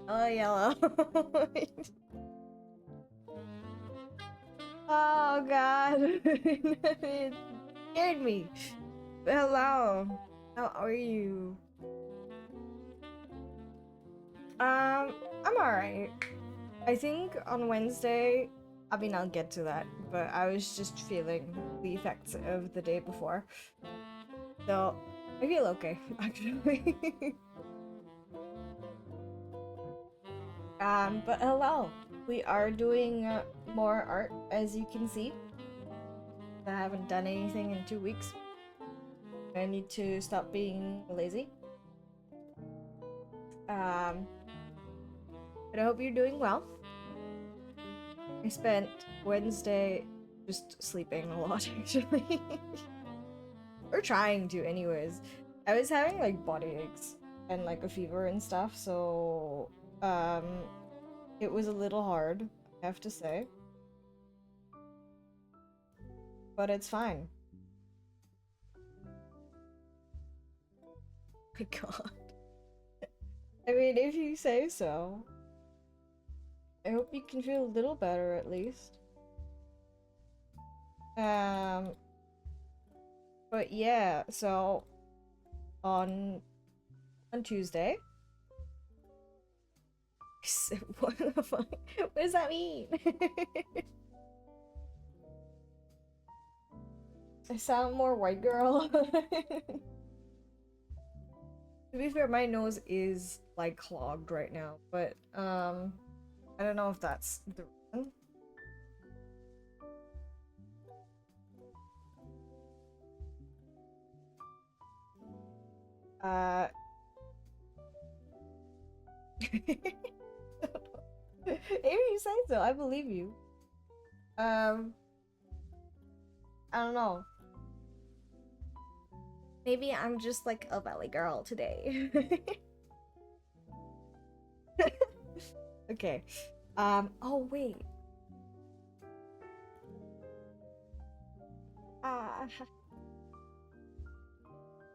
Oh, yellow. Oh god. It scared me. Hello. How are you? I'm alright. I think on Wednesday, I mean, I'll get to that, but I was just feeling the effects of the day before. So, I feel okay, actually. But hello. We are doing more art, as you can see. I haven't done anything in 2 weeks. I need to stop being lazy. Um, but I hope you're doing well. I spent Wednesday just sleeping a lot, actually. Or trying to, anyways. I was having like body aches and like a fever and stuff, so um, it was a little hard, I have to say. But it's fine. My god. I mean, if you say so. I hope you can feel a little better at least. Um, but yeah, so on Tuesday. What the fuck? What does that mean? I sound more white girl. To be fair, my nose is like clogged right now, but I don't know if that's the reason. Uh If you say so, I believe you. Um I don't know. Maybe I'm just like a belly girl today. Okay. Oh wait. Uh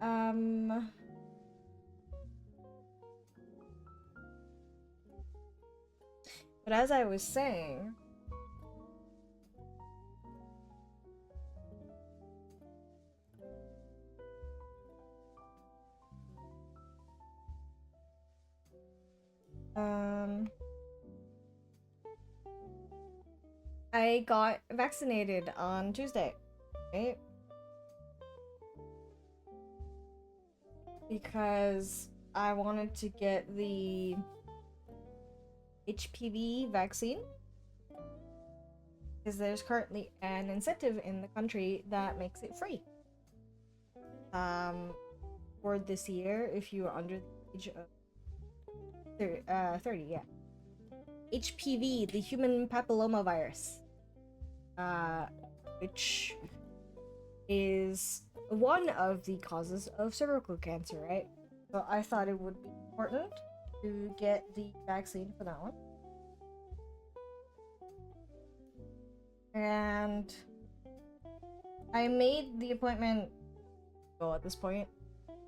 um but as I was saying, um I got vaccinated on Tuesday, right? Because I wanted to get the HPV vaccine because there's currently an incentive in the country that makes it free. Um, for this year, if you are under the age of 30, yeah. HPV, the human papillomavirus, uh, which is one of the causes of cervical cancer, right? So I thought it would be important to get the vaccine for that one. And I made the appointment. Well, at this point, I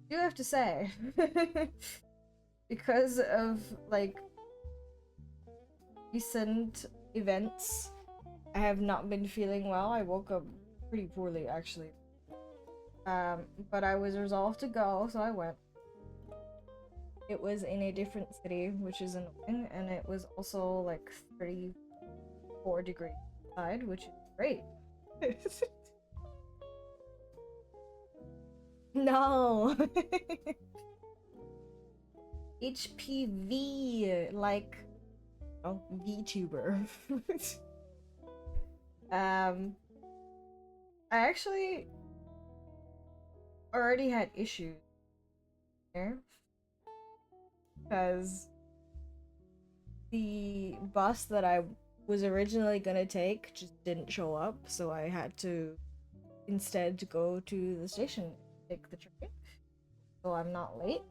do have to say, because of like recent events, I have not been feeling well. I woke up pretty poorly, actually. But I was resolved to go, so I went. It was in a different city, which is annoying, and it was also like 34 degrees outside, which is great. No. HPV, like, oh, VTuber. I actually already had issues there because the bus that I was originally gonna take just didn't show up, so I had to instead go to the station and take the train, so I'm not late.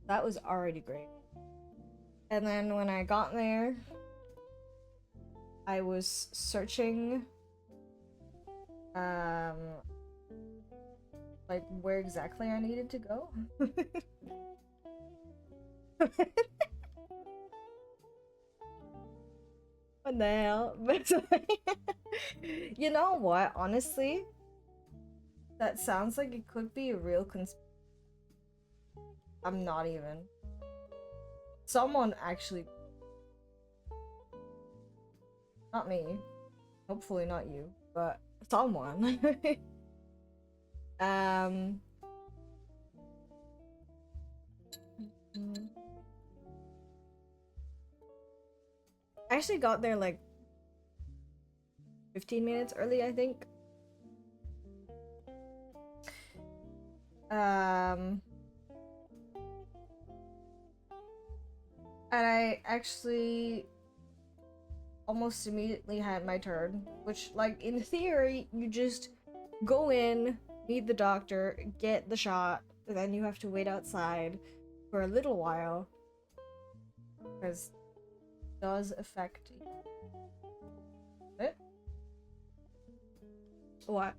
That was already great. And then when I got there, I was searching like where exactly I needed to go. What the hell? You know what? Honestly, that sounds like it could be a real I'm not even. Someone actually. Not me. Hopefully not you, but someone. I actually got there like 15 minutes early, I think. And I actually almost immediately had my turn, which, like, in theory, you just go in, meet the doctor, get the shot, and then you have to wait outside for a little while because it does affect you. What? What?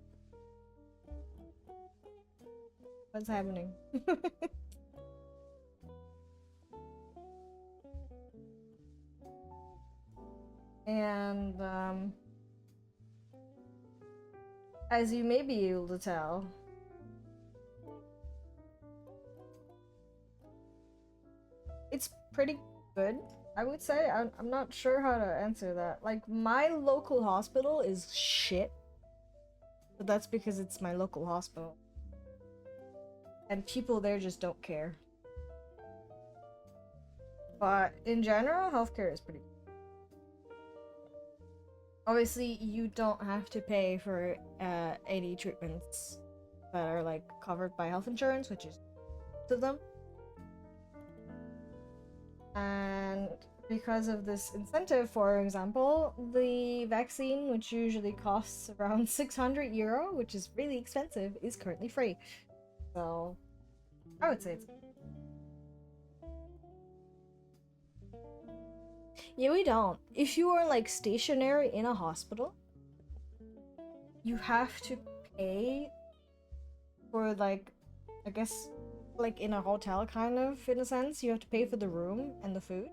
What's happening? And as you may be able to tell, it's pretty good, I would say. I'm not sure how to answer that. Like, my local hospital is shit, but that's because it's my local hospital. And people there just don't care. But in general, healthcare is pretty good. Obviously, you don't have to pay for any treatments that are like covered by health insurance, which is to them. And because of this incentive, for example, the vaccine, which usually costs around 600 euro, which is really expensive, is currently free. So I would say it's. Yeah, we don't. If you are like stationary in a hospital, you have to pay for, like, I guess, like in a hotel kind of, in a sense, you have to pay for the room and the food.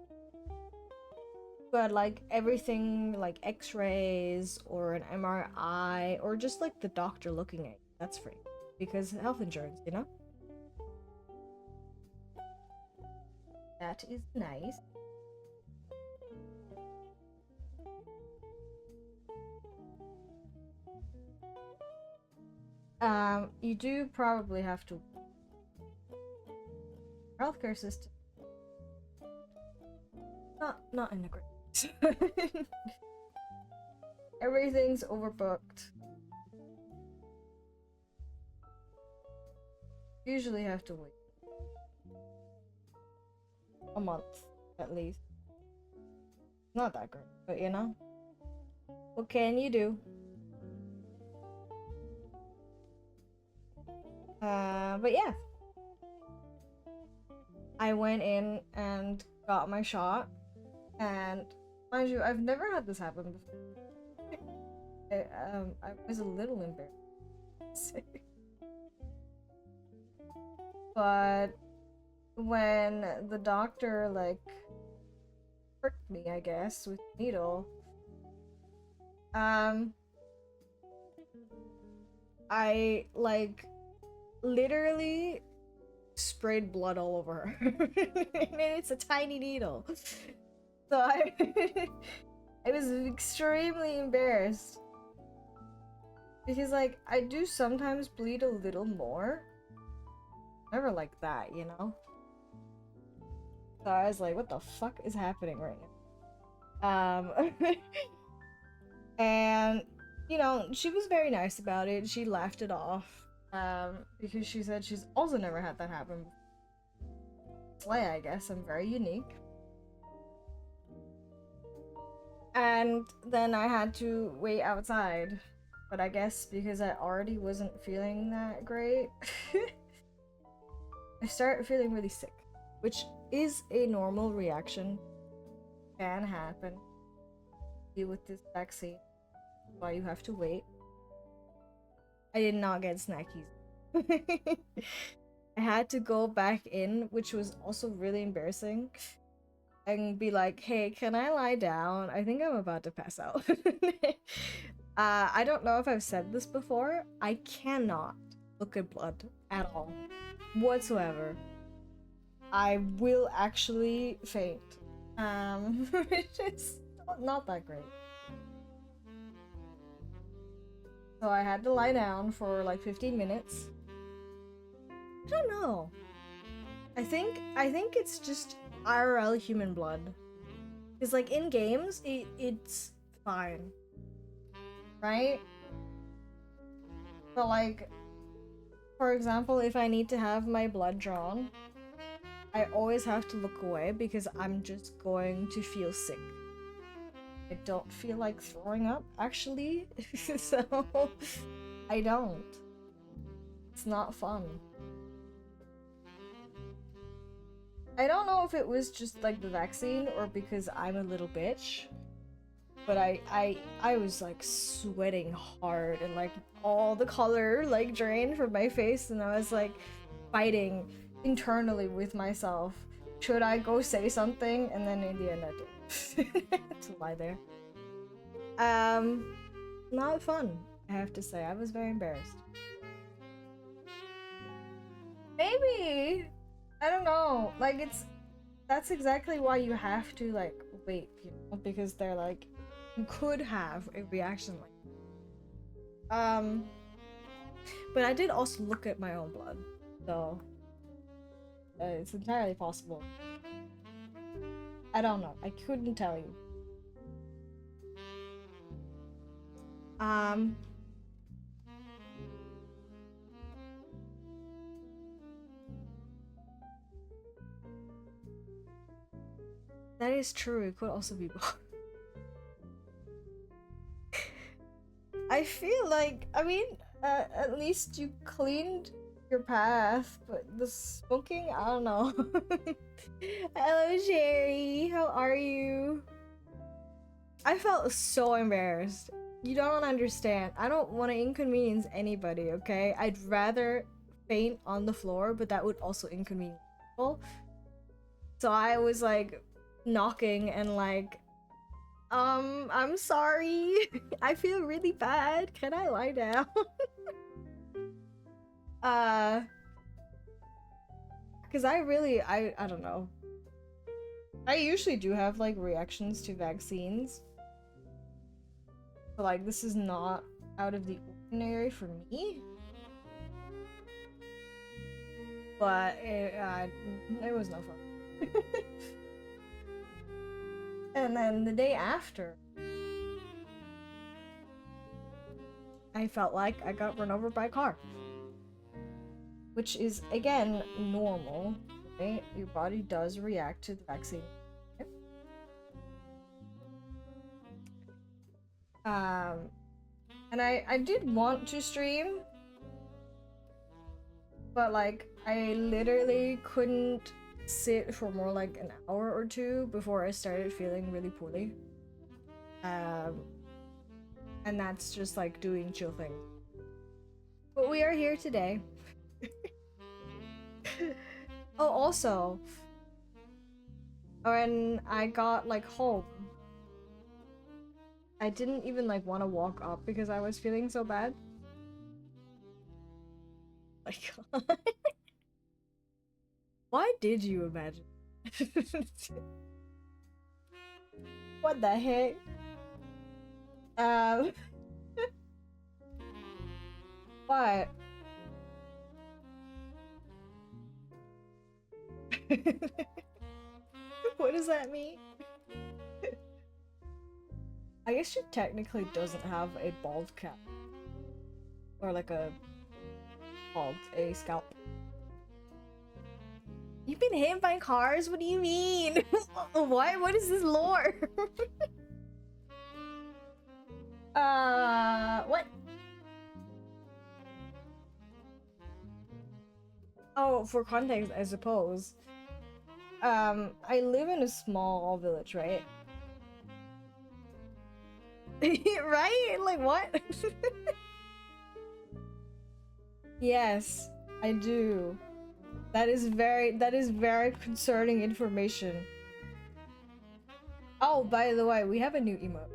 But like everything like x-rays or an MRI or just like the doctor looking at you, that's free. Because health insurance, you know? That is nice. You do probably have to. Healthcare system. Not in a great. Everything's overbooked. Usually have to wait a month at least. Not that great, but you know, what can you do? But yeah, I went in and got my shot, and mind you, I've never had this happen before. I was a little embarrassed. But when the doctor, like, pricked me, I guess, with a needle, I, like, literally sprayed blood all over her. And it's a tiny needle. So I I was extremely embarrassed. Because, like, I do sometimes bleed a little more. Never like that, you know? So I was like, what the fuck is happening right now? And, you know, she was very nice about it. She laughed it off. Because she said she's also never had that happen. Slay, I guess. I'm very unique. And then I had to wait outside. But I guess because I already wasn't feeling that great, I started feeling really sick, which is a normal reaction. Can happen. Deal with this vaccine. Why you have to wait. I did not get snackies. I had to go back in, which was also really embarrassing, and be like, hey, can I lie down? I think I'm about to pass out. I don't know if I've said this before. I cannot look at blood at all. Whatsoever. I will actually faint. Which is not that great. So I had to lie down for like 15 minutes. I don't know. I think it's just IRL human blood. Because like in games, it's fine. Right? But like, for example, if I need to have my blood drawn, I always have to look away because I'm just going to feel sick. I don't feel like throwing up, actually. So, I don't. It's not fun. I don't know if it was just like the vaccine or because I'm a little bitch. But I was like sweating hard and like all the color like drained from my face, and I was like fighting internally with myself. Should I go say something? And then in the end I did. To lie there. Not fun, I have to say. I was very embarrassed. Maybe. I don't know. Like that's exactly why you have to like wait, you know, because they're like you could have a reaction like but I did also look at my own blood, so it's entirely possible. I don't know. I couldn't tell you. That is true. It could also be both. I feel like, I mean, at least you cleaned your path, but the smoking, I don't know. Hello, Sherry. How are you? I felt so embarrassed. You don't understand. I don't want to inconvenience anybody, okay? I'd rather faint on the floor, but that would also inconvenience people. So I was like knocking and like, I'm sorry. I feel really bad. Can I lie down? Because I don't know. I usually do have like reactions to vaccines. But like this is not out of the ordinary for me. But it was no fun. And then the day after, I felt like I got run over by a car. Which is, again, normal. Right? Your body does react to the vaccine. And I did want to stream, but like I literally couldn't sit for more like an hour or two before I started feeling really poorly. And that's just like doing chill things. But we are here today. Oh, also, when I got like home, I didn't even like want to walk up because I was feeling so bad. My God. Why did you imagine? What the heck? What? What does that mean? I guess she technically doesn't have a bald cap. Or like a scalp. You've been hit by cars? What do you mean? What? What is this lore? What? Oh, for context, I suppose. I live in a small village, right? Right? Like, what? Yes, I do. That is very concerning information. Oh, by the way, we have a new emote.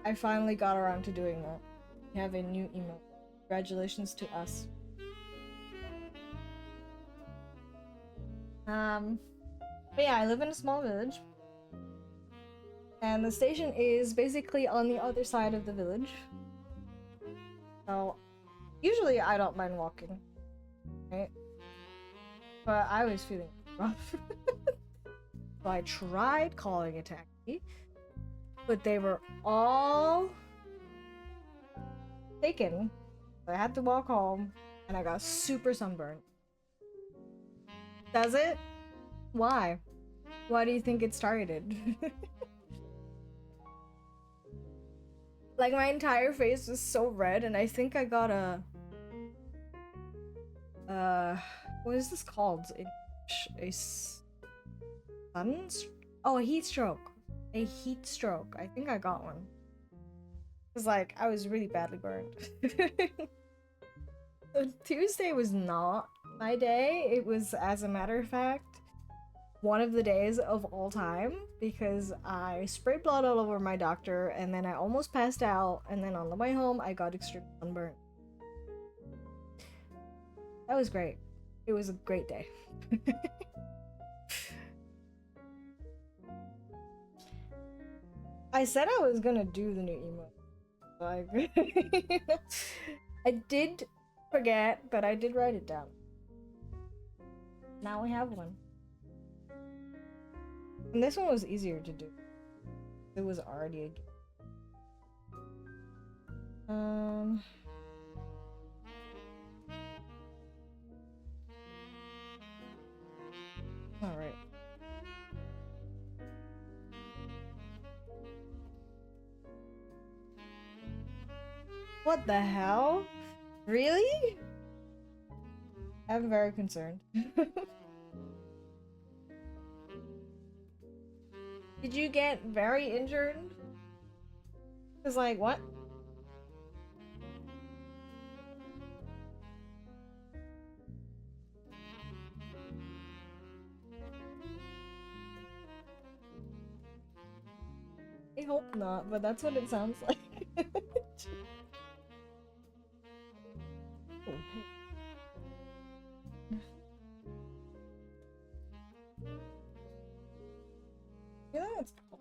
I finally got around to doing that. We have a new emote. Congratulations to us. But yeah, I live in a small village. And the station is basically on the other side of the village. So, usually I don't mind walking, right? But I was feeling rough. So I tried calling a taxi, but they were all taken. So I had to walk home, and I got super sunburned. Does it? Why? Why do you think it started? Like, my entire face was so red, and I think I got a... what is this called? Oh, a heat stroke. A heat stroke. I think I got one. Cause like, I was really badly burned. Tuesday was not my day. It was, as a matter of fact, one of the days of all time, because I sprayed blood all over my doctor, and then I almost passed out, and then on the way home I got extreme sunburn. That was great. It was a great day. I said I was gonna do the new emote. Like, I did forget, but I did write it down. Now we have one. And this one was easier to do. It was already a game. Alright. What the hell? Really? I'm very concerned. Did you get very injured? Cause like, what? I hope not, but that's what it sounds like. Oh, hey. Yeah, it's cool.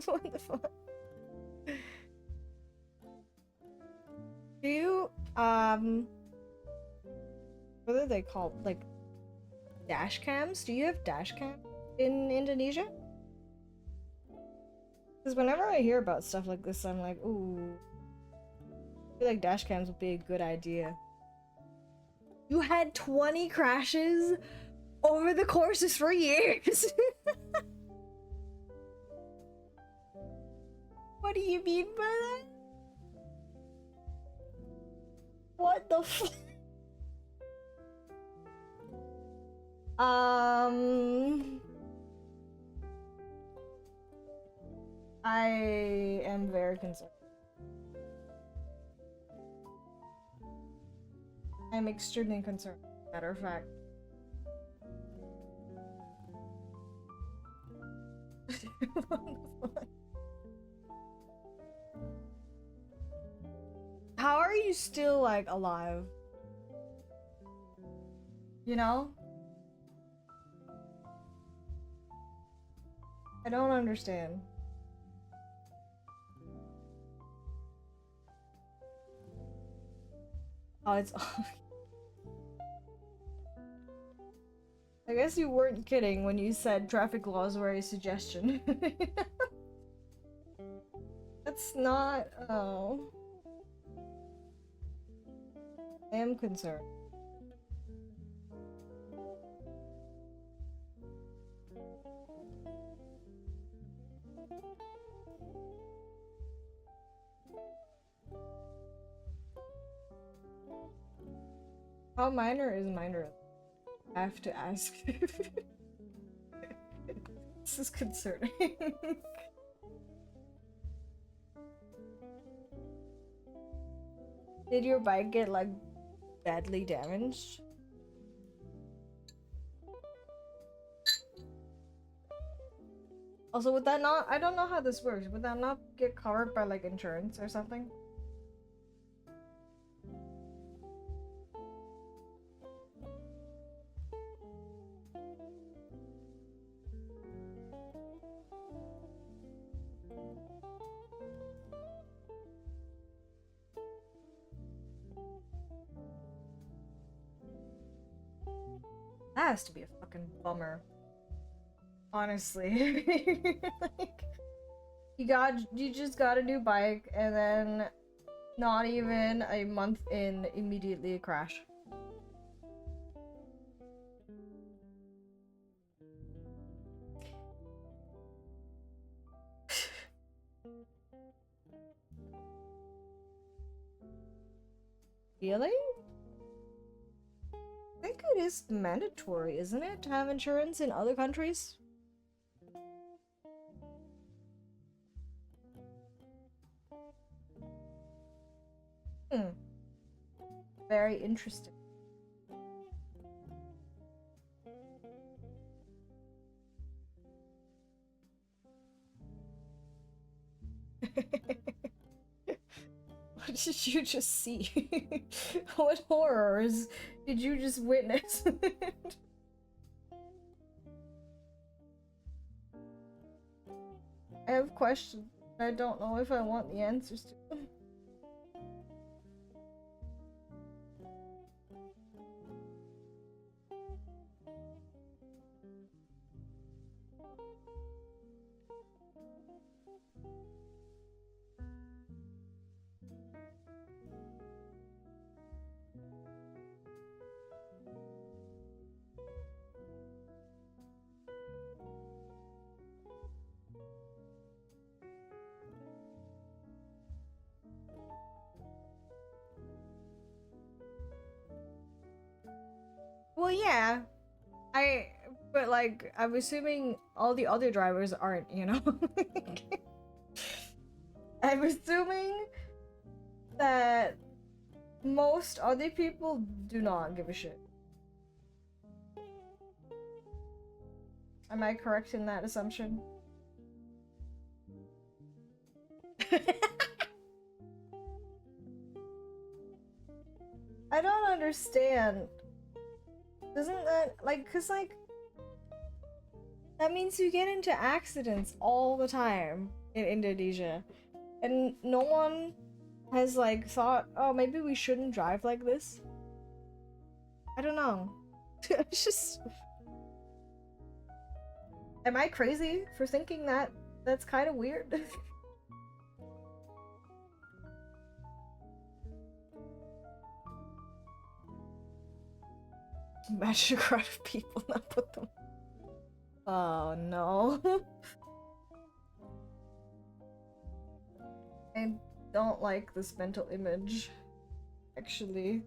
What the fuck? Do you, what are they called? Like, dash cams? Do you have dash cam in Indonesia? Because whenever I hear about stuff like this, I'm like, ooh. I feel like dash cams would be a good idea. You had 20 crashes over the course of 3 years? What do you mean by that? What the f- I am very concerned. I'm extremely concerned, matter of fact. How are you still like alive? You know? I don't understand. Oh, it's I guess you weren't kidding when you said traffic laws were a suggestion. That's not. Oh. I am concerned. How minor is minor? I have to ask. This is concerning. Did your bike get like badly damaged? Also, would that not? I don't know how this works. Would that not get covered by like insurance or something? That has to be a fucking bummer. Honestly. Like, you just got a new bike and then not even a month in, immediately a crash. Really? I think it is mandatory, isn't it, to have insurance in other countries? Hmm. Very interesting. What did you just see? What horrors did you just witness? I have questions. I don't know if I want the answers to them. Well, yeah. But like, I'm assuming all the other drivers aren't, you know? I'm assuming that most other people do not give a shit. Am I correct in that assumption? I don't understand. Doesn't that, like, cause like, that means you get into accidents all the time in Indonesia. And no one has like thought, oh, maybe we shouldn't drive like this. I don't know. It's just, am I crazy for thinking that that's kind of weird? Imagine a crowd of people not put them. Oh no. I don't like this mental image, actually.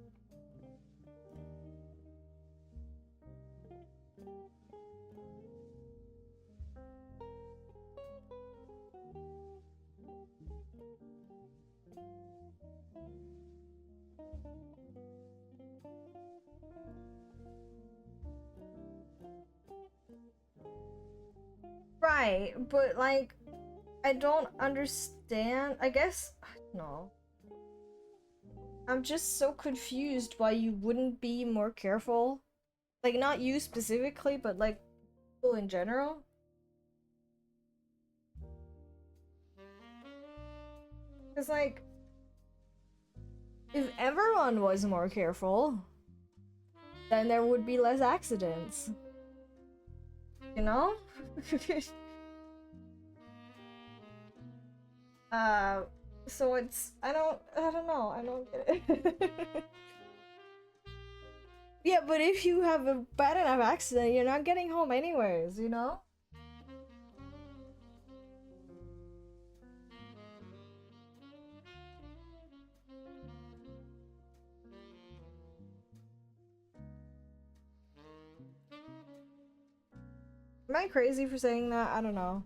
Right, but like, I don't understand. I guess, no. I'm just so confused why you wouldn't be more careful. Like, not you specifically, but like, people in general. Because, like, if everyone was more careful, then there would be less accidents. You know? So it's, I don't know, I don't get it. Yeah, but if you have a bad enough accident, you're not getting home anyways, you know? Am I crazy for saying that? I don't know.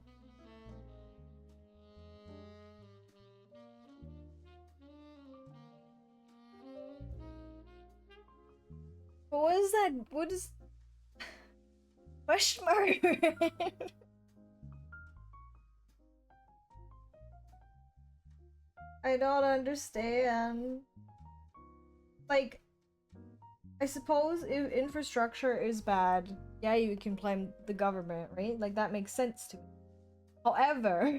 But what is that? What is question mark? I don't understand. Like, I suppose if infrastructure is bad, yeah, you can blame the government, right? Like, that makes sense to me. However,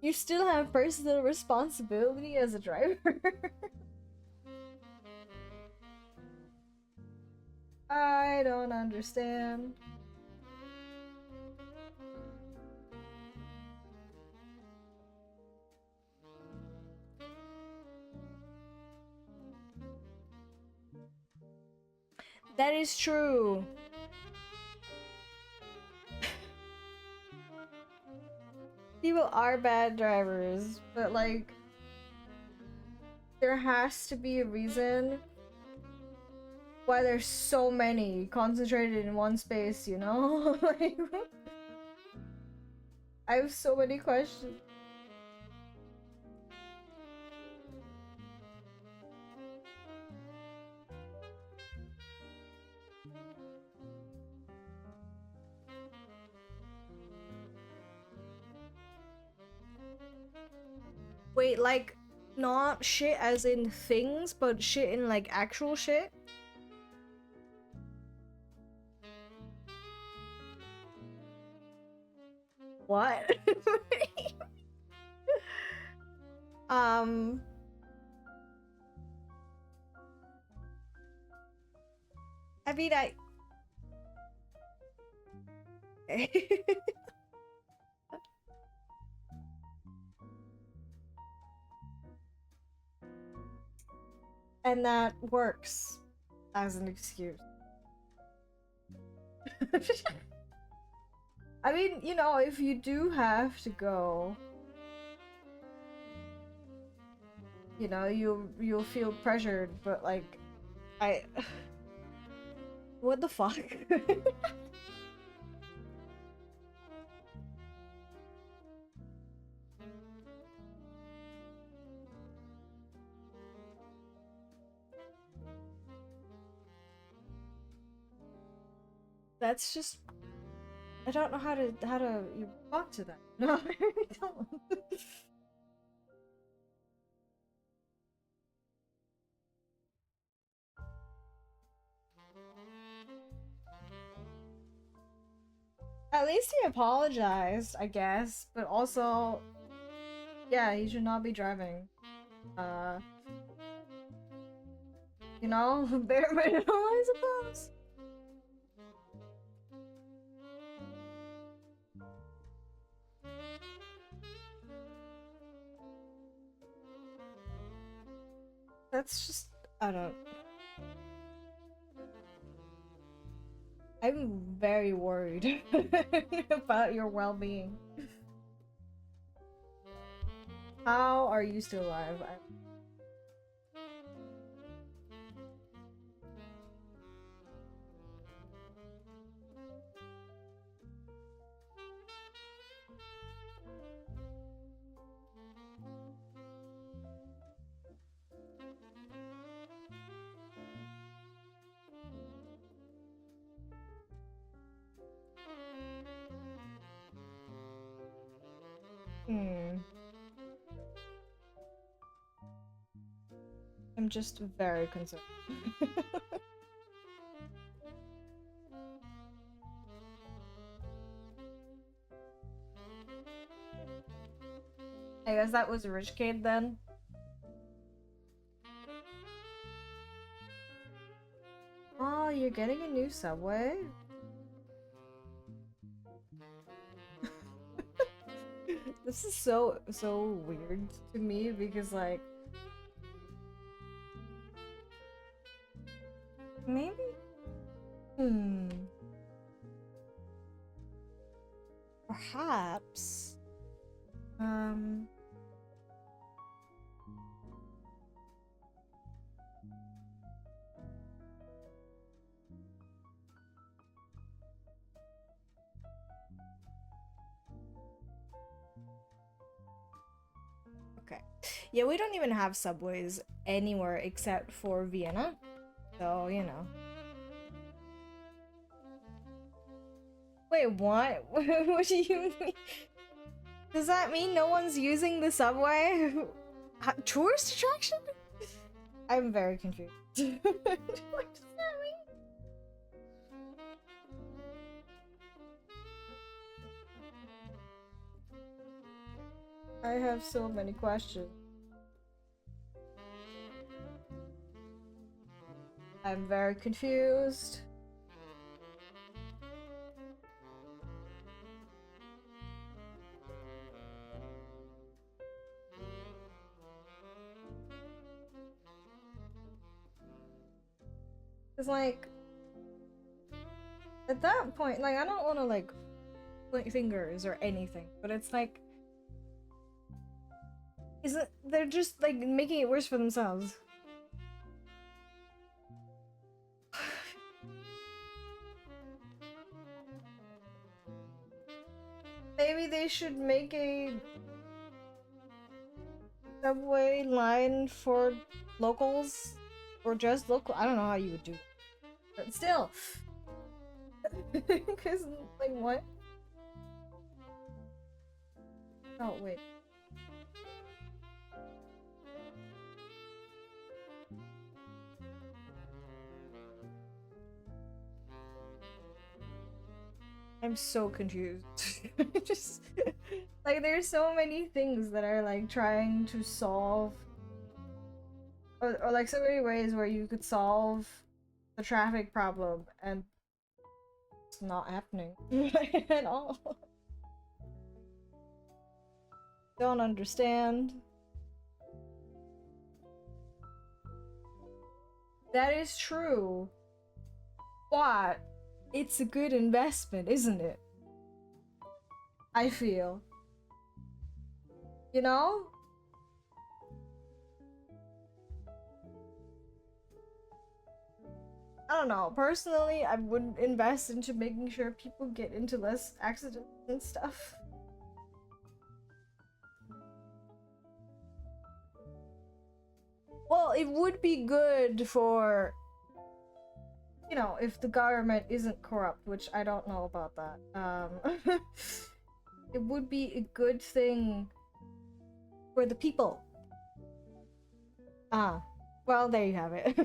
you still have personal responsibility as a driver. I don't understand. That is true. People are bad drivers, but like, there has to be a reason why there's so many concentrated in one space, you know? Like, I have so many questions. Wait, like, not shit as in things, but shit in like actual shit? What? um I mean I and that works as an excuse. I mean, you know, if you do have to go, you know, you'll feel pressured, but like I what the fuck? That's just I don't know how to you talk to that. No, I really don't. At least he apologized, I guess, but also yeah, he should not be driving. Uh you know, bare minimum, I suppose. That's just I don't I'm very worried about your well-being. How are you still alive? Hmm. I'm just very concerned. I guess that was a rich kid then. Oh, you're getting a new subway? This is so weird to me because like maybe hmm perhaps um okay. Yeah, we don't even have subways anywhere except for Vienna. So, you know. Wait, what? What do you mean? Does that mean no one's using the subway? Tourist attraction? I'm very confused. What does that mean? I have so many questions. I'm very confused. It's like, at that point, like, I don't want to, like, point fingers or anything, but it's like, isn't they're just, like, making it worse for themselves. Maybe they should make a subway line for locals or just local. I don't know how you would do it, but still. Because, like, what? Oh, wait. I'm so confused. Just like there's so many things that are like trying to solve or like so many ways where you could solve the traffic problem and it's not happening at all. Don't understand. That is true. But it's a good investment, isn't it? I feel. You know? I don't know. Personally, I would invest into making sure people get into less accidents and stuff. Well, it would be good for, you know, if the government isn't corrupt, which I don't know about that. It would be a good thing for the people. Ah, well, there you have it.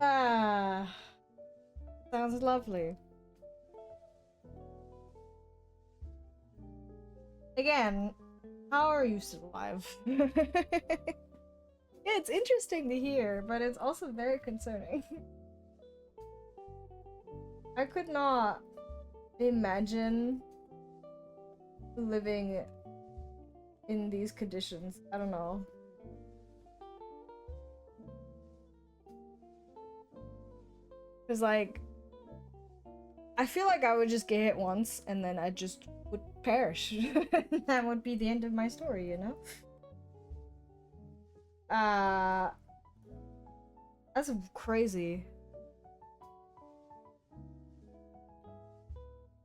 Ah, sounds lovely. Again, how are you still alive? Yeah, it's interesting to hear, but it's also very concerning. I could not imagine living in these conditions. I don't know. Because, like, I feel like I would just get hit once and then I just would perish. That would be the end of my story, you know? Uh, that's crazy.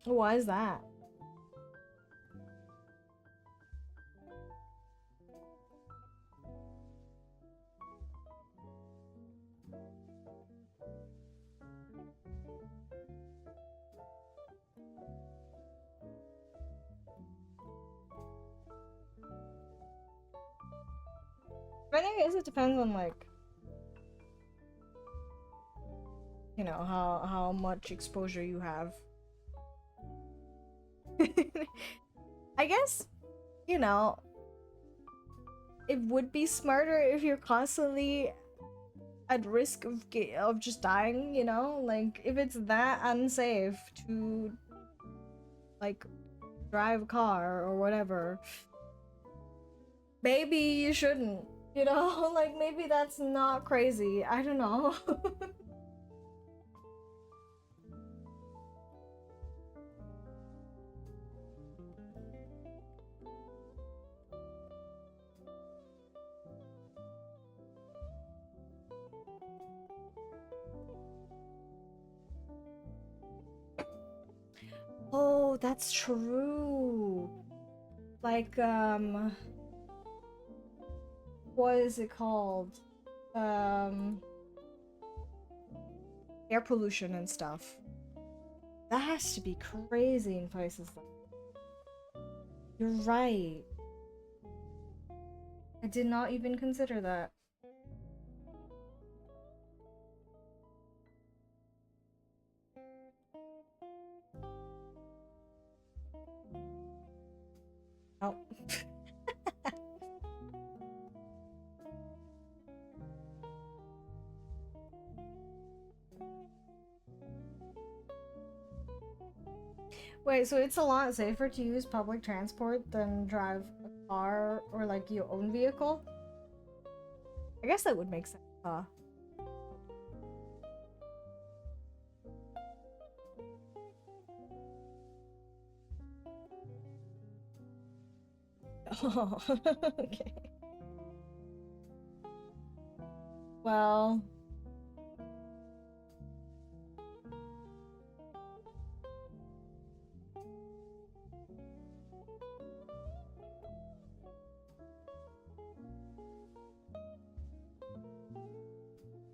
Why is that? But I guess it depends on like, you know, how much exposure you have. I guess, you know, it would be smarter if you're constantly at risk of just dying, you know? Like if it's that unsafe to like drive a car or whatever, maybe you shouldn't, you know? Like maybe that's not crazy. I don't know. Oh, that's true. Like, what is it called? Um, Air pollution and stuff. That has to be crazy in places like that. You're right. I did not even consider that. Oh. Wait, so it's a lot safer to use public transport than drive a car or like your own vehicle? I guess that would make sense, huh? Oh, okay. Well,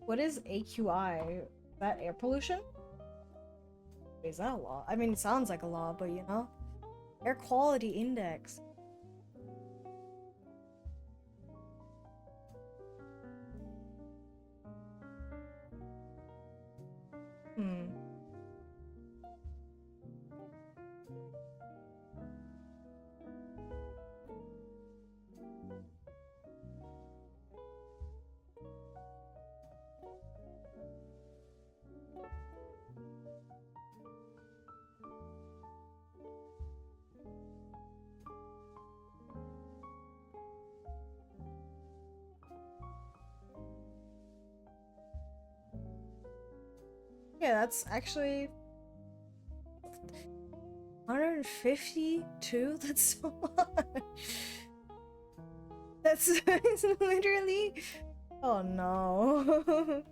what is AQI? Is that air pollution? Is that a law? I mean, it sounds like a law, but you know? Air quality index. Hmm. Yeah, that's actually 152? That's so much. That's it's literally. Oh no.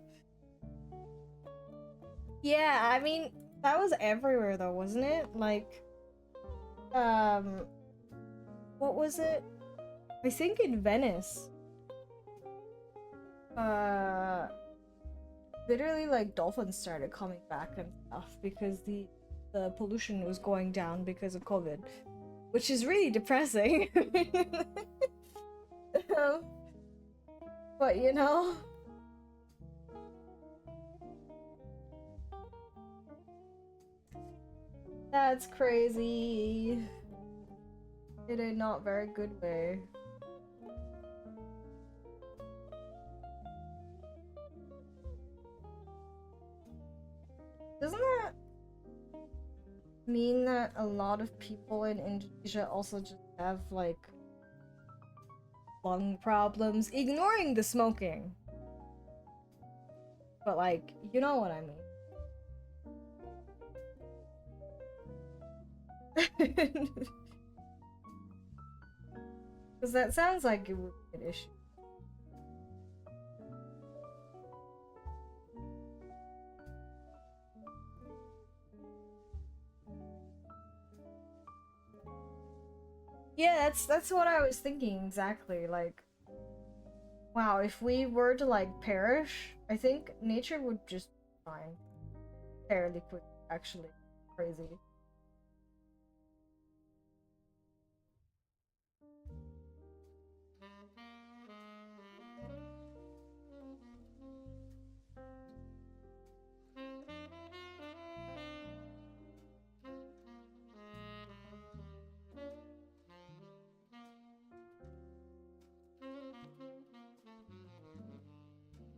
Yeah, I mean, that was everywhere though, wasn't it? Like, um, what was it? I think in Venice. Uh, Literally like dolphins started coming back and stuff because the pollution was going down because of COVID, which is really depressing. Um, but you know, that's crazy in a not very good way. Doesn't that mean that a lot of people in Indonesia also just have like lung problems, ignoring the smoking? But like, you know what I mean. Because that sounds like it would be an issue. Yeah, that's what I was thinking exactly. Like, wow, if we were to like perish, I think nature would just be fine fairly quick. Actually, crazy.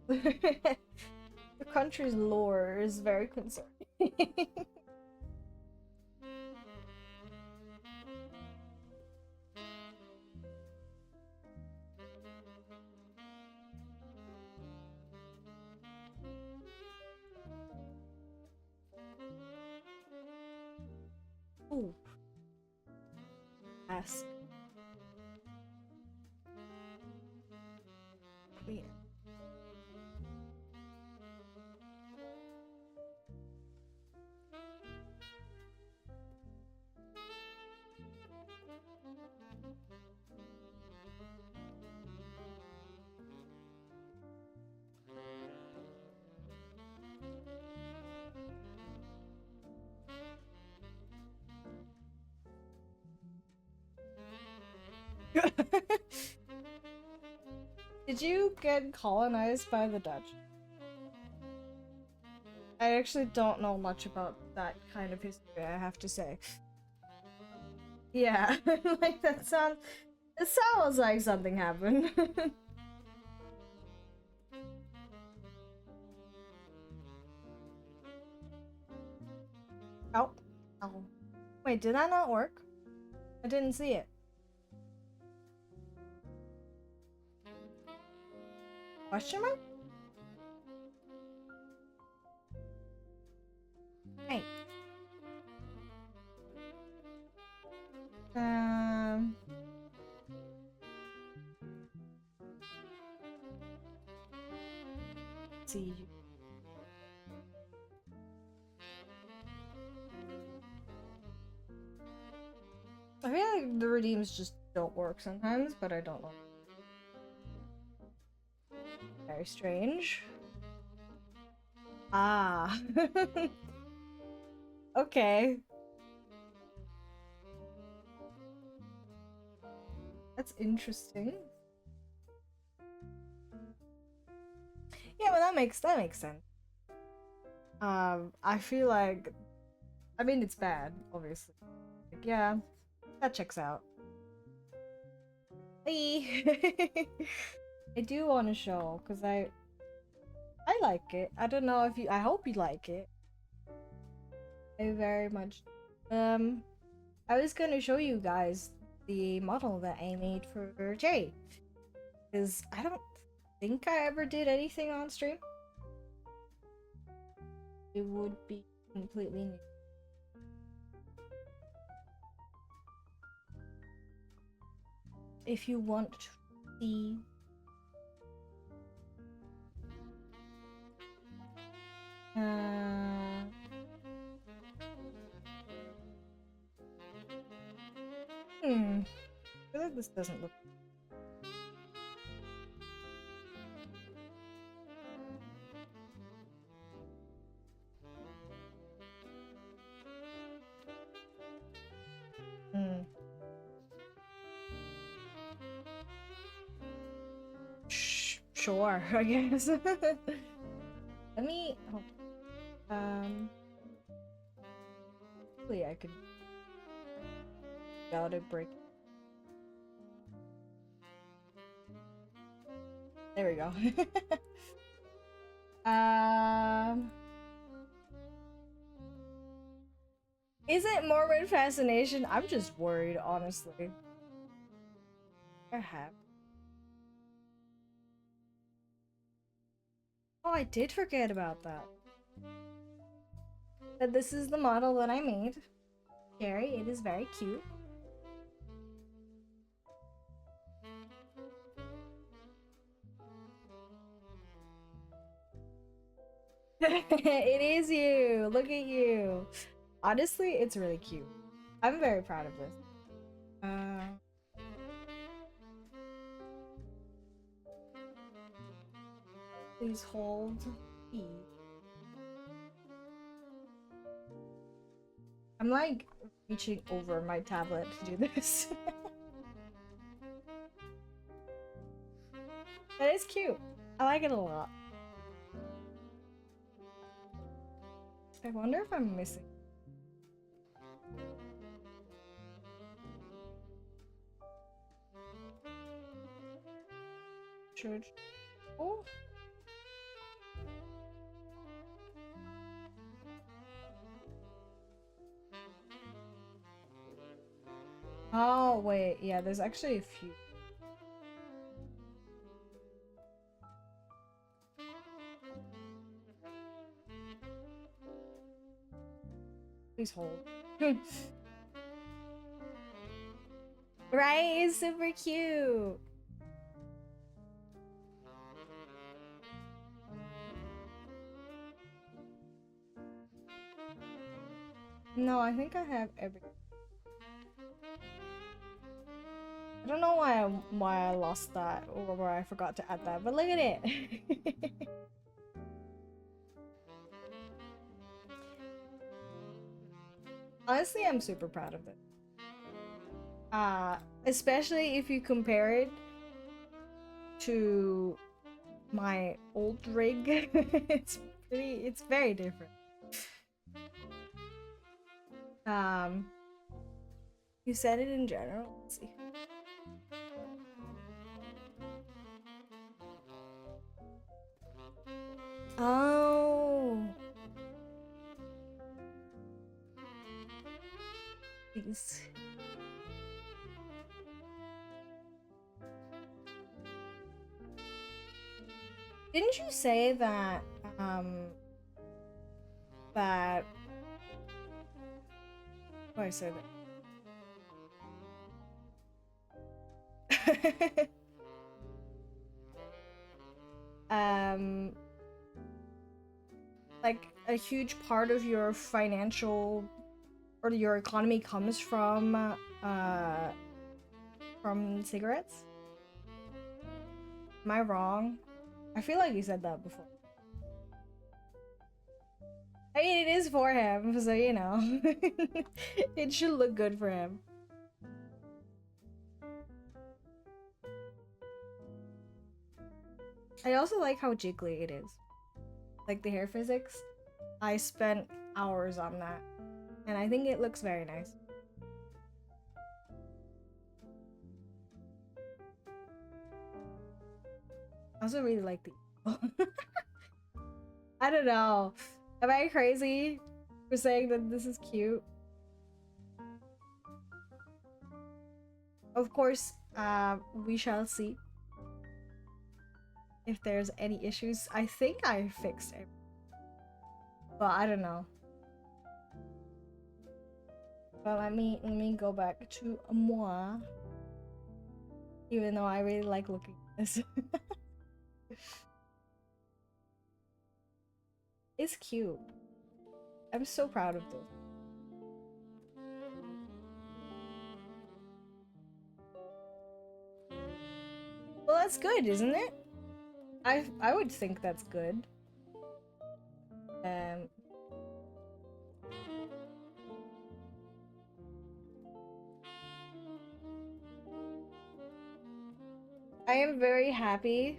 The country's lore is very concerning. Ooh. Ask. Clear. Did you get colonized by the Dutch? I actually don't know much about that kind of history, I have to say. Yeah, like it sounds like something happened. Oh. Oh. Wait, did that not work? I didn't see it. Question mark? Hey. Let's see. I feel like the redeems just don't work sometimes, but I don't know. Very strange. Ah. Okay. That's interesting. Yeah, well that makes sense. I feel like I mean it's bad, obviously. Like, yeah, that checks out. Hey. I do want to show because I like it. I don't know if you I hope you like it. I very much I was gonna show you guys the model that I made for Jay. Because I don't think I ever did anything on stream. It would be completely new. If you want to see I feel like this doesn't look Sure, I guess. Let me hopefully I could without it break. There we go. Is it morbid fascination? I'm just worried, honestly. Perhaps. Oh, I did forget about that. But this is the model that I made. Cherry, it is very cute. It is you! Look at you! Honestly, it's really cute. I'm very proud of this. Please hold E. I'm like reaching over my tablet to do this. That is cute. I like it a lot. I wonder if I'm missing. Church. Oh. Oh, wait. Yeah, there's actually a few. Please hold. Right? It's super cute. No, I think I have everything. I don't know why I lost that or why I forgot to add that, but look at it. Honestly, I'm super proud of it. Especially if you compare it to my old rig. It's very different. Um, you said it in general. Let's see. Oh. Please. Didn't you say that that oh, I said it. Like a huge part of your financial or your economy comes from cigarettes? Am I wrong? I feel like you said that before. I mean, it is for him, so you know. It should look good for him. I also like how jiggly it is. Like the hair physics. I spent hours on that. And I think it looks very nice. I also really like the I don't know. Am I crazy for saying that this is cute? Of course, we shall see if there's any issues. I think I fixed it. But I don't know. But let me go back to moi. Even though I really like looking at this. It's cute. I'm so proud of this. Well, that's good, isn't it? I would think that's good. I am very happy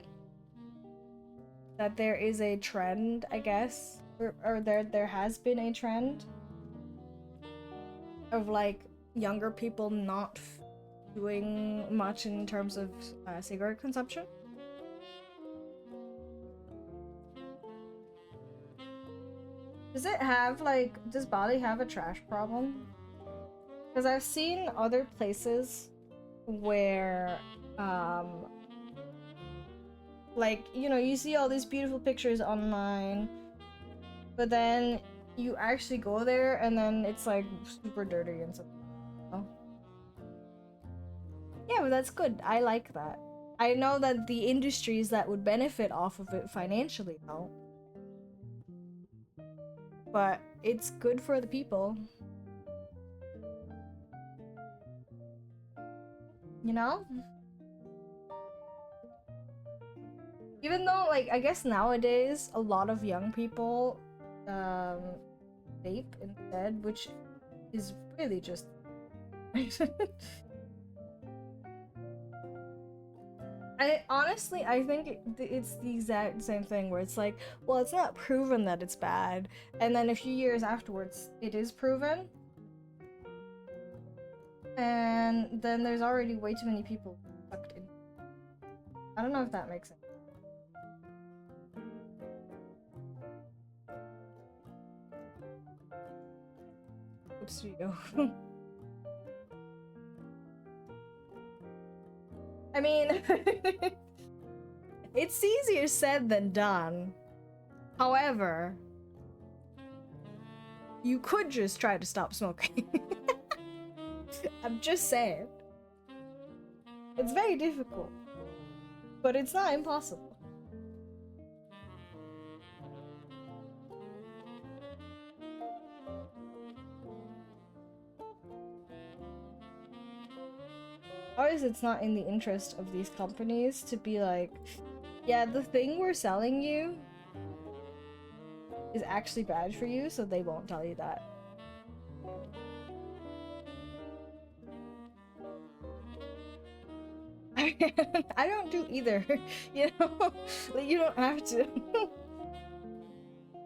that there is a trend, I guess, or there has been a trend of like younger people not doing much in terms of cigarette consumption. Does Bali have a trash problem? Because I've seen other places where like, you know, you see all these beautiful pictures online, but then you actually go there and then it's like super dirty and stuff. Oh. Yeah, but that's good. I like that. I know that the industries that would benefit off of it financially though. But it's good for the people. You know? Even though, like, I guess nowadays a lot of young people vape instead, which is really just I think it's the exact same thing where it's like, well, it's not proven that it's bad, and then a few years afterwards it is proven, and then there's already way too many people sucked in. I don't know if that makes sense. Oops, you go. I mean, it's easier said than done. However, you could just try to stop smoking. I'm just saying. It's very difficult, but it's not impossible. Obviously, it's not in the interest of these companies to be like, yeah, the thing we're selling you is actually bad for you, so they won't tell you that. I don't do either, you know? Like, you don't have to.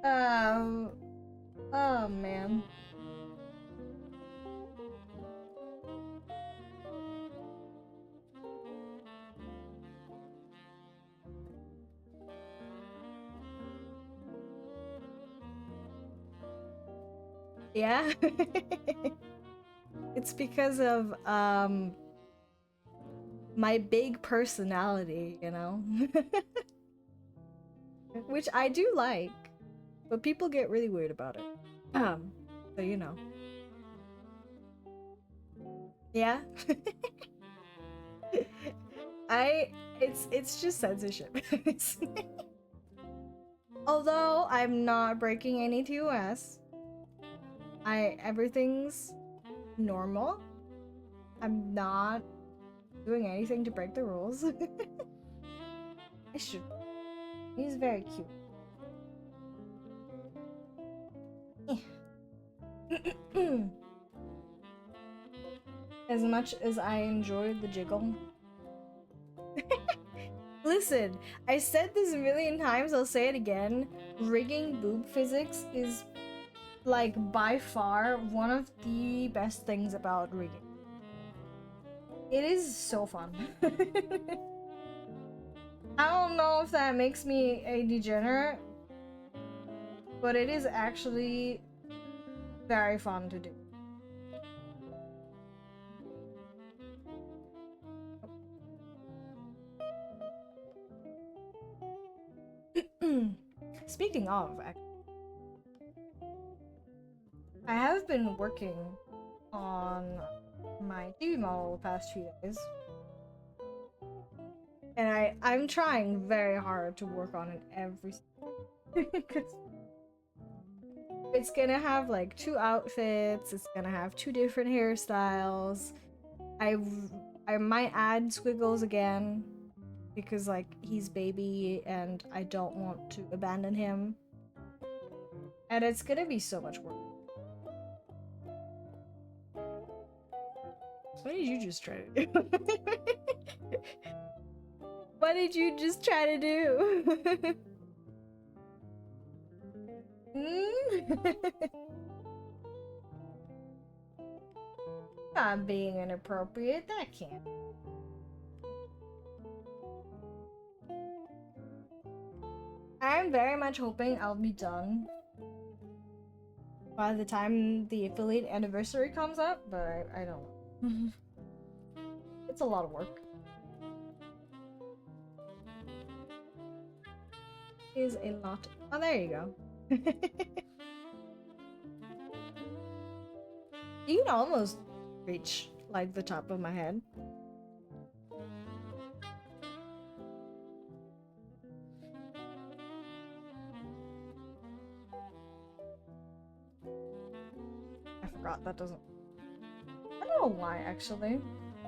Oh man. Yeah. It's because of my big personality, you know? Which I do like, but people get really weird about it. So you know. Yeah. It's just censorship. Although I'm not breaking any TOS. Everything's normal. I'm not doing anything to break the rules. I should. He's very cute. As much as I enjoyed the jiggle. Listen, I said this a million times, I'll say it again. Rigging boob physics is, like, by far one of the best things about rigging. It is so fun. I don't know if that makes me a degenerate, but it is actually very fun to do. Speaking of, I have been working on my TV model the past few days. And I'm trying very hard to work on it every because it's gonna have like 2 outfits, it's gonna have 2 different hairstyles. I might add squiggles again because like he's baby and I don't want to abandon him. And it's gonna be so much work. What did you just try to do? What did you just try to do? I'm being inappropriate, that can't. I'm very much hoping I'll be done by the time the affiliate anniversary comes up, but I don't know. It's a lot of work. Is a lot. Oh, there you go. You can almost reach like the top of my head. I forgot that doesn't. I don't know why actually.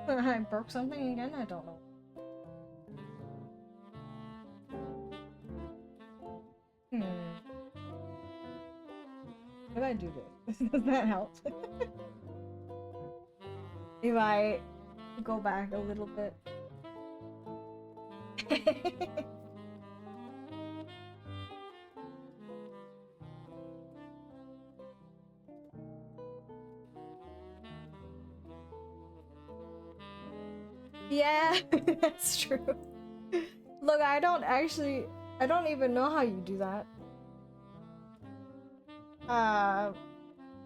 I broke something again. I don't know. If I do this, does that help? If I go back a little bit. Yeah, that's true. Look, I don't even know how you do that.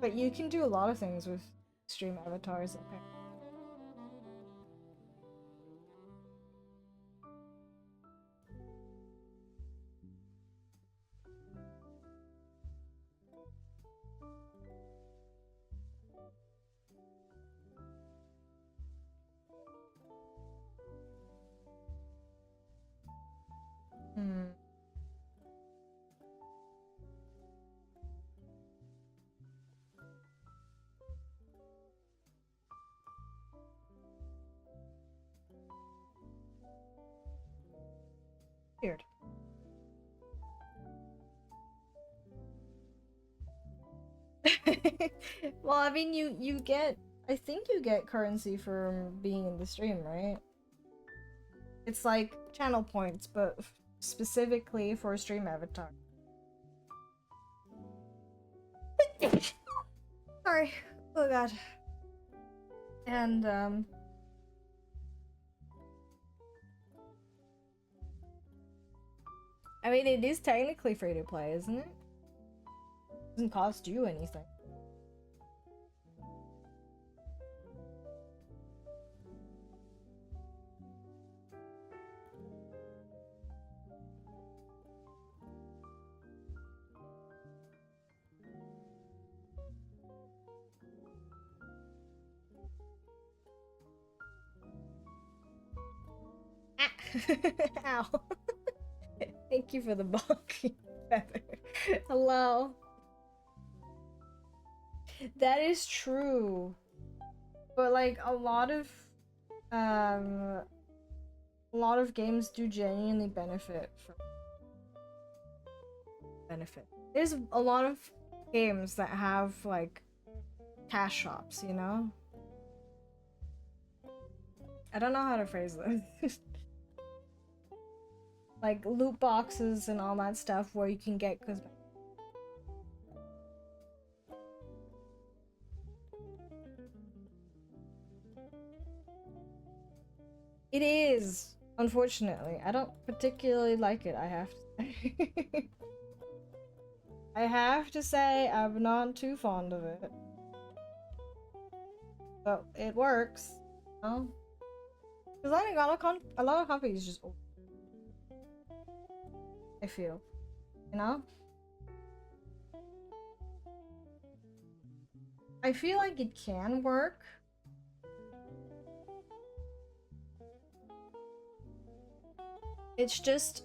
But you can do a lot of things with stream avatars apparently. Weird. Well, I mean, you get, I think you get currency for being in the stream, right? It's like channel points, but specifically for a stream avatar. Sorry. Oh god. And I mean, it is technically free to play, isn't it? It doesn't cost you anything. Ow. Thank you for the bonking feather. Hello. That is true. But like a lot of games do genuinely benefit from There's a lot of games that have like cash shops, you know? I don't know how to phrase this. Like loot boxes and all that stuff where you can get cosmetics. It is, unfortunately. I don't particularly like it, I have to say. I have to say I'm not too fond of it. But it works, you know? Because I think a lot of companies just I feel, you know? I feel like it can work. It's just,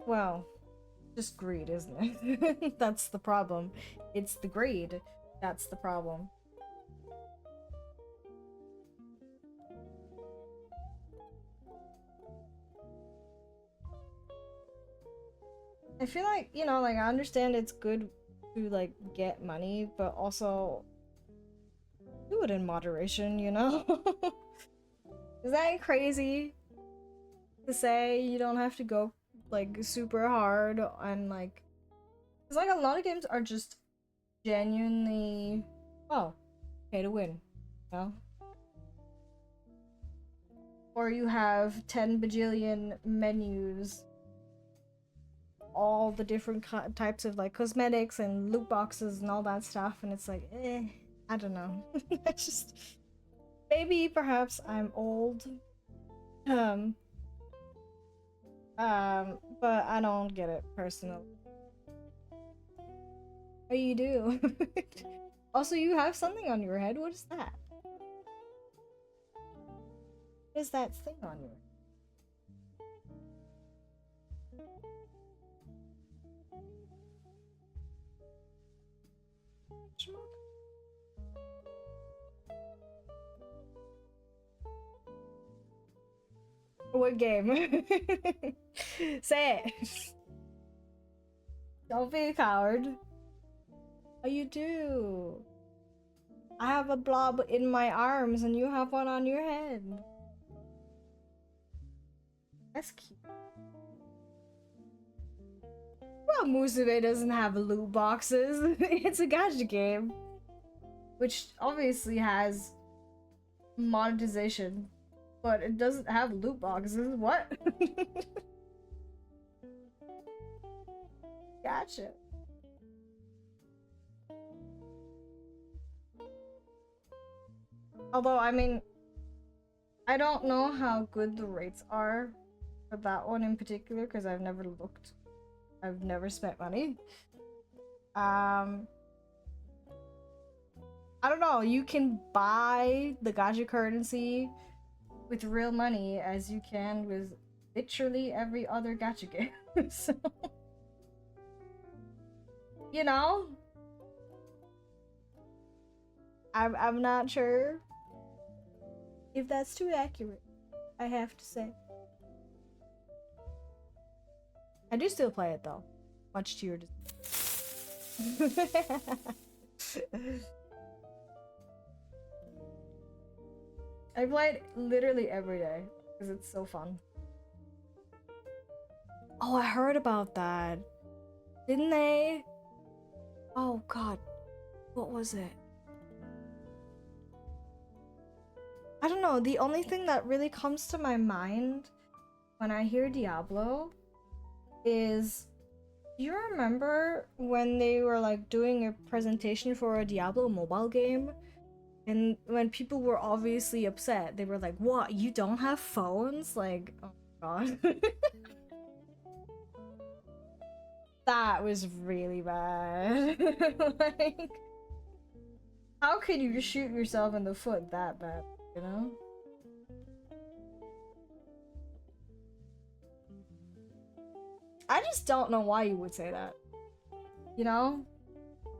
well, just greed, isn't it? That's the problem. It's the greed. That's the problem. I feel like, you know, like I understand it's good to like get money, but also do it in moderation, you know? Is that crazy to say you don't have to go like super hard and like, because like a lot of games are just genuinely, oh, pay to win, you know? Or you have 10 bajillion menus, all the different types of like cosmetics and loot boxes and all that stuff, and it's like, I don't know. It's just, maybe perhaps I'm old, but I don't get it personally. Oh, you do. Also, you have something on your head. What is that? What is that thing on your head? What game? Say it. Don't be a coward. Oh, you do. I have a blob in my arms and you have one on your head. That's cute. Well, Musume doesn't have loot boxes. It's a gacha game. Which obviously has monetization. But it doesn't have loot boxes. What? Gotcha. Although, I mean, I don't know how good the rates are for that one in particular because I've never looked. I've never spent money. I don't know. You can buy the gacha currency with real money as you can with literally every other gacha game. So, you know, I'm not sure if that's too accurate. I have to say. I do still play it though, much to your I play it literally every day because it's so fun. Oh, I heard about that. Didn't they? Oh god, what was it? I don't know, the only thing that really comes to my mind when I hear Diablo is, do you remember when they were like doing a presentation for a Diablo mobile game? And when people were obviously upset, they were like, what, you don't have phones? Like, oh god. That was really bad. Like, how can you shoot yourself in the foot that bad, you know? I just don't know why you would say that. You know?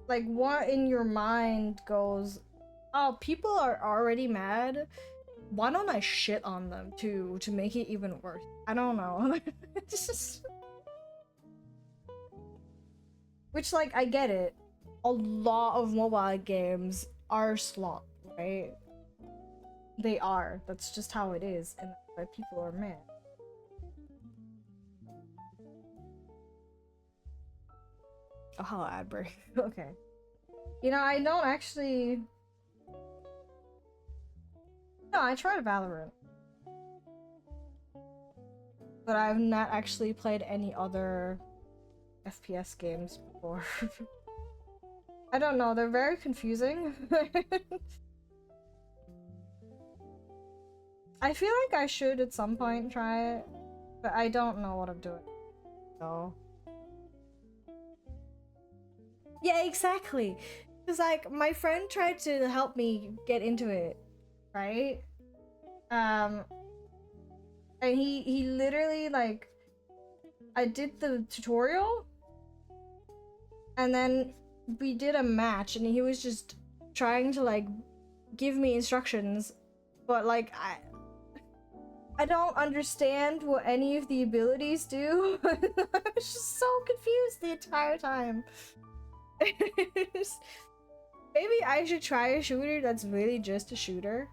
Like, what in your mind goes, oh, people are already mad? Why don't I shit on them too, to make it even worse? I don't know. It's just... Which, like, I get it. A lot of mobile games are slop, right? They are. That's just how it is, and that's why people are mad. Oh, hello, ad break. Okay. You know, I don't actually... No, I tried Valorant. But I've not actually played any other FPS games before. I don't know, they're very confusing. I feel like I should at some point try it, but I don't know what I'm doing. So... Yeah, exactly. Because, like, my friend tried to help me get into it, right? And he literally, like, I did the tutorial, and then we did a match, and he was just trying to, like, give me instructions, but, like, I don't understand what any of the abilities do. I was just so confused the entire time. Maybe I should try a shooter that's really just a shooter.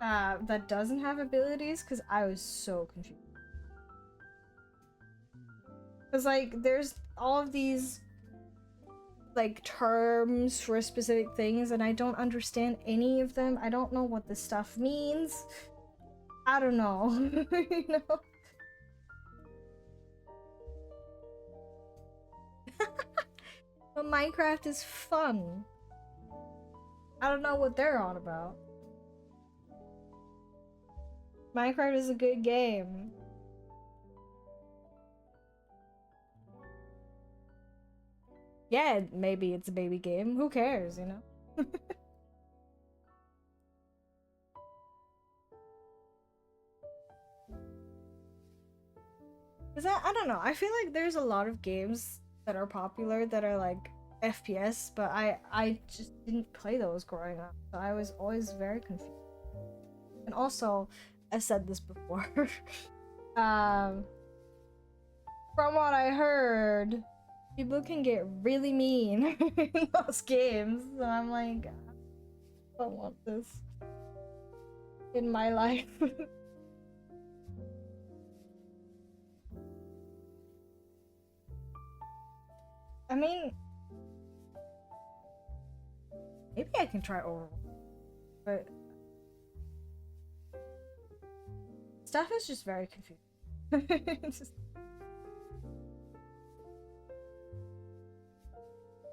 That doesn't have abilities, because I was so confused. Because, like, there's all of these, like, terms for specific things, and I don't understand any of them. I don't know what this stuff means. I don't know. You know? But Minecraft is fun. I don't know what they're on about. Minecraft is a good game. Yeah, maybe it's a baby game. Who cares, you know? Cause I don't know. I feel like there's a lot of games that are popular that are like FPS, but I just didn't play those growing up. So I was always very confused. And also, I've said this before. From what I heard, people can get really mean in those games. So I'm like, I don't want this in my life. I mean, maybe I can try Overwatch, but stuff is just very confusing.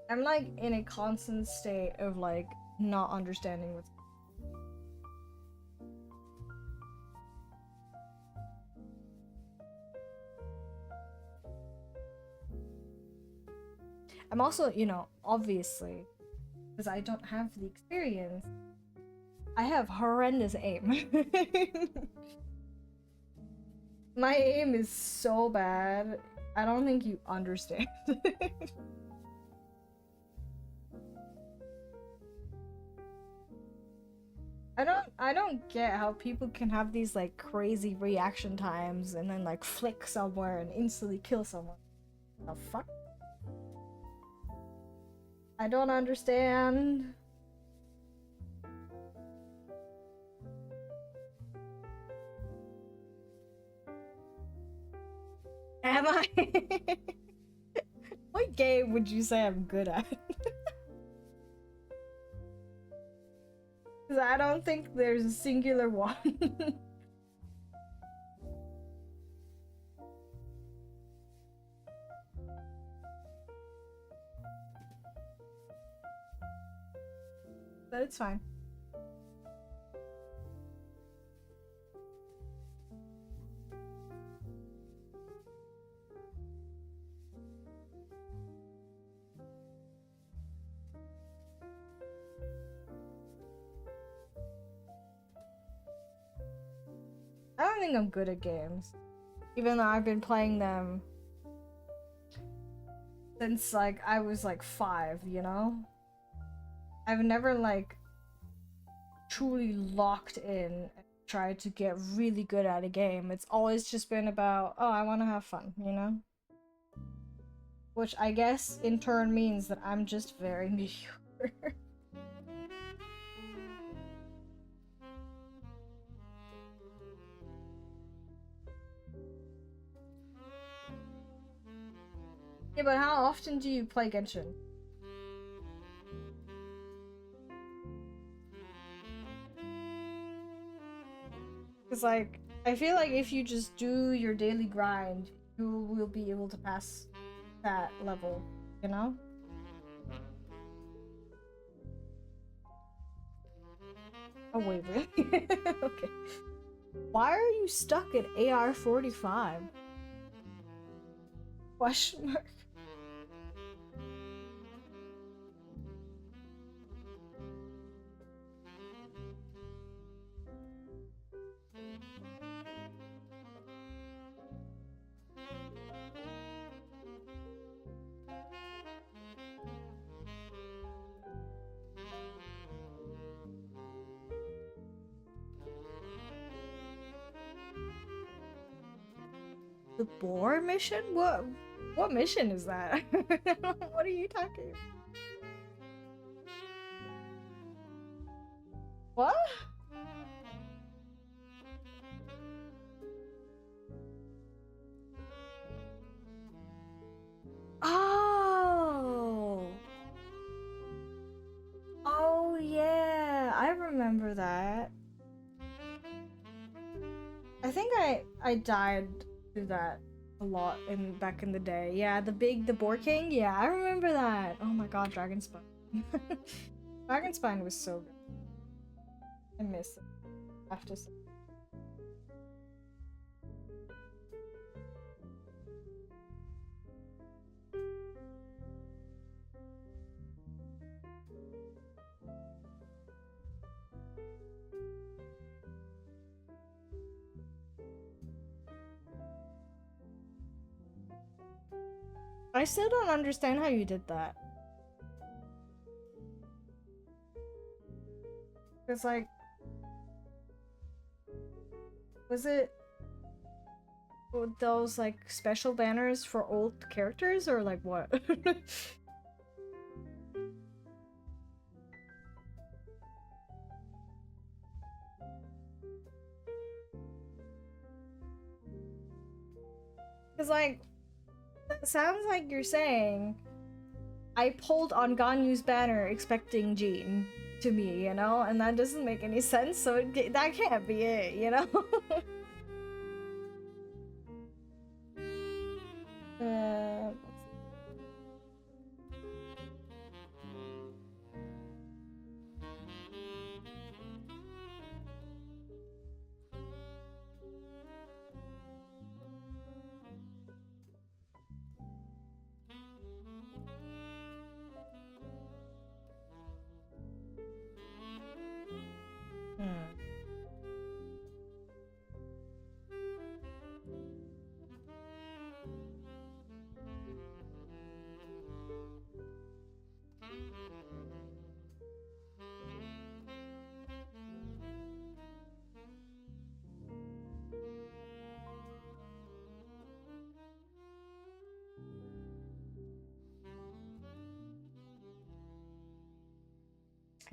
I'm like in a constant state of like not understanding what's. I'm also, you know, obviously, because I don't have the experience, I have horrendous aim. My aim is so bad, I don't think you understand. I don't get how people can have these like crazy reaction times and then like flick somewhere and instantly kill someone. The fuck? I don't understand. Am I? What game would you say I'm good at? Because I don't think there's a singular one. But it's fine. I don't think I'm good at games. Even though I've been playing them since like I was like 5, you know? I've never like truly locked in and tried to get really good at a game. It's always just been about, oh, I want to have fun, you know? Which I guess in turn means that I'm just very mediocre. Yeah, but how often do you play Genshin? Because, like, I feel like if you just do your daily grind, you will be able to pass that level, you know? Oh, wait, really? Okay. Why are you stuck at AR-45? Question mark. The boar mission? What mission is that? What are you talking about? What? Oh! Oh yeah, I remember that. I think I died through that a lot in back in the day. Yeah, the Boar King. Yeah, I remember that. Oh my god, Dragonspine. Dragonspine was so good. I miss it. I have to say. I still don't understand how you did that. Cause like, was it those like special banners for old characters or like what? Cause like, it sounds like you're saying I pulled on Ganyu's banner expecting Jean to me, you know? And that doesn't make any sense, so that can't be it, you know? uh, hmm.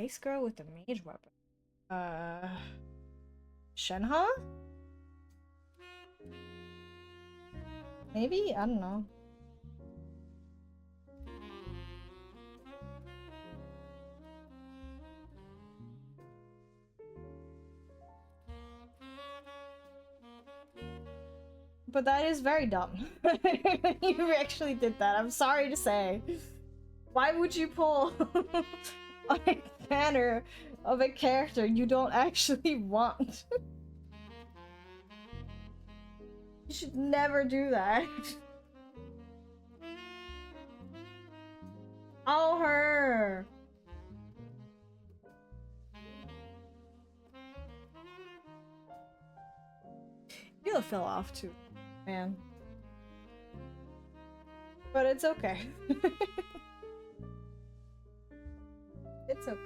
Ice girl with the mage weapon. Shenhe? Maybe? I don't know. But that is very dumb. You actually did that. I'm sorry to say. Why would you pull a banner of a character you don't actually want? You should never do that. Oh, her. You'll fell off too, man. But it's okay. It's okay.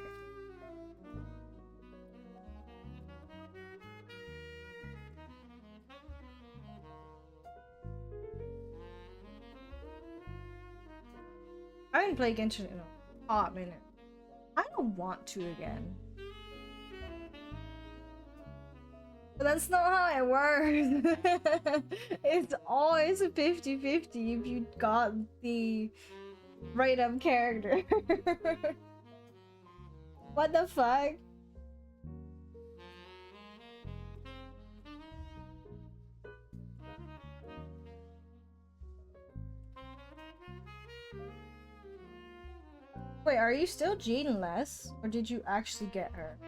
I haven't played Genshin in a hot minute. I don't want to again. But that's not how it works. It's always a 50-50 if you got the right up character. What the fuck? Wait, are you still Jean-less? Or did you actually get her?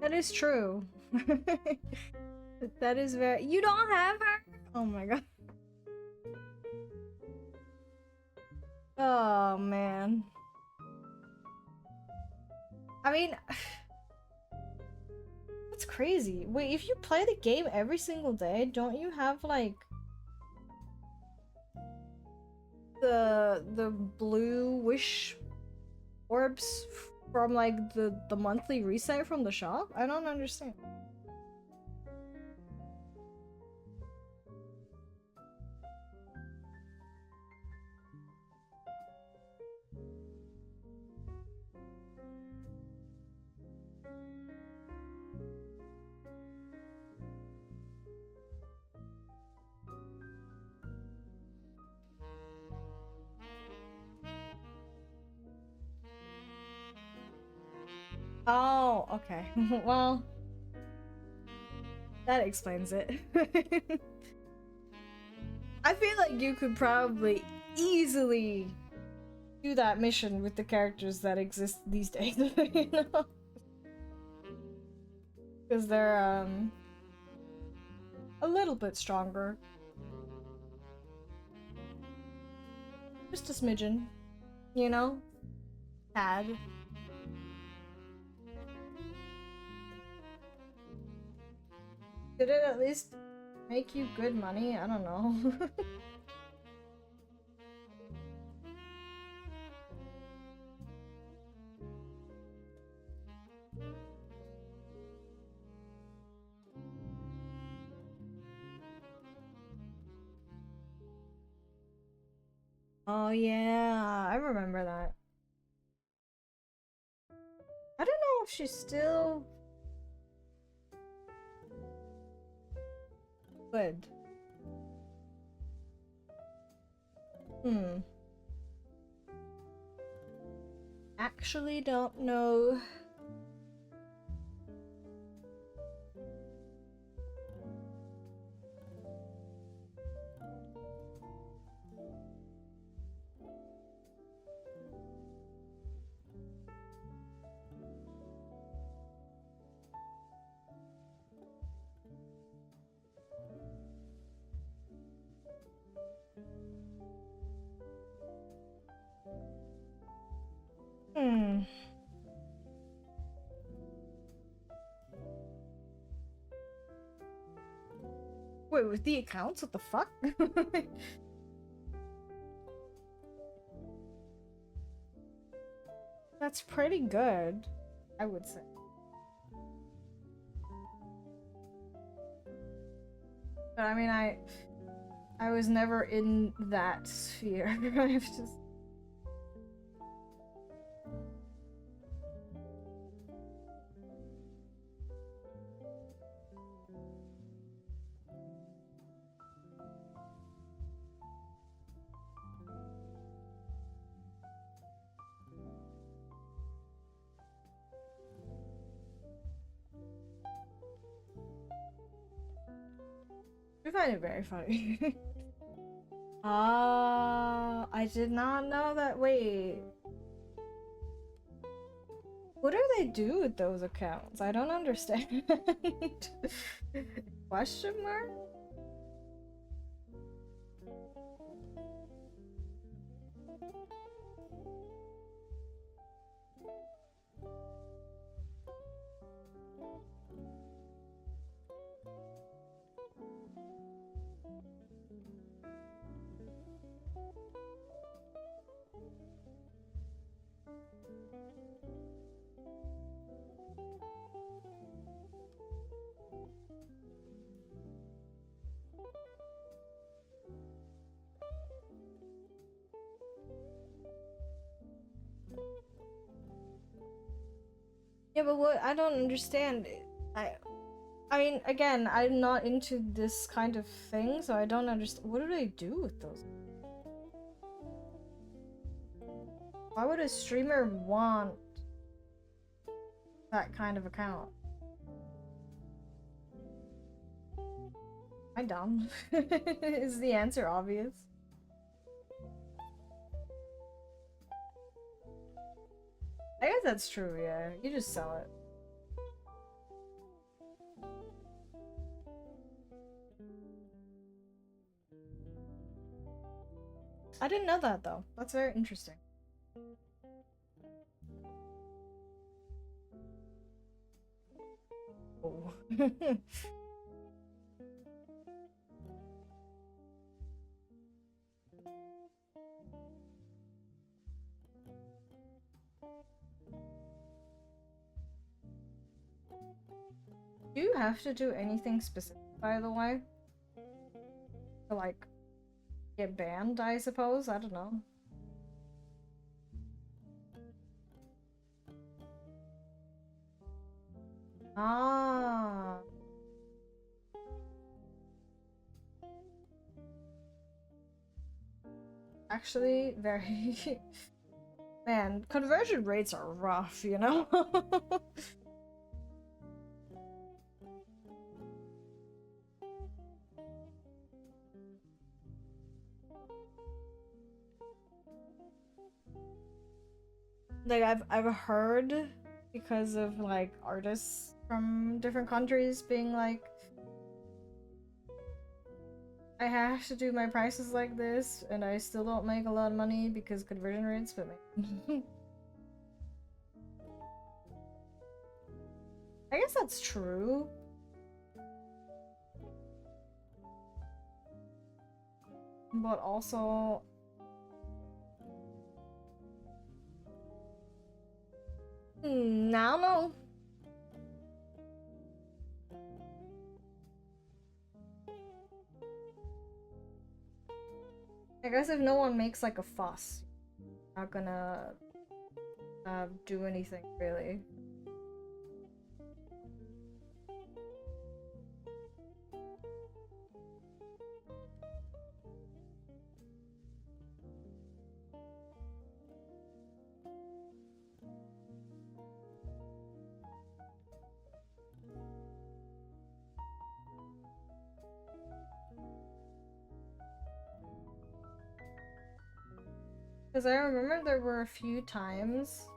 That is true. That is very- You don't have her? Oh my god. Oh man. I mean, that's crazy. Wait, if you play the game every single day, don't you have like the blue wish orbs from like the monthly reset from the shop? I don't understand. Oh, okay. Well, that explains it. I feel like you could probably easily do that mission with the characters that exist these days, you know? Because they're, a little bit stronger. Just a smidgen, you know? Tad. Did it at least make you good money? I don't know. Oh yeah, I remember that. I don't know if she's still good. Actually don't know. Wait, with the accounts? What the fuck? That's pretty good, I would say. But I mean, I was never in that sphere. I've just. I find it very funny. Ah, I did not know that. Wait. What do they do with those accounts? I don't understand. Question mark? Yeah, but what I don't understand. I I mean, again, I'm not into this kind of thing, so I don't understand. What do they do with those? Why would a streamer want that kind of account? Am I dumb? Is the answer obvious? I guess that's true, yeah. You just sell it. I didn't know that though. That's very interesting. Oh. Do you have to do anything specific, by the way? To, like, get banned, I suppose? I don't know. Ah. Actually, very... Man, conversion rates are rough, you know? Like, I've heard because of, like, artists from different countries being like, I have to do my prices like this, and I still don't make a lot of money because conversion rates, but I guess that's true. But also... I don't know. I guess if no one makes like a fuss, not gonna do anything really. Because I remember there were a few times.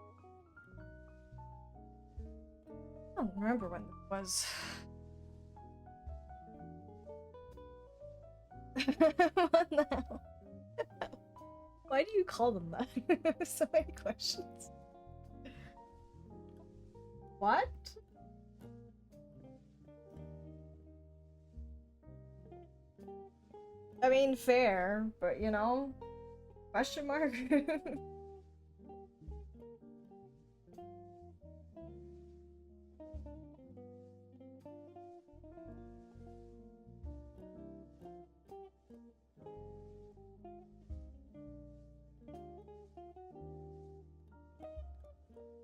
I don't remember when it was. What the hell? Why do you call them that? So many questions. What? I mean, fair, but you know, question mark.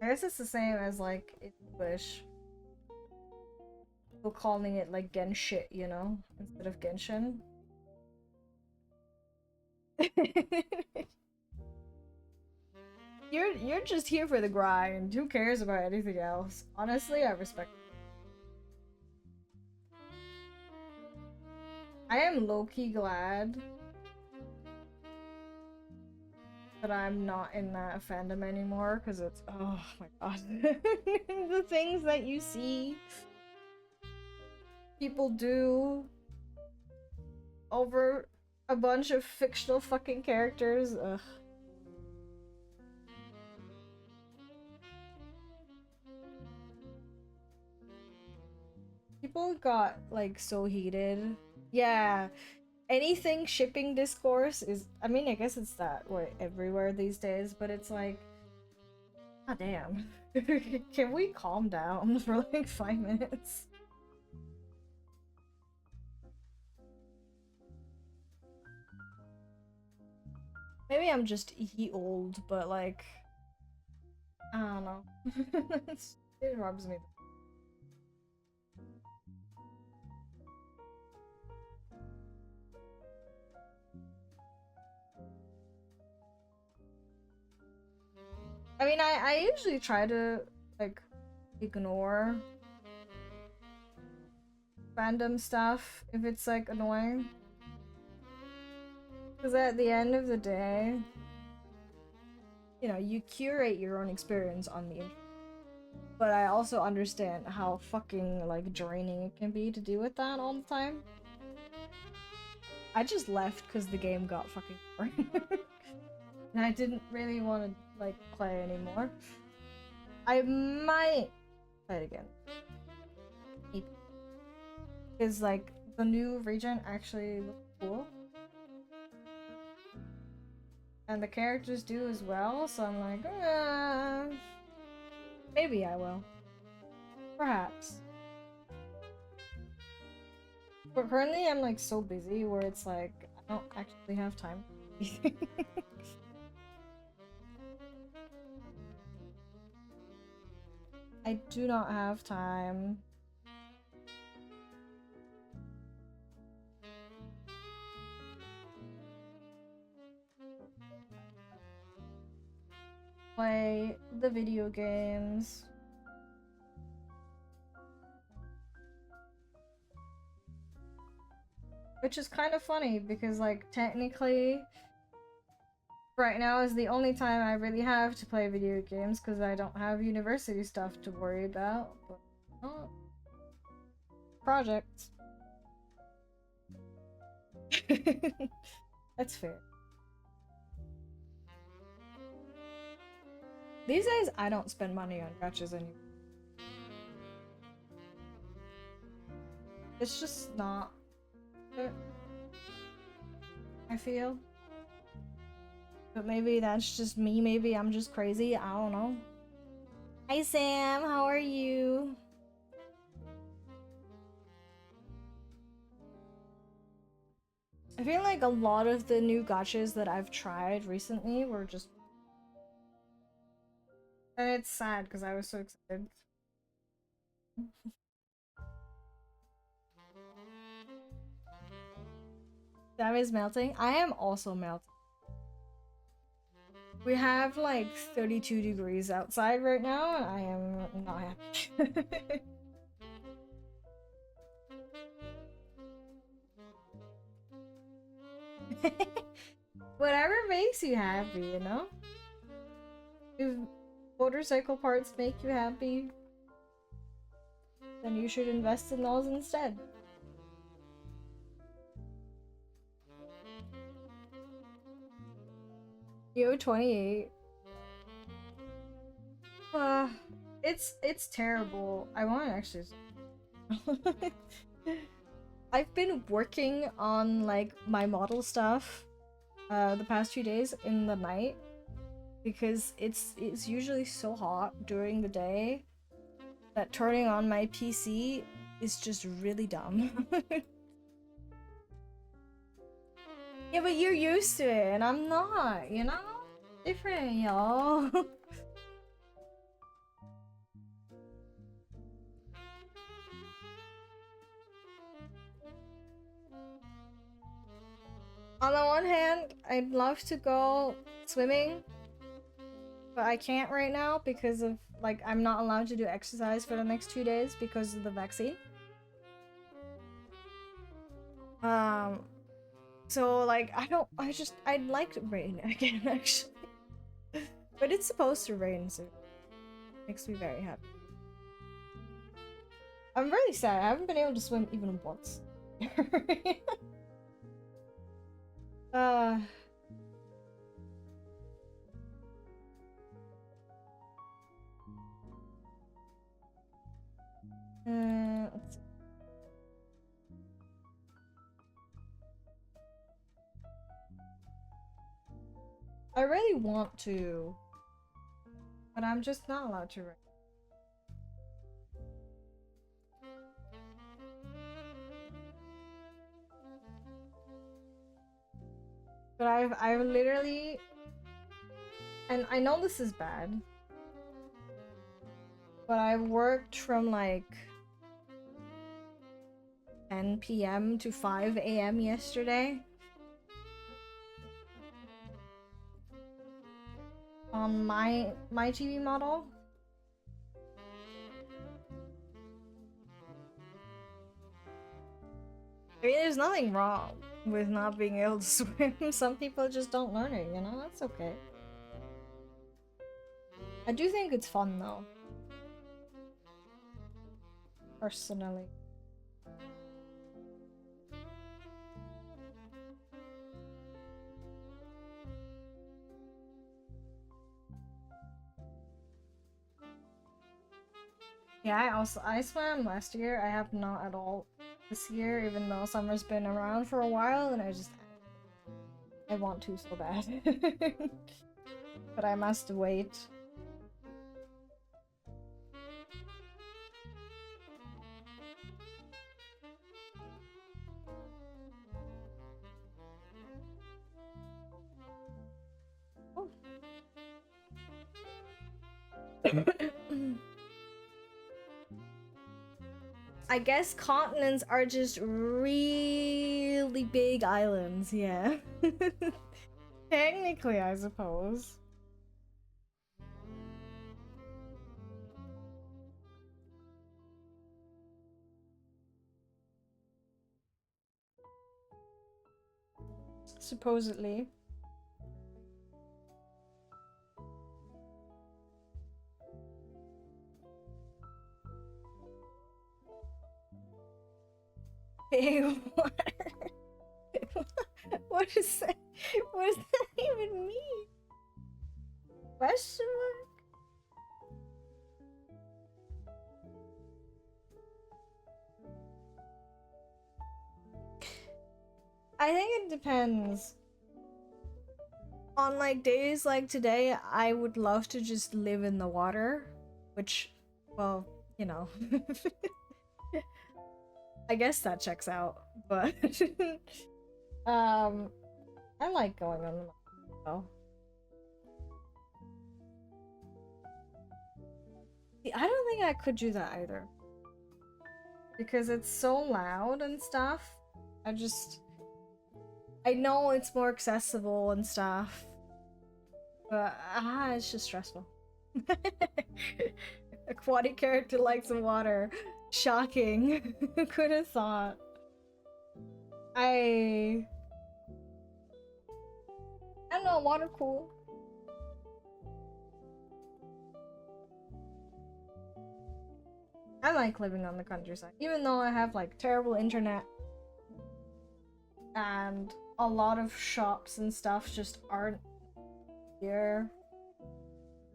I guess it's the same as like English. People calling it like Genshit, you know, instead of Genshin. You're just here for the grind. Who cares about anything else? Honestly, I respect it. I am low-key glad that I'm not in that fandom anymore, because it's, oh my god. The things that you see people do over a bunch of fictional fucking characters, ugh. People got like so heated. Yeah, anything shipping discourse is, I mean, I guess it's that way everywhere these days, but it's like, god damn. Can we calm down for like 5 minutes? Maybe I'm just old, but like, I don't know. It rubs me. I mean, I usually try to like ignore random stuff if it's like annoying. Because at the end of the day, you know, you curate your own experience on the internet. But I also understand how fucking like draining it can be to deal with that all the time. I just left because the game got fucking boring. And I didn't really want to like play anymore. I might play it again. Because like the new region actually looks cool. And the characters do as well, so I'm like, maybe I will. Perhaps. But currently I'm like so busy where it's like, I don't actually have time for anything. I do not have time. Play the video games. Which is kind of funny because like technically right now is the only time I really have to play video games because I don't have university stuff to worry about. But oh, projects. That's fair. These days, I don't spend money on gachas anymore. It's just not it, I feel. But maybe that's just me, maybe I'm just crazy, I don't know. Hi Sam, how are you? I feel like a lot of the new gachas that I've tried recently were just... And it's sad because I was so excited. Sam is melting. I am also melting. We have like 32 degrees outside right now and I am not happy. Whatever makes you happy, you know? If motorcycle parts make you happy, then you should invest in those instead. Yo, 28. It's terrible. I want to actually... I've been working on like my model stuff the past few days in the night because it's usually so hot during the day that turning on my PC is just really dumb. Yeah, but you're used to it and I'm not, you know? Different, y'all. On the one hand, I'd love to go swimming, but I can't right now because of, like, I'm not allowed to do exercise for the next 2 days because of the vaccine. So, like, I'd like rain again, actually. But it's supposed to rain soon. Makes me very happy. I'm really sad. I haven't been able to swim even once. uh... Let's see. I really want to, but I'm just not allowed to. But I've literally, and I know this is bad, but I worked from like 10 p.m. to 5 a.m. yesterday on my TV model. I mean, there's nothing wrong with not being able to swim. Some people just don't learn it, you know? That's okay. I do think it's fun though. Personally. Yeah, I swam last year. I have not at all this year, even though summer's been around for a while, and I want to so bad. But I must wait. Oh. I guess continents are just really big islands, yeah. Technically, I suppose. Supposedly. Big water. What is that? What does that even mean? Question mark? I think it depends. On like days like today, I would love to just live in the water, which, well, you know. I guess that checks out, but I like going on the though. See, I don't think I could do that either. Because it's so loud and stuff. I know it's more accessible and stuff. But it's just stressful. Aquatic character likes the water. Shocking. Who could have thought? I don't know, water cool. I like living on the countryside, even though I have like terrible internet and a lot of shops and stuff just aren't here.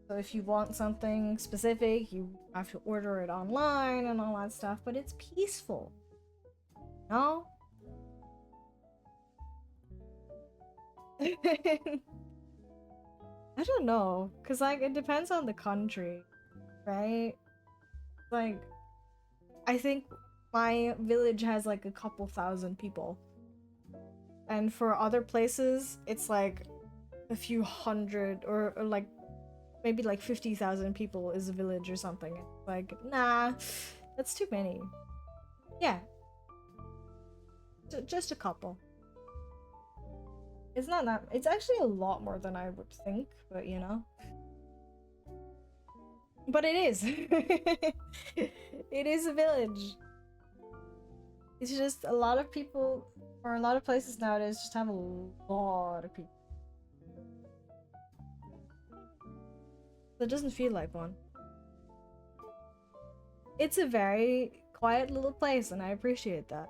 So if you want something specific, you have to order it online and all that stuff, but it's peaceful. No? I don't know, cause like it depends on the country, right? Like, I think my village has like a couple thousand people, and for other places, it's like a few hundred or like maybe like 50,000 people is a village or something. It's like, nah, that's too many. Yeah, just a couple. It's not that. It's actually a lot more than I would think, but you know. But it is. It is a village. It's just a lot of people, or a lot of places nowadays just have a lot of people. It doesn't feel like one. It's a very quiet little place, and I appreciate that.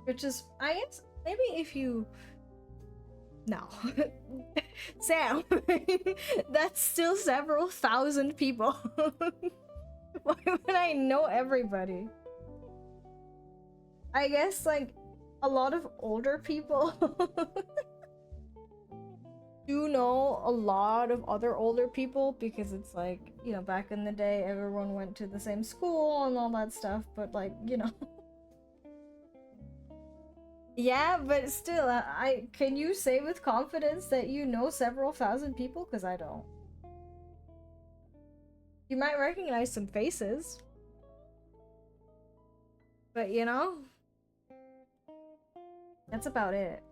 Which is, I guess, maybe if you... No. Sam! That's still several thousand people. Why would I know everybody? I guess, like, a lot of older people do know a lot of other older people because it's like, you know, back in the day, everyone went to the same school and all that stuff, but like, you know. Yeah, but still, I can you say with confidence that you know several thousand people? Because I don't. You might recognize some faces. But, you know, that's about it.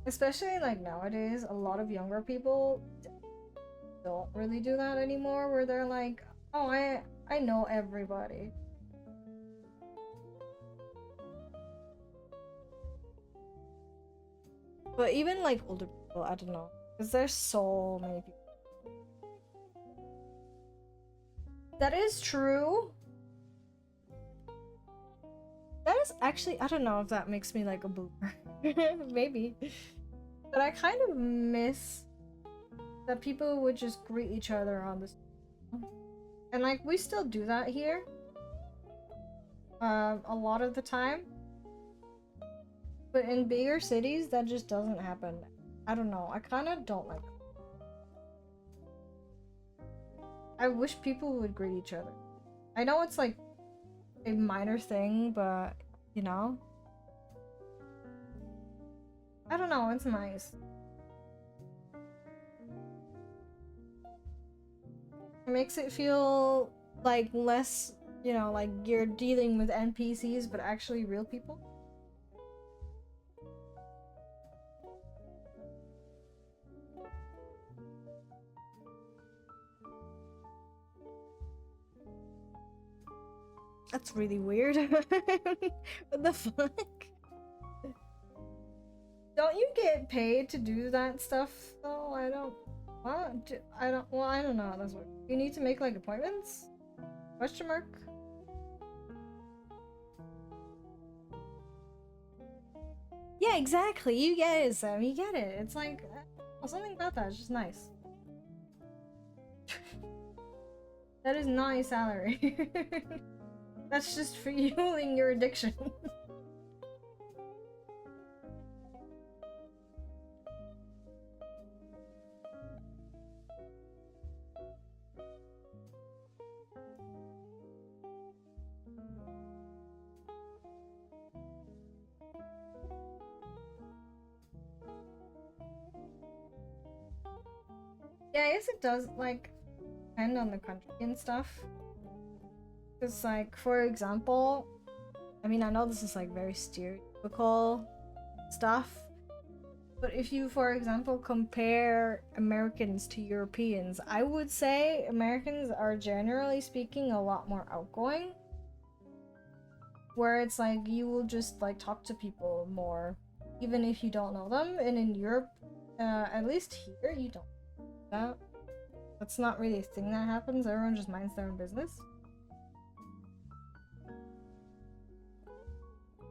Especially, like, nowadays, a lot of younger people don't really do that anymore, where they're like, oh, I know everybody. But even, like, older people, I don't know. Because there's so many people. That is true. That is actually, I don't know if that makes me like a boomer. Maybe. But I kind of miss that people would just greet each other on the street. And like, we still do that here. A lot of the time. But in bigger cities, that just doesn't happen. I don't know. I kind of don't like it. I wish people would greet each other. I know it's like a minor thing, but you know, I don't know, it's nice. It makes it feel like less, you know, like you're dealing with NPCs but actually real people. That's really weird. What the fuck? Don't you get paid to do that stuff though? I don't. What? I don't. Well, I don't know how this works. You need to make like appointments? Question mark? Yeah, exactly. You get it, Sam. You get it. It's like something about that. It's just nice. That is not a salary. That's just fueling your addiction. Yeah, I guess it does, like, depend on the country and stuff. Because, like, for example, I mean, I know this is, like, very stereotypical stuff, but if you, for example, compare Americans to Europeans, I would say Americans are generally speaking a lot more outgoing. Where it's like, you will just, like, talk to people more, even if you don't know them. And in Europe, at least here, you don't do that. That's not really a thing that happens. Everyone just minds their own business.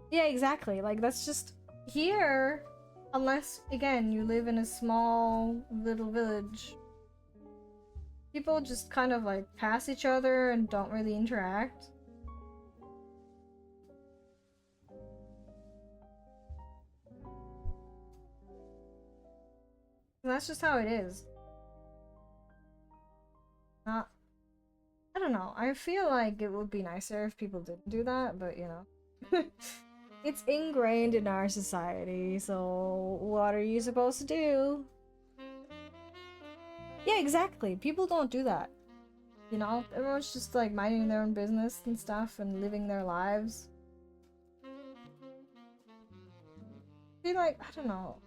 Yeah, exactly. Like, that's just here, unless, again, you live in a small little village. People just kind of, like, pass each other and don't really interact. And that's just how it is. Not... I don't know. I feel like it would be nicer if people didn't do that, but, you know. It's ingrained in our society, so what are you supposed to do? Yeah, exactly. People don't do that. You know, everyone's just like minding their own business and stuff and living their lives. Be like, I don't know.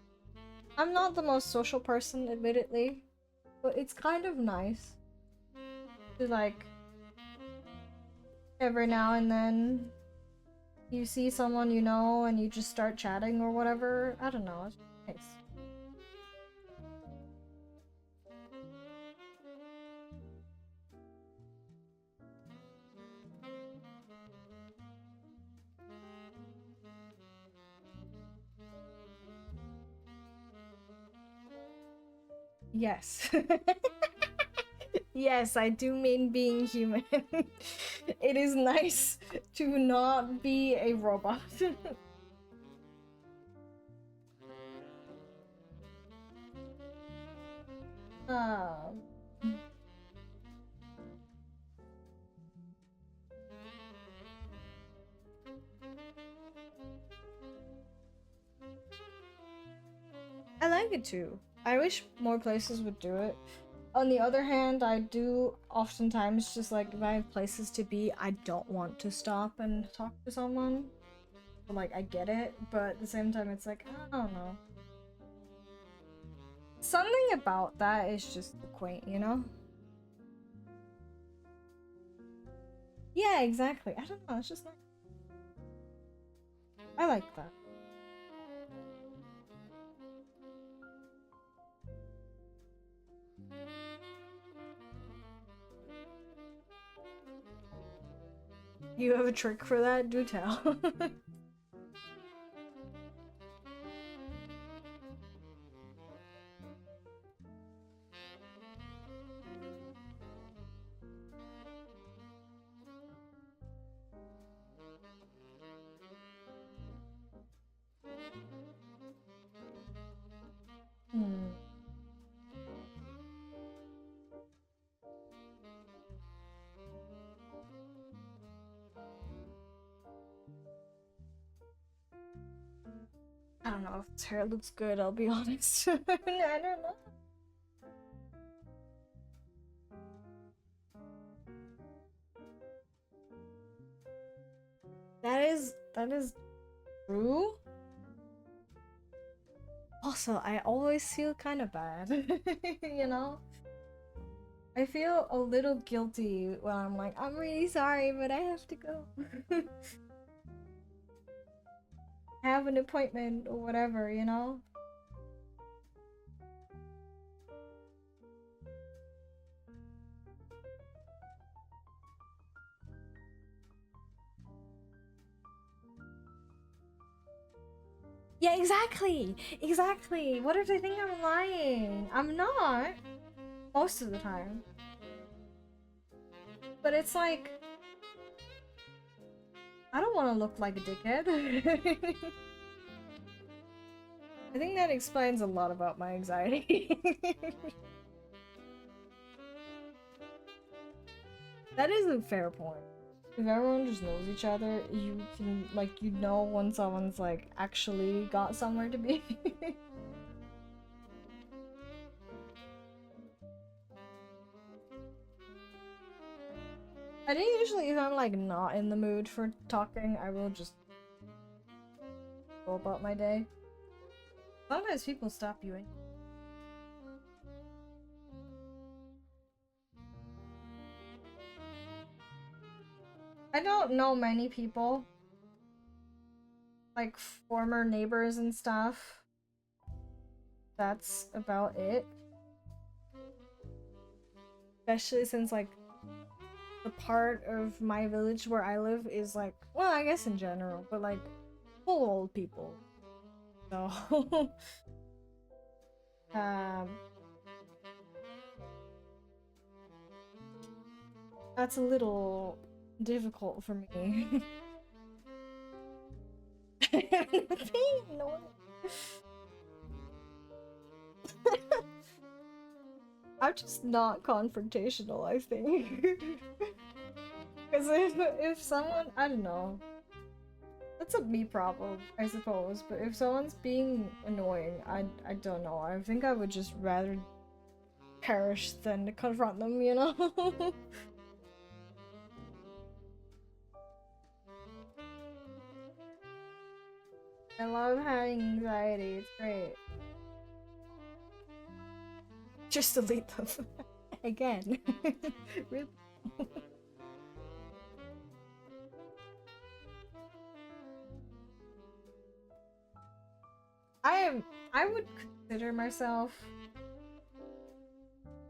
I'm not the most social person, admittedly, but it's kind of nice to like every now and then you see someone you know and you just start chatting or whatever. I don't know, it's nice. Yes. Yes, I do mean being human. It is nice to not be a robot. um, I like it too. I wish more places would do it. On the other hand, I do oftentimes just like if I have places to be, I don't want to stop and talk to someone. Like, I get it, but at the same time, it's like, I don't know. Something about that is just quaint, you know? Yeah, exactly. I don't know, it's just like, I like that. You have a trick for that? Do tell. Hmm. I don't know if his hair looks good, I'll be honest. I don't know. That is true. Also, I always feel kind of bad, you know? I feel a little guilty when I'm like, I'm really sorry, but I have to go. Have an appointment or whatever, you know? Yeah, exactly! Exactly! What if they think I'm lying? I'm not! Most of the time. But it's like, I don't want to look like a dickhead. I think that explains a lot about my anxiety. That is a fair point. If everyone just knows each other, you can, like, you know when someone's, like, actually got somewhere to be. I think usually if I'm, like, not in the mood for talking, I will just go about my day. Sometimes people stop you in. I don't know many people, like former neighbors and stuff. That's about it. Especially since, like, the part of my village where I live is, like, well, I guess in general, but, like, full old people. So, um, that's a little difficult for me. No. I'm just not confrontational, I think. Because if someone, I don't know, that's a me problem, I suppose. But if someone's being annoying, I don't know. I think I would just rather perish than to confront them, you know? I love having anxiety, it's great. Just delete them. Again. Really? I would consider myself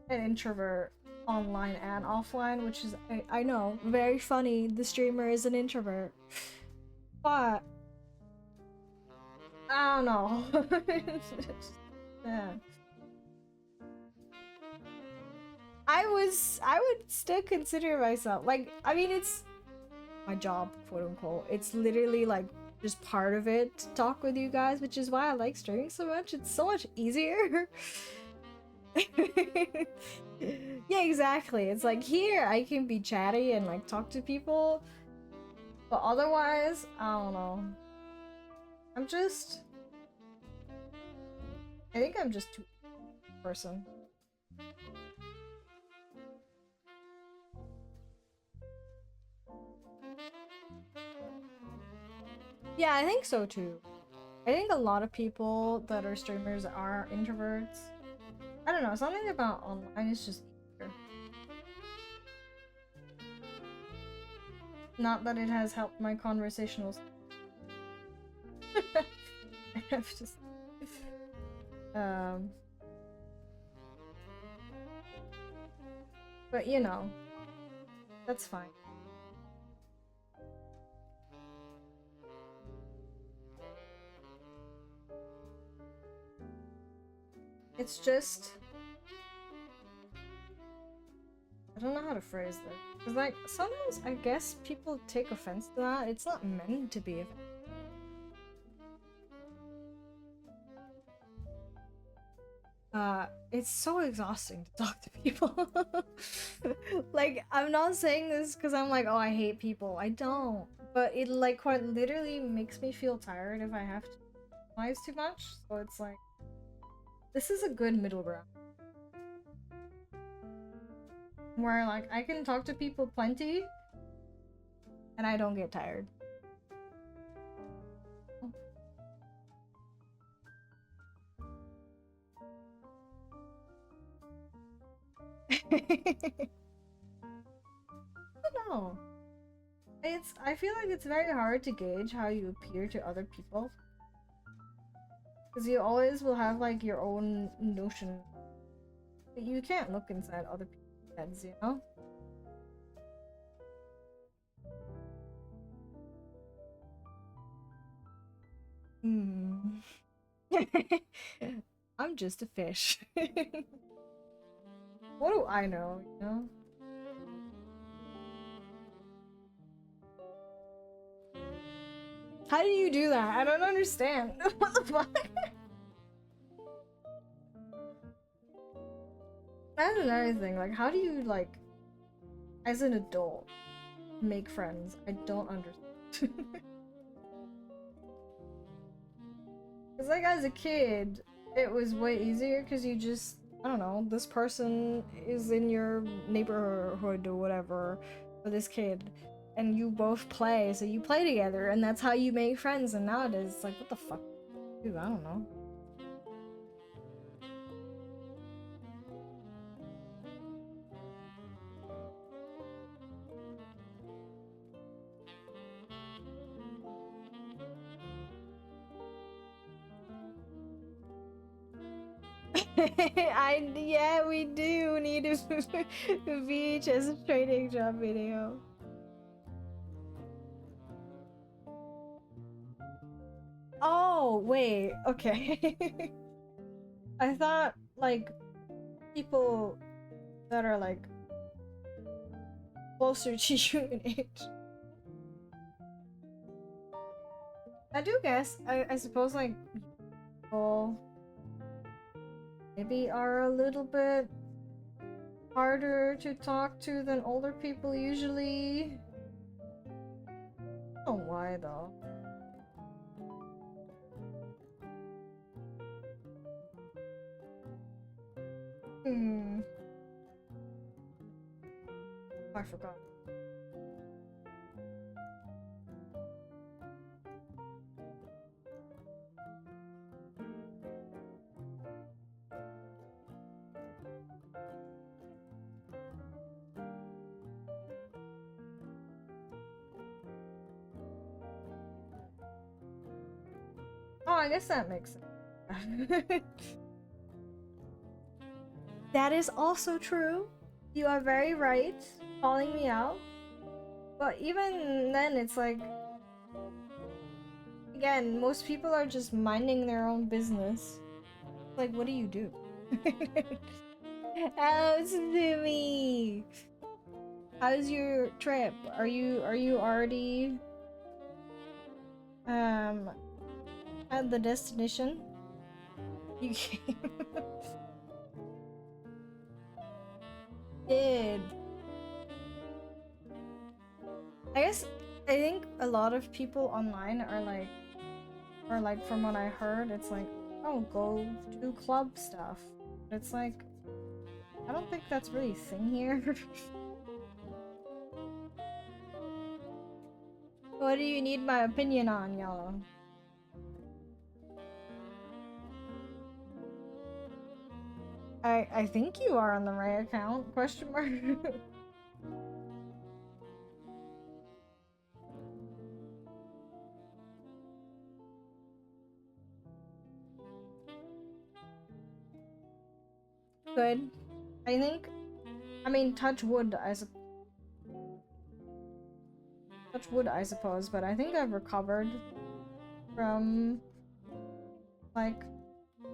an introvert online and offline, which is, I know, very funny. The streamer is an introvert. But I don't know. Yeah. I would still consider myself like, I mean, it's my job, quote unquote. It's literally like just part of it to talk with you guys, which is why I like streaming so much. It's so much easier. Yeah, exactly. It's like here I can be chatty and like talk to people, but otherwise, I don't know. I think I'm just too person. Yeah, I think so too. I think a lot of people that are streamers are introverts. I don't know, something about online is just easier. Not that it has helped my conversational I've just but you know, that's fine. It's just I don't know how to phrase this. Cause like sometimes I guess people take offense to that. It's not meant to be offensive. It's so exhausting to talk to people. Like, I'm not saying this because I'm like, oh, I hate people. I don't. But it, like, quite literally makes me feel tired if I have to analyze too much. So it's like, this is a good middle ground. Where, like, I can talk to people plenty, and I don't get tired. I don't know. I feel like it's very hard to gauge how you appear to other people. Because you always will have like your own notion. But you can't look inside other people's heads, you know? Hmm. I'm just a fish. What do I know, you know? How do you do that? I don't understand. What the fuck? That's another thing. Like, how do you, like, as an adult, make friends? I don't understand. Because, like, as a kid, it was way easier because you just, I don't know, this person is in your neighborhood or whatever for this kid. And you both play, so you play together, and that's how you make friends. And nowadays, it's like, what the fuck? Dude, I don't know. Yeah, we do need a VHS trading job video. Oh, wait, okay. I thought, like, people that are, like, closer to you in age. I do guess, I suppose, like, people maybe are a little bit harder to talk to than older people usually. I don't know why, though. Hmm. I forgot. Oh, I guess that makes sense. That is also true. You are very right, calling me out. But even then, it's like, again, most people are just minding their own business. Like, what do you do? How's me? How's your trip? Are you already at the destination? You came. Did. I think a lot of people online are like, or like from what I heard, it's like, oh, go do club stuff. It's like, I don't think that's really a thing here. What do you need my opinion on, Yellow? I think you are on the right account, question mark. Good. I think, I mean, touch wood, I suppose, but I think I've recovered from, like,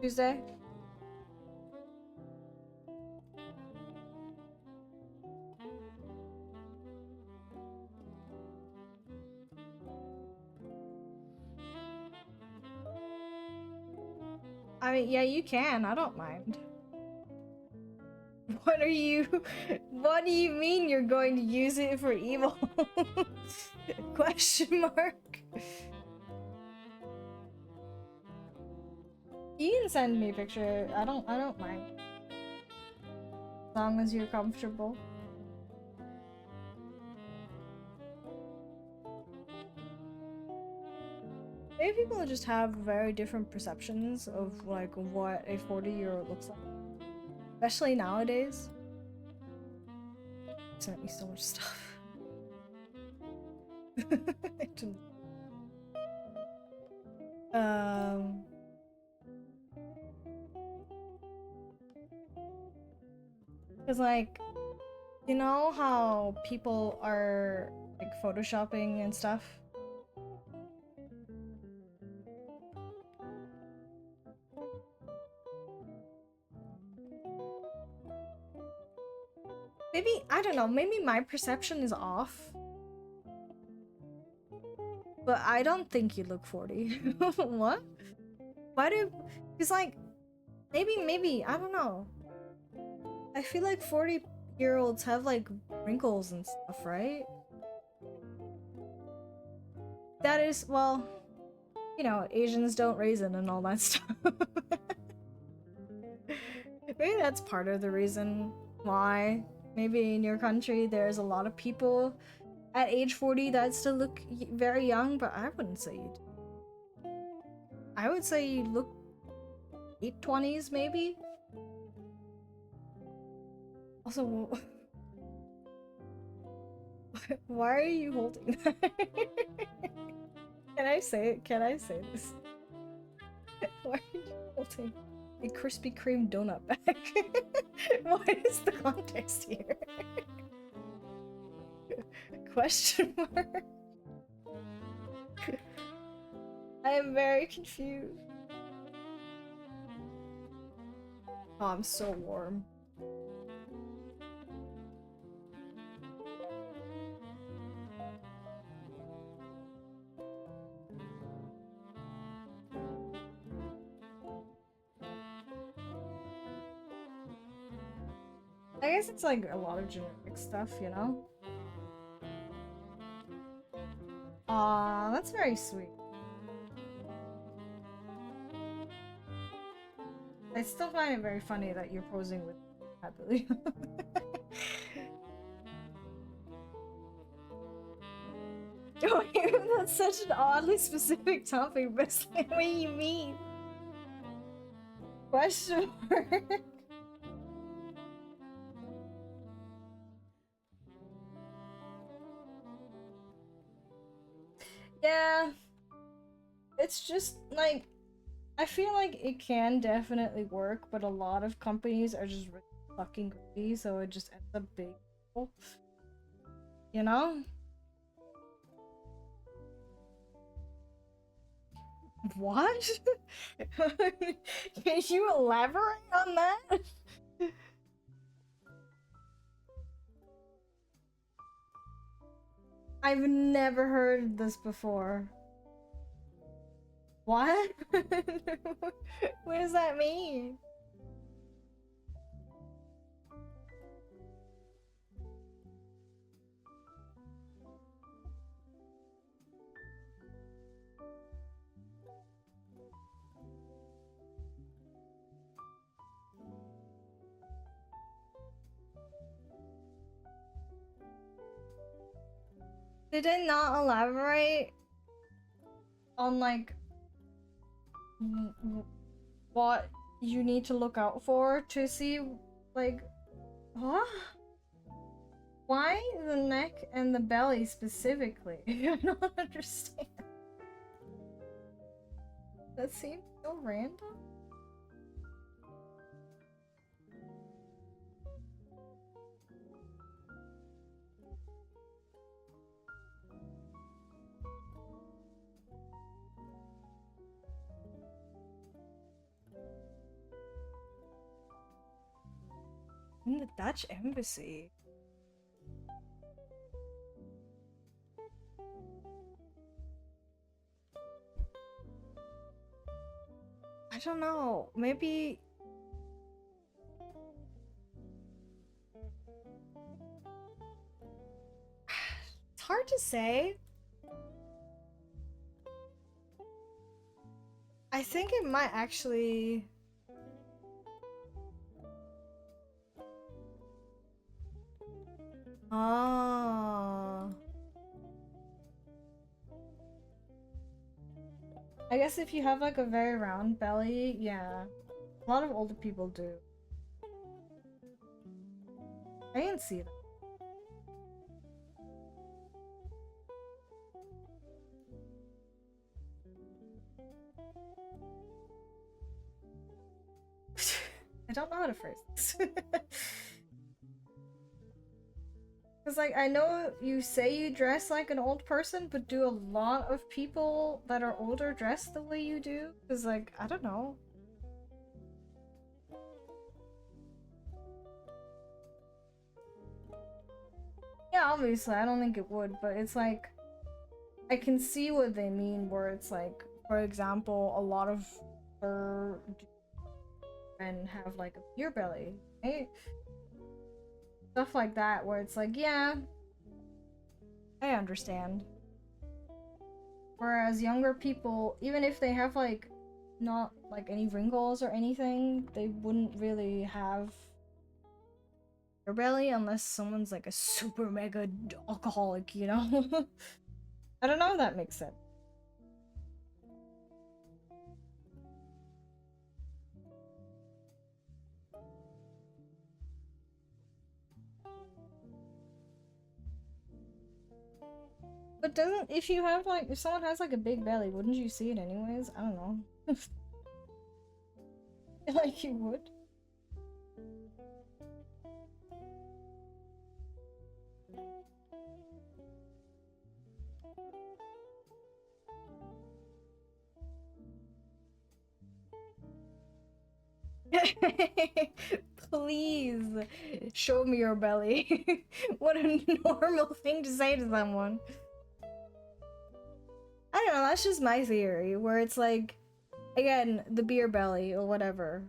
Tuesday. I mean, yeah, you can. I don't mind. What do you mean you're going to use it for evil? Question mark. You can send me a picture. I don't mind. As long as you're comfortable. Maybe people just have very different perceptions of like what a 40-year-old looks like. Especially nowadays. Sent me so much stuff. Cause like, you know how people are like photoshopping and stuff? Maybe, I don't know, maybe my perception is off. But I don't think you look 40. What? Why do... Cause like, maybe, I don't know. I feel like 40-year-olds have like wrinkles and stuff, right? That is, well, you know, Asians don't raisin and all that stuff. Maybe that's part of the reason why maybe in your country there's a lot of people at age 40 that still look very young, but I wouldn't say you do. I would say you look late 20s maybe. Also, why are you holding that? Can I say it? Can I say this? Why are you holding a Krispy Kreme donut bag? What is the context here? Question mark? I am very confused. Oh, I'm so warm. I guess it's like a lot of genetic stuff, you know? Aw, that's very sweet. I still find it very funny that you're posing with happily. That's such an oddly specific topic, but it's like, what do you mean? Question mark. Yeah, it's just like I feel like it can definitely work, but a lot of companies are just really fucking greedy, so it just ends up being, you know? What? Can you elaborate on that? I've never heard this before. What? What does that mean? Did it not elaborate on like what you need to look out for to see like huh? Why the neck and the belly specifically? I don't understand. That seems so random. In the Dutch embassy. I don't know. Maybe it's hard to say. I think it might actually ah. I guess if you have like a very round belly, yeah. A lot of older people do. I didn't see that. I don't know how to phrase this. Because, like, I know you say you dress like an old person, but do a lot of people that are older dress the way you do? Because, like, I don't know. Yeah, obviously, I don't think it would, but it's like, I can see what they mean, where it's like, for example, a lot of fur men have like a beer belly, right? Stuff like that, where it's like, yeah, I understand. Whereas younger people, even if they have like not like any wrinkles or anything, they wouldn't really have their belly unless someone's like a super mega alcoholic, you know? I don't know if that makes sense. But doesn't if you have like if someone has like a big belly, wouldn't you see it anyways? I don't know. Like you would. Please show me your belly. What a normal thing to say to someone. I don't know, that's just my theory, where it's like, again, the beer belly or whatever,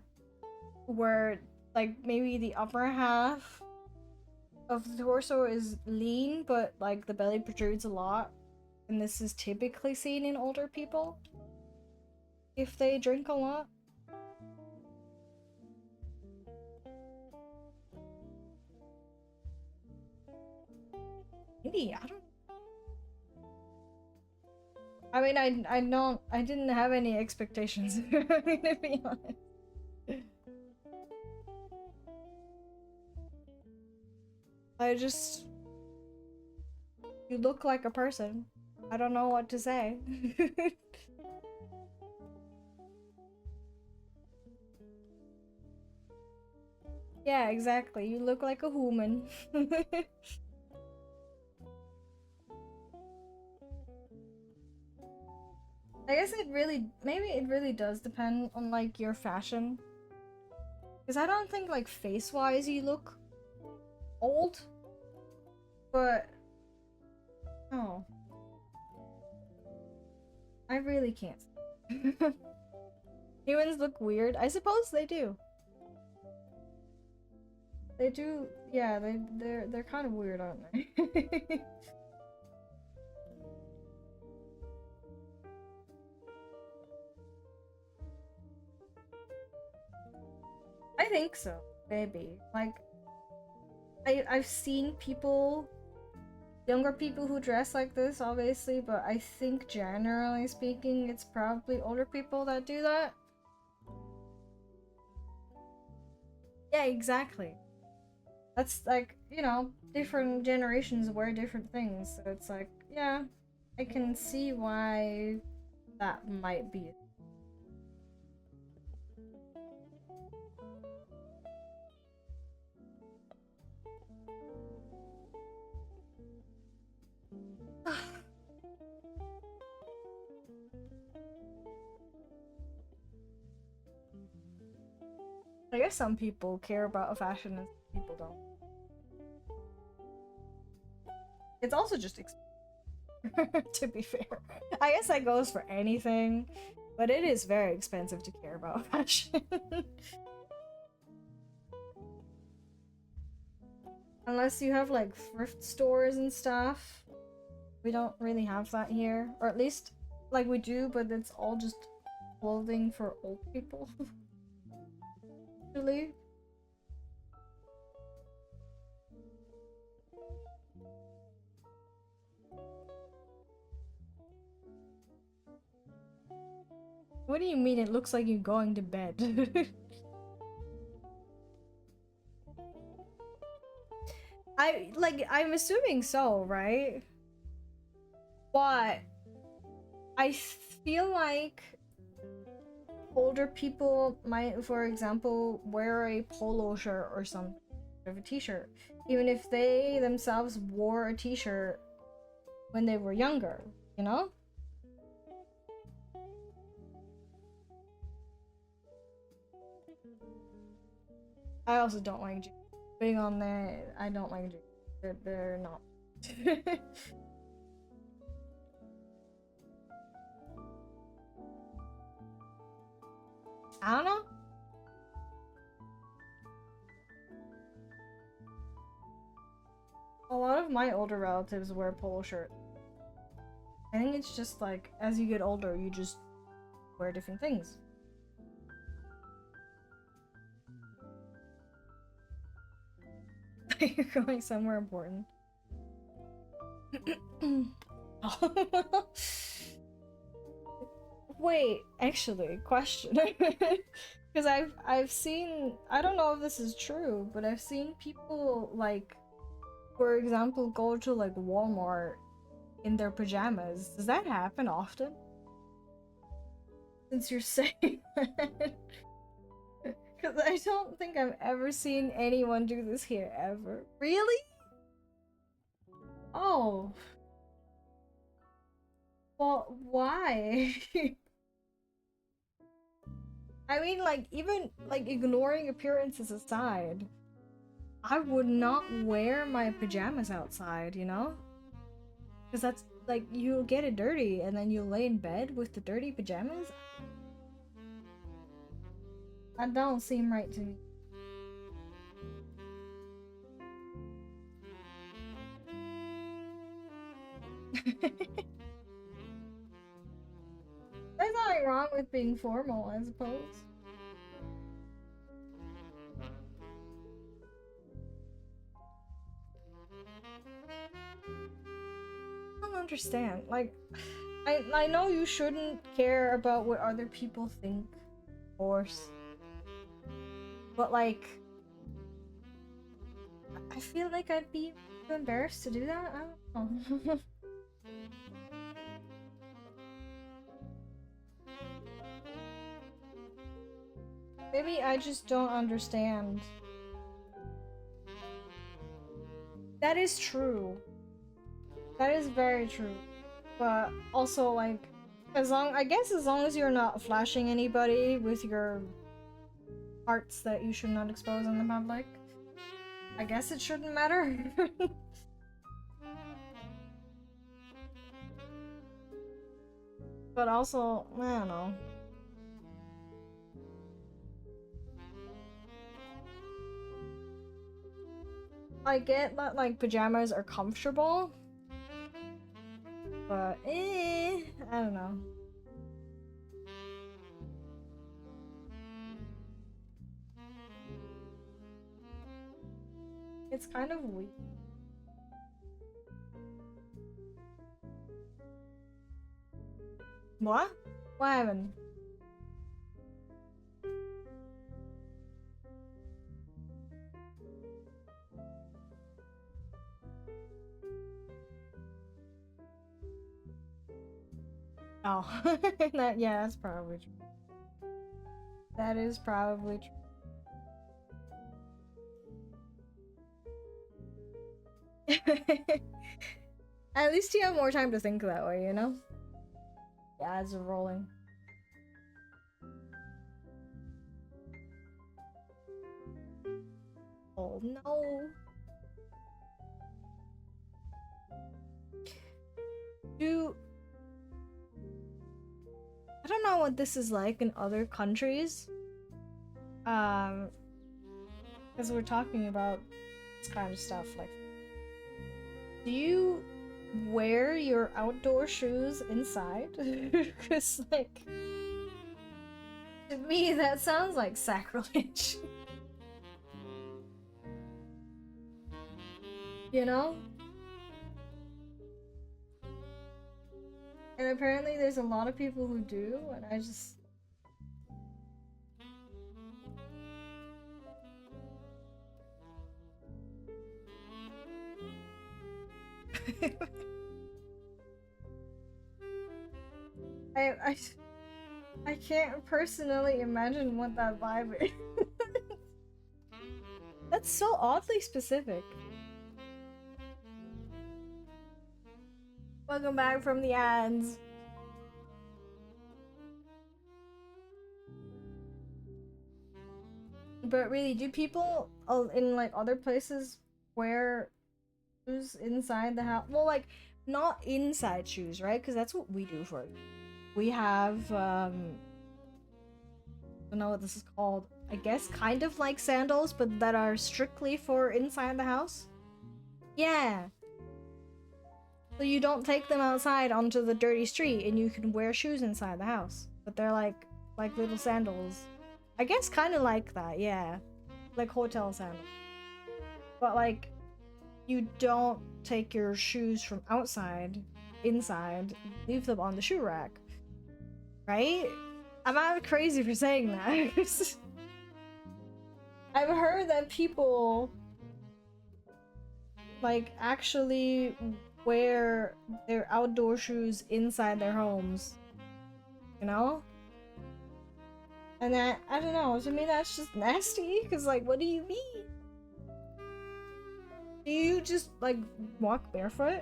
where like maybe the upper half of the torso is lean, but like the belly protrudes a lot, and this is typically seen in older people if they drink a lot. Maybe, I don't. I mean, I didn't have any expectations, to be honest. I just, you look like a person. I don't know what to say. Yeah, exactly. You look like a human. I guess it really, maybe it really does depend on like your fashion. Because I don't think like face-wise you look old. But, oh, I really can't. Humans look weird. I suppose they do. They do, yeah, they're kind of weird, aren't they? I think so, maybe. Like, I've seen people, younger people who dress like this, obviously, but I think generally speaking, it's probably older people that do that. Yeah, exactly. That's like, you know, different generations wear different things, so it's like, yeah, I can see why that might be. I guess some people care about fashion and some people don't. It's also just to be fair. I guess that goes for anything, but it is very expensive to care about fashion. Unless you have like thrift stores and stuff. We don't really have that here. Or at least, like, we do, but it's all just clothing for old people. Really? What do you mean it looks like you're going to bed? I'm assuming so, right? But I feel like older people might, for example, wear a polo shirt or some sort of a t-shirt, even if they themselves wore a t-shirt when they were younger, you know? I also don't like jeans. Being on there, I don't like jeans. They're not. I don't know. A lot of my older relatives wear polo shirts. I think it's just like, as you get older, you just wear different things. You're going somewhere important. Wait, actually, question. Because I've seen, I don't know if this is true, but I've seen people like, for example, go to like Walmart in their pajamas. Does that happen often? Since you're saying that. Because I don't think I've ever seen anyone do this here ever. Really? Oh. Well, why? I mean, like, even, like, ignoring appearances aside, I would not wear my pajamas outside, you know? Because that's, like, you'll get it dirty and then you lay in bed with the dirty pajamas? That don't seem right to me. There's nothing wrong with being formal, I suppose. I don't understand. Like, I know you shouldn't care about what other people think, of course. But like, I feel like I'd be embarrassed to do that. I don't know. Maybe I just don't understand. That is true. That is very true. But also, like, I guess as long as you're not flashing anybody with your parts that you should not expose in the public, I guess it shouldn't matter. But also, I don't know. I get that, like, pajamas are comfortable, but I don't know. It's kind of weird. What? What happened? Oh, yeah, that's probably true. That is probably true. At least you have more time to think that way, you know? The ads are rolling. Oh no. I don't know what this is like in other countries. Because we're talking about this kind of stuff, like, do you wear your outdoor shoes inside? Because, like, to me, that sounds like sacrilege. You know? And apparently there's a lot of people who do, and I just... I can't personally imagine what that vibe is. That's so oddly specific. Welcome back from the ads. But really, do people in like other places wear shoes inside the house? Well, like, not inside shoes, right? Because that's what we do for it. We have I don't know what this is called. I guess kind of like sandals, but that are strictly for inside the house. Yeah. So you don't take them outside onto the dirty street, and you can wear shoes inside the house. But they're like little sandals. I guess kind of like that, yeah. Like hotel sandals. But like, you don't take your shoes from outside, inside, leave them on the shoe rack. Right? I'm not crazy for saying that. I've heard that people like actually wear their outdoor shoes inside their homes. You know? And that, I don't know, to me that's just nasty, because like, what do you mean? Do you just like walk barefoot?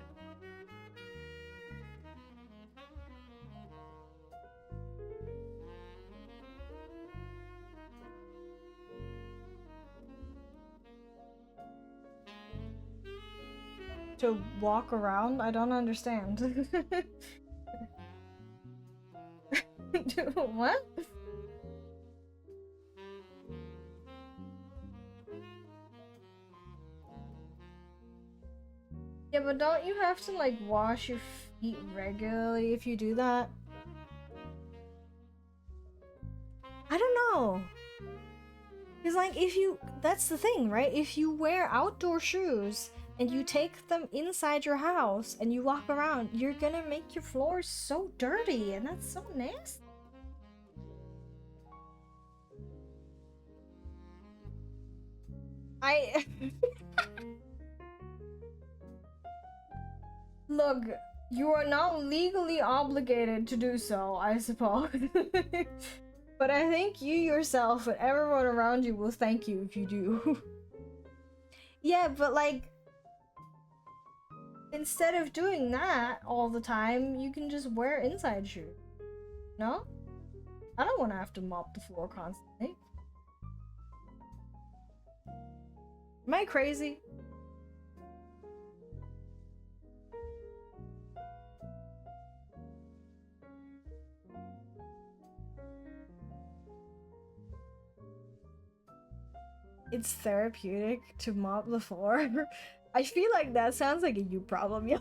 To walk around? I don't understand. What? Yeah, but don't you have to like wash your feet regularly if you do that? I don't know. Because like, if you, that's the thing, right? If you wear outdoor shoes, and you take them inside your house and you walk around, you're gonna make your floors so dirty, and that's so nasty. Look, you are not legally obligated to do so, I suppose. But I think you yourself and everyone around you will thank you if you do. Yeah, but like, instead of doing that all the time, you can just wear inside shoes. No? I don't want to have to mop the floor constantly. Am I crazy? It's therapeutic to mop the floor. I feel like that sounds like a you problem, yo.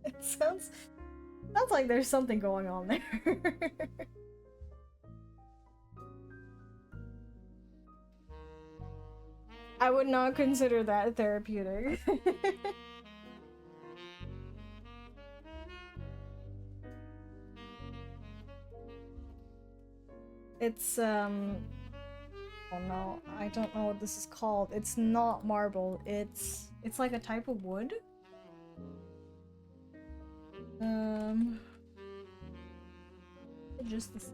It sounds like there's something going on there. I would not consider that therapeutic. It's oh no, I don't know what this is called. It's not marble. It's like a type of wood. Just this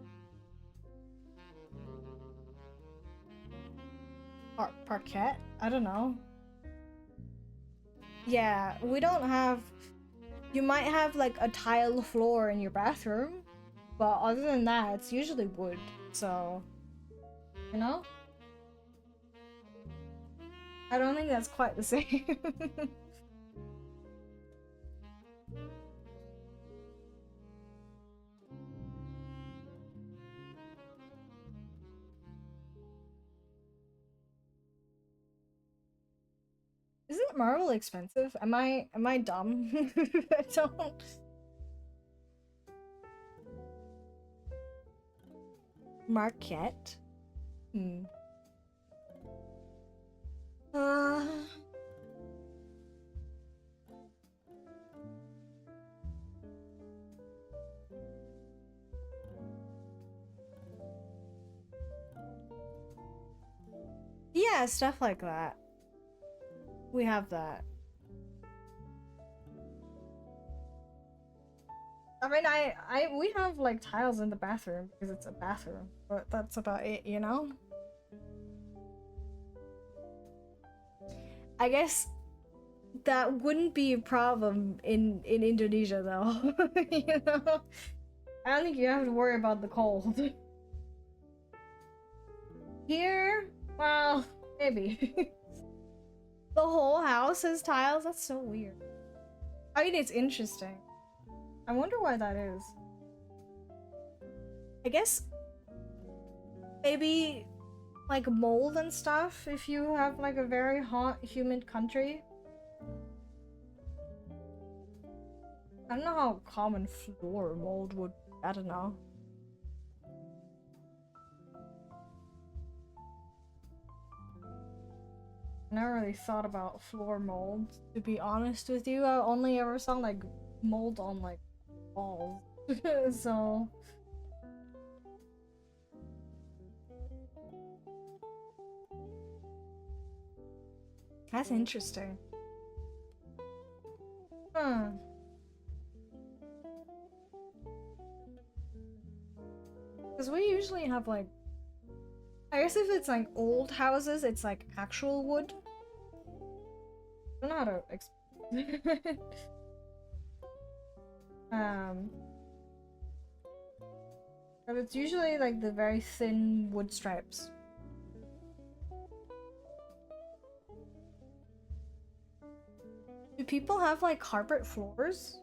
parquet? I don't know. Yeah, we don't have. You might have like a tile floor in your bathroom, but other than that, it's usually wood. So, you know? I don't think that's quite the same. Isn't marble expensive? Am I dumb? I don't. Marquette? Hmm. Yeah, stuff like that. We have that. I mean, we have like tiles in the bathroom because it's a bathroom, but that's about it, you know? I guess that wouldn't be a problem in Indonesia though. You know? I don't think you have to worry about the cold. Here, well, maybe. The whole house has tiles? That's so weird. I mean, it's interesting. I wonder why that is. I guess maybe like mold and stuff if you have like a very hot, humid country. I don't know how common floor mold would be. I don't know. I never really thought about floor mold, to be honest with you. I only ever saw like mold on like walls. So that's interesting. Huh. Because we usually have like, I guess if it's like old houses, it's like actual wood. I don't know how to explain. But it's usually like the very thin wood stripes. Do people have like carpet floors?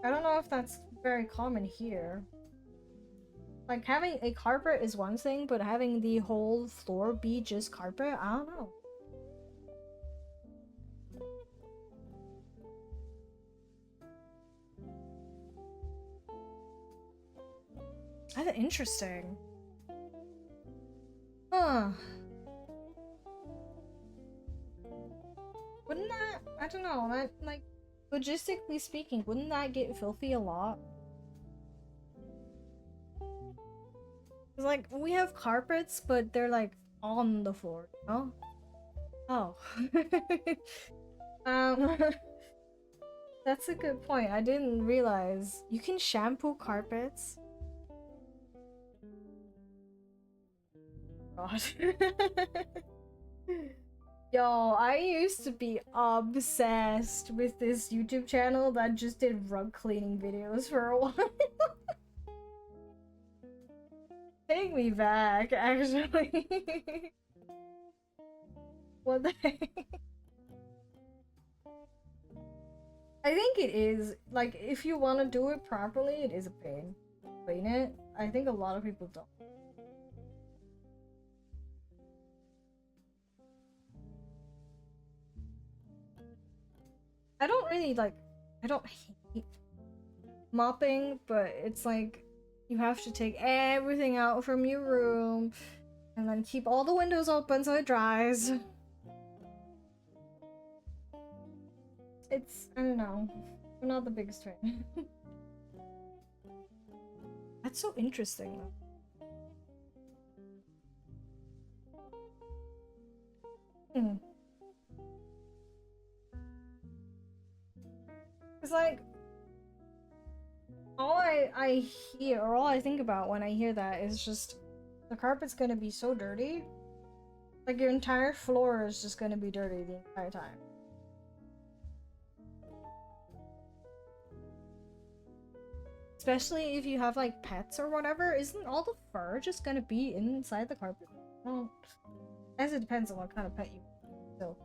I don't know if that's very common here. Like having a carpet is one thing, but having the whole floor be just carpet, I don't know. That's interesting. Huh. Wouldn't that, I don't know, that, like, logistically speaking, wouldn't that get filthy a lot? Cause like, we have carpets, but they're like on the floor, you know? Oh. um, that's a good point. I didn't realize. You can shampoo carpets? God. Yo, I used to be obsessed with this YouTube channel that just did rug cleaning videos for a while. Take me back, actually. What the heck? I think it is. Like, if you want to do it properly, it is a pain. Clean it. I think a lot of people don't. I don't really like. I don't hate mopping, but it's like you have to take everything out from your room and then keep all the windows open so it dries. It's, I don't know. I'm not the biggest fan. That's so interesting. Hmm. It's like all I hear or all I think about when I hear that is just the carpet's gonna be so dirty. Like your entire floor is just gonna be dirty the entire time. Especially if you have like pets or whatever, isn't all the fur just gonna be inside the carpet? Well, as it depends on what kind of pet you so.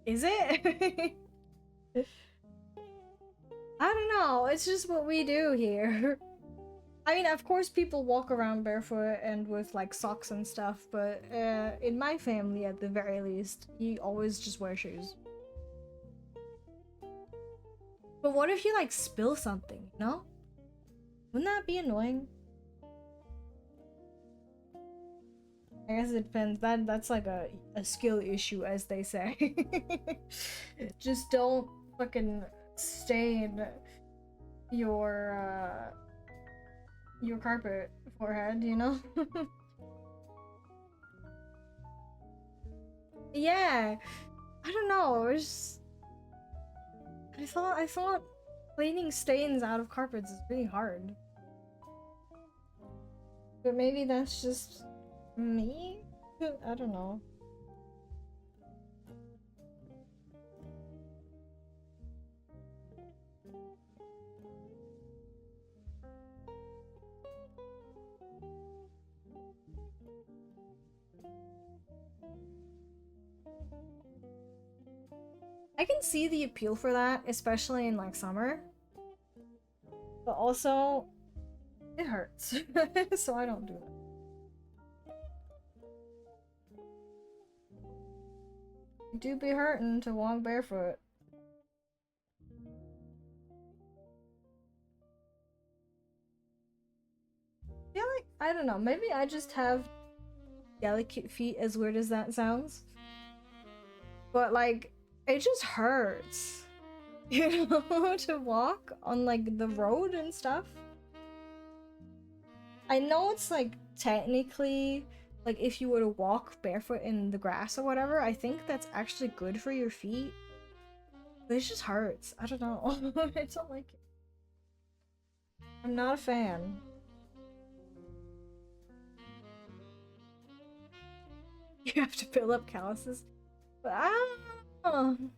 Is it? I don't know, it's just what we do here. I mean, of course people walk around barefoot and with like socks and stuff, but in my family at the very least, you always just wear shoes. But what if you like spill something, you know? Wouldn't that be annoying? I guess it depends. That's like a skill issue, as they say. Just don't fucking stain your carpet forehead, you know? Yeah. I don't know. It's just, I thought cleaning stains out of carpets is really hard. But maybe that's just me? I don't know. I can see the appeal for that, especially in like summer. But also, it hurts. So I don't do that. It do be hurting to walk barefoot. I feel like, I don't know, maybe I just have delicate feet, as weird as that sounds. But like, it just hurts. You know, to walk on like the road and stuff. I know it's like technically like if you were to walk barefoot in the grass or whatever, I think that's actually good for your feet. But it just hurts. I don't know. I don't like it. I'm not a fan. You have to build up calluses. But I don't know.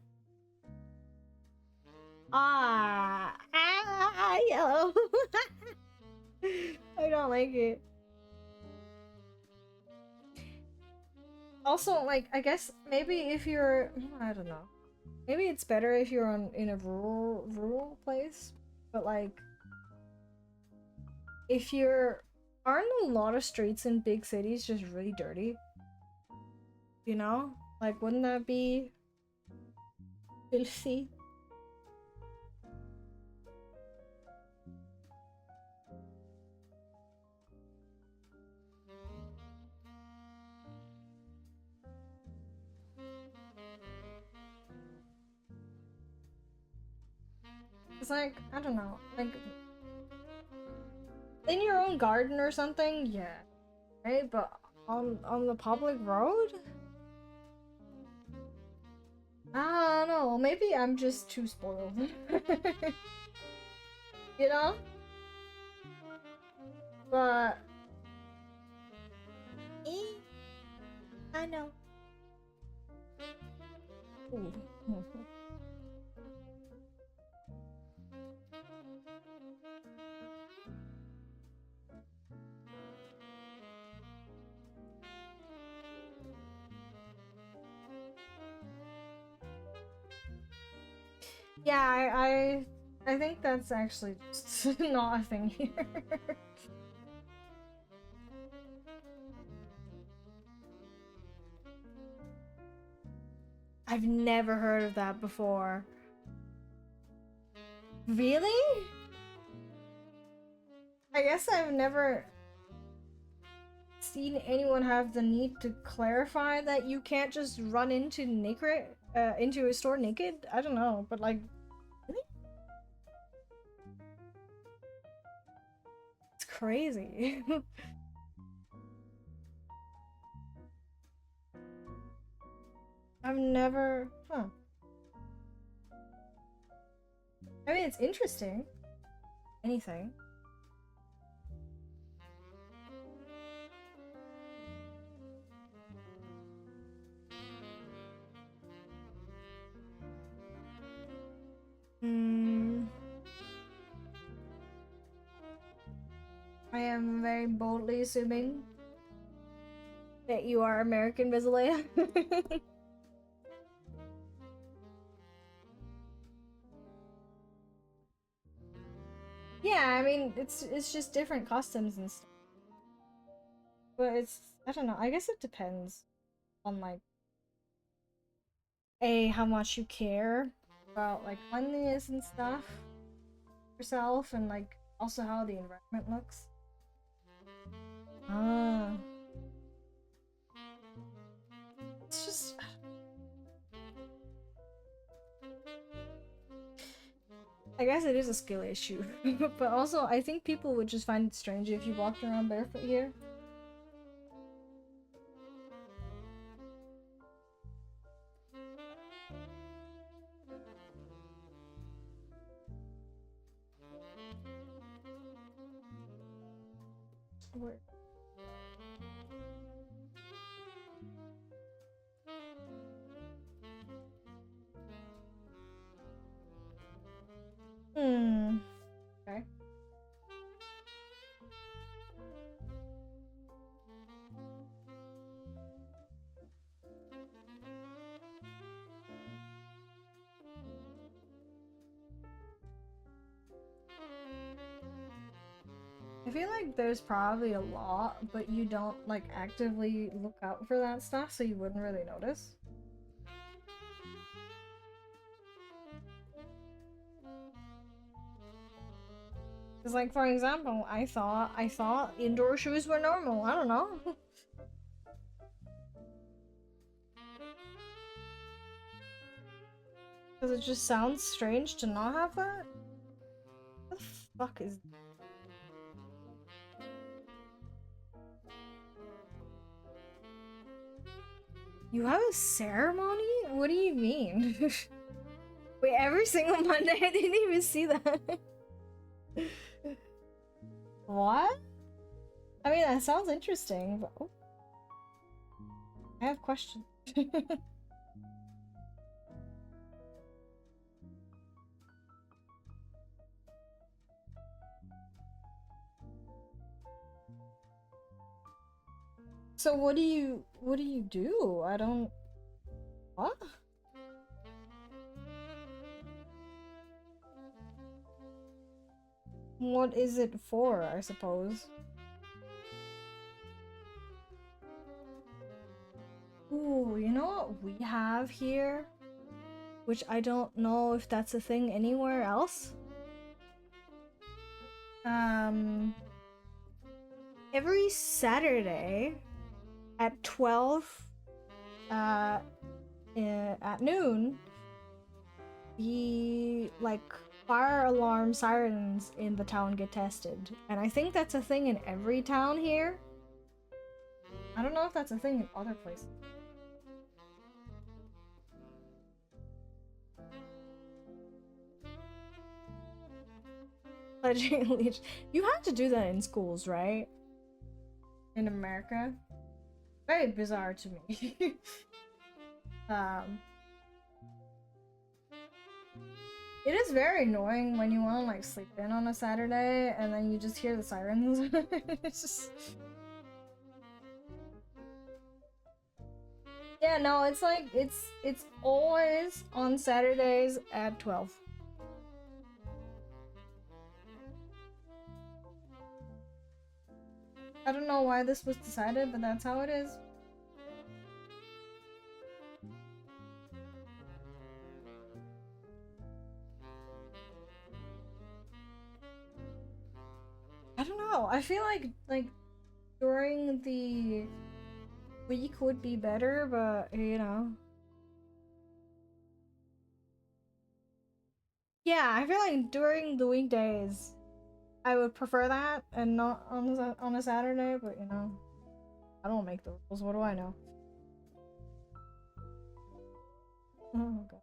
Yellow. I don't like it. Also, like, I guess maybe if you're, I don't know. Maybe it's better if you're in a rural place, but like, if you're, aren't a lot of streets in big cities just really dirty? You know? Like, wouldn't that be filthy? It's like, I don't know, like in your own garden or something, yeah, right? But on the public road, I don't know. Maybe I'm just too spoiled, you know. But I know. Ooh. Yeah, I think that's actually just not a thing here. I've never heard of that before. Really? I guess I've never seen anyone have the need to clarify that you can't just run into into a store naked. I don't know, but like, really? It's crazy. I've never, huh? I mean, it's interesting. Anything. I am very boldly assuming that you are American, Vizalea. Yeah, I mean, it's just different customs and stuff. But it's, I don't know, I guess it depends on like how much you care about like cleanliness and stuff yourself, and like also how the environment looks. Ah. It's just, I guess it is a skill issue. But also I think people would just find it strange if you walked around barefoot here. Where? Okay. I feel like there's probably a lot, but you don't like actively look out for that stuff, so you wouldn't really notice. Because like for example, I thought indoor shoes were normal. I don't know. Because it just sounds strange to not have that. What the fuck is? You have a ceremony? What do you mean? Wait, every single Monday? I didn't even see that. What? I mean, that sounds interesting, but oh. I have questions. So what do you do? I don't. What? What is it for, I suppose? Ooh, you know what we have here? Which I don't know if that's a thing anywhere else. Every Saturday at 12 at noon, the like fire alarm sirens in the town get tested. And I think that's a thing in every town here. I don't know if that's a thing in other places. Pledging allegiance. You have to do that in schools, right? In America. Very bizarre to me. It is very annoying when you want to like sleep in on a Saturday and then you just hear the sirens. It's just... Yeah, no, it's like it's always on Saturdays at 12. I don't know why this was decided, but that's how it is. I don't know. I feel like during the week would be better, but you know. Yeah, I feel like during the weekdays I would prefer that and not on a Saturday, but you know. I don't make the rules. What do I know? Oh god.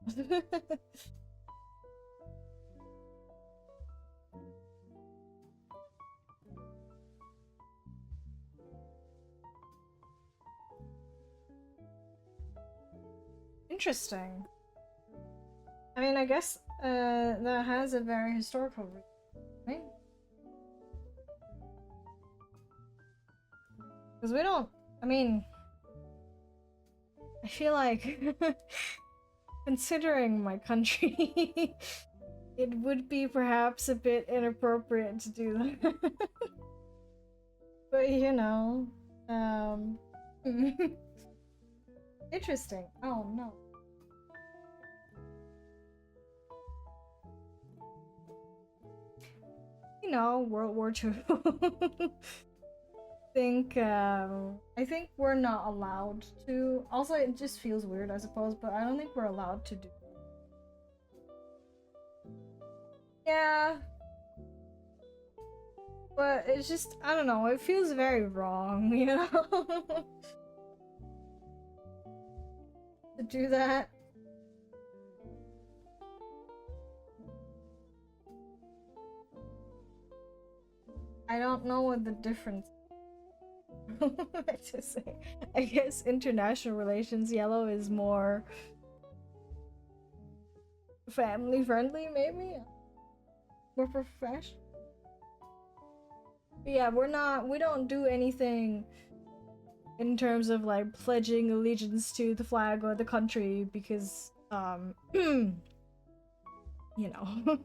Interesting. I mean, I guess that has a very historical reason, right? Because we don't. I mean, I feel like considering my country, it would be perhaps a bit inappropriate to do that. But you know, interesting. Oh no. You know, World War II. I think we're not allowed to. Also, it just feels weird, I suppose, but I don't think we're allowed to do. Yeah. But it's just, I don't know, it feels very wrong, you know? To do that. I don't know what the difference to say. I guess international relations yellow is more family friendly, maybe? More professional? But yeah, we don't do anything in terms of like pledging allegiance to the flag or the country because, you know,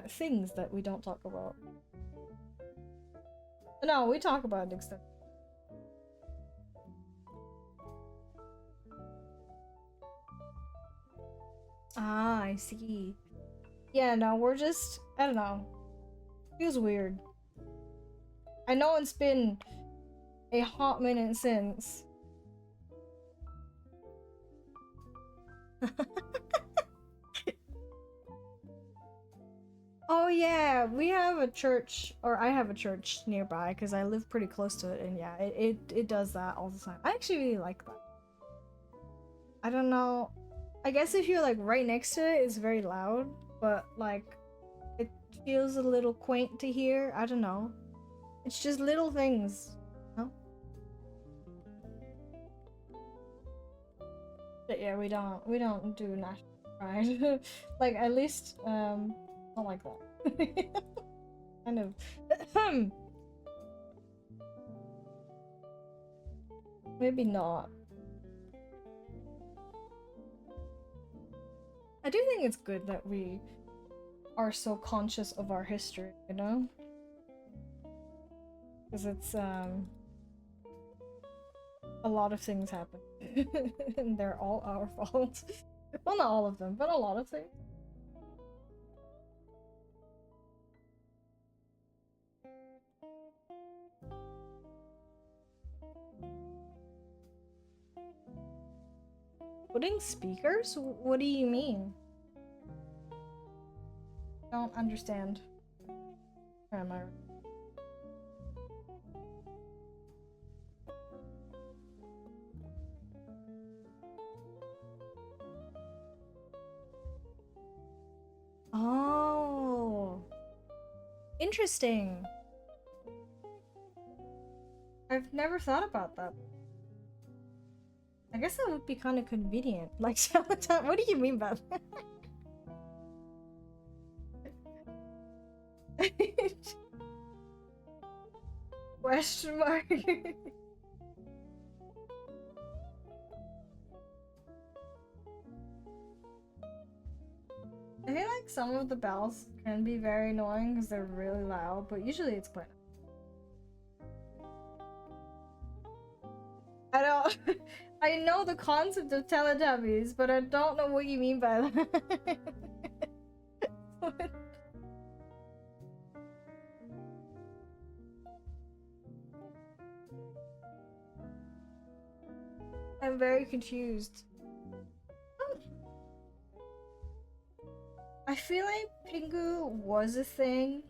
things that we don't talk about. No, we talk about it extensively. Ah, I see. Yeah, no, we're just, I don't know. Feels weird. I know it's been a hot minute since. Oh yeah, we have a church, or I have a church nearby because I live pretty close to it, and yeah, it does that all the time. I actually really like that. I don't know. I guess if you're like right next to it, it's very loud, but like it feels a little quaint to hear. I don't know. It's just little things, no? But yeah, we don't do national pride. Like at least not like that. Kind of maybe not. I do think it's good that we are so conscious of our history, you know? Because it's a lot of things happen. And they're all our fault. Well, not all of them, but a lot of things. Putting speakers? What do you mean? don't understand. Where am I? Oh, interesting. I've never thought about that. I guess that would be kind of convenient. Like, what do you mean by that? Question mark. I feel like some of the bells can be very annoying because they're really loud, but usually it's quite. I don't. I know the concept of Teletubbies, but I don't know what you mean by that. I'm very confused. I feel like Pingu was a thing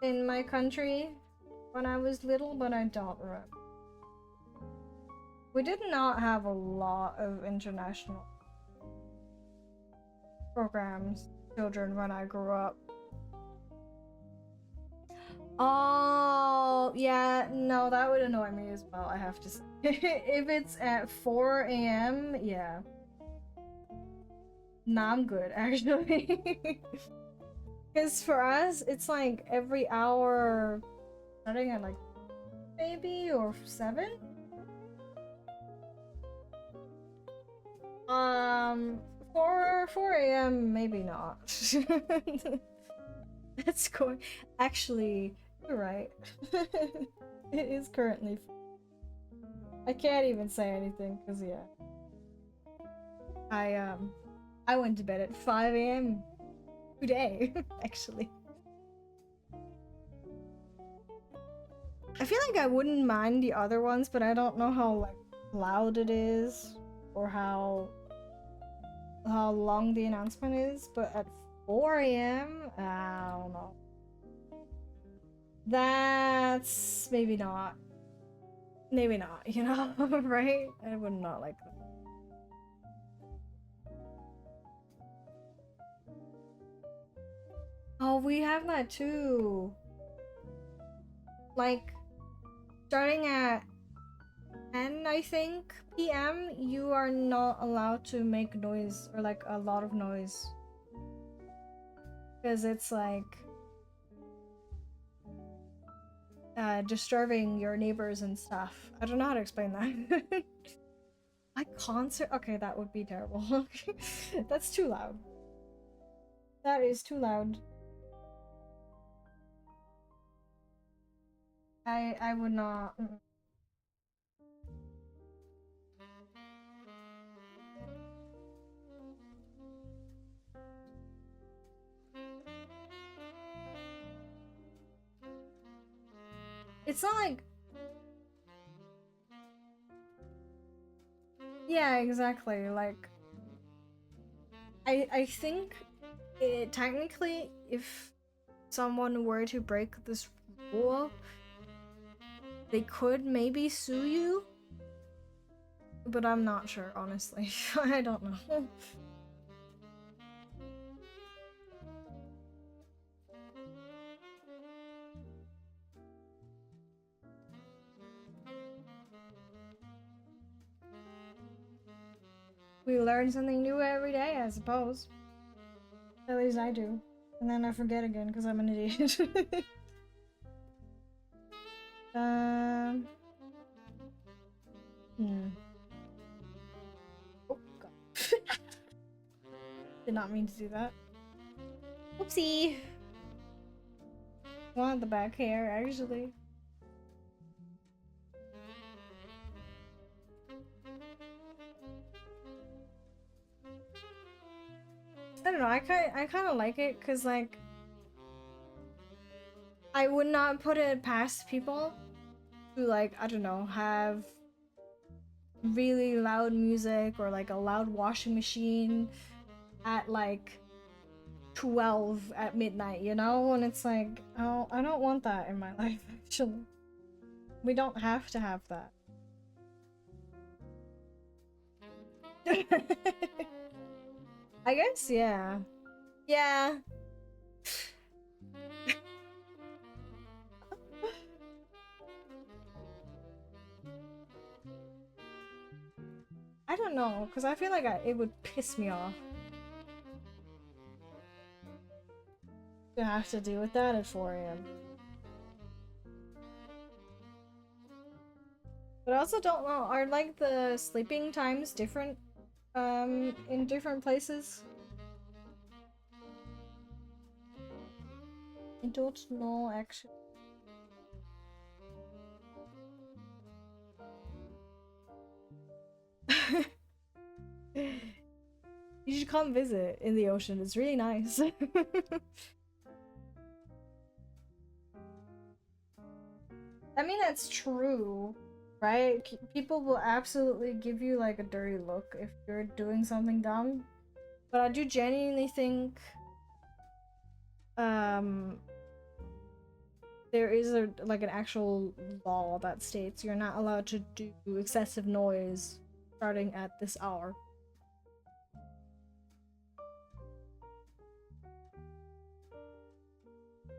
in my country when I was little, but I don't remember. We did not have a lot of international programs, children, when I grew up. Oh, yeah, no, that would annoy me as well, I have to say. If it's at 4 a.m., yeah. Nah, I'm good, actually. Because for us, it's like every hour, starting at like maybe or 7? 4 a.m. maybe not. That's going. Actually, you're right. It is currently. I can't even say anything because yeah. I went to bed at 5 a.m. today, actually. I feel like I wouldn't mind the other ones, but I don't know how like loud it is or how long the announcement is. But at 4 a.m., I don't know. That's maybe not. Maybe not, you know, right? I would not like that. Oh, we have that too. Like, starting at 10, I think, p.m., you are not allowed to make noise or like a lot of noise. Because it's like disturbing your neighbors and stuff. I don't know how to explain that. My concert? Okay, that would be terrible. That's too loud. That is too loud. I would not. It's not like. Yeah, exactly. Like, I think technically, if someone were to break this rule, they could maybe sue you. But I'm not sure, honestly. I don't know. We learn something new every day, I suppose. At least I do. And then I forget again because I'm an idiot. Oh, God. Did not mean to do that. Oopsie. Want the back hair, actually. I don't know, I kind of like it because, like, I would not put it past people to, like, I don't know, have really loud music or, like, a loud washing machine at, like, 12 at midnight, you know? And it's like, oh, I don't want that in my life, actually. We don't have to have that. I guess, yeah. Yeah. I don't know, because I feel like it would piss me off to have to deal with that at 4 a.m. But I also don't know, are like the sleeping times different in different places? I don't know actually. You should come visit in the ocean. It's really nice. I mean, that's true, right? People will absolutely give you like a dirty look if you're doing something dumb. But I do genuinely think there is like an actual law that states you're not allowed to do excessive noise starting at this hour.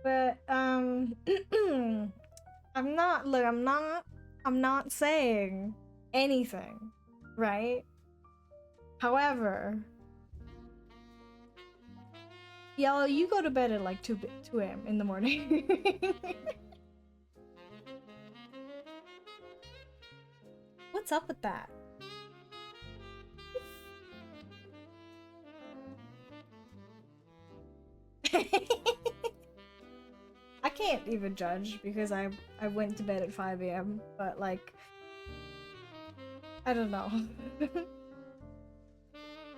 But I'm not saying anything, right? However, Yellow, you go to bed at like 2 a.m. in the morning. What's up with that? I can't even judge because I went to bed at 5 a.m. But like, I don't know.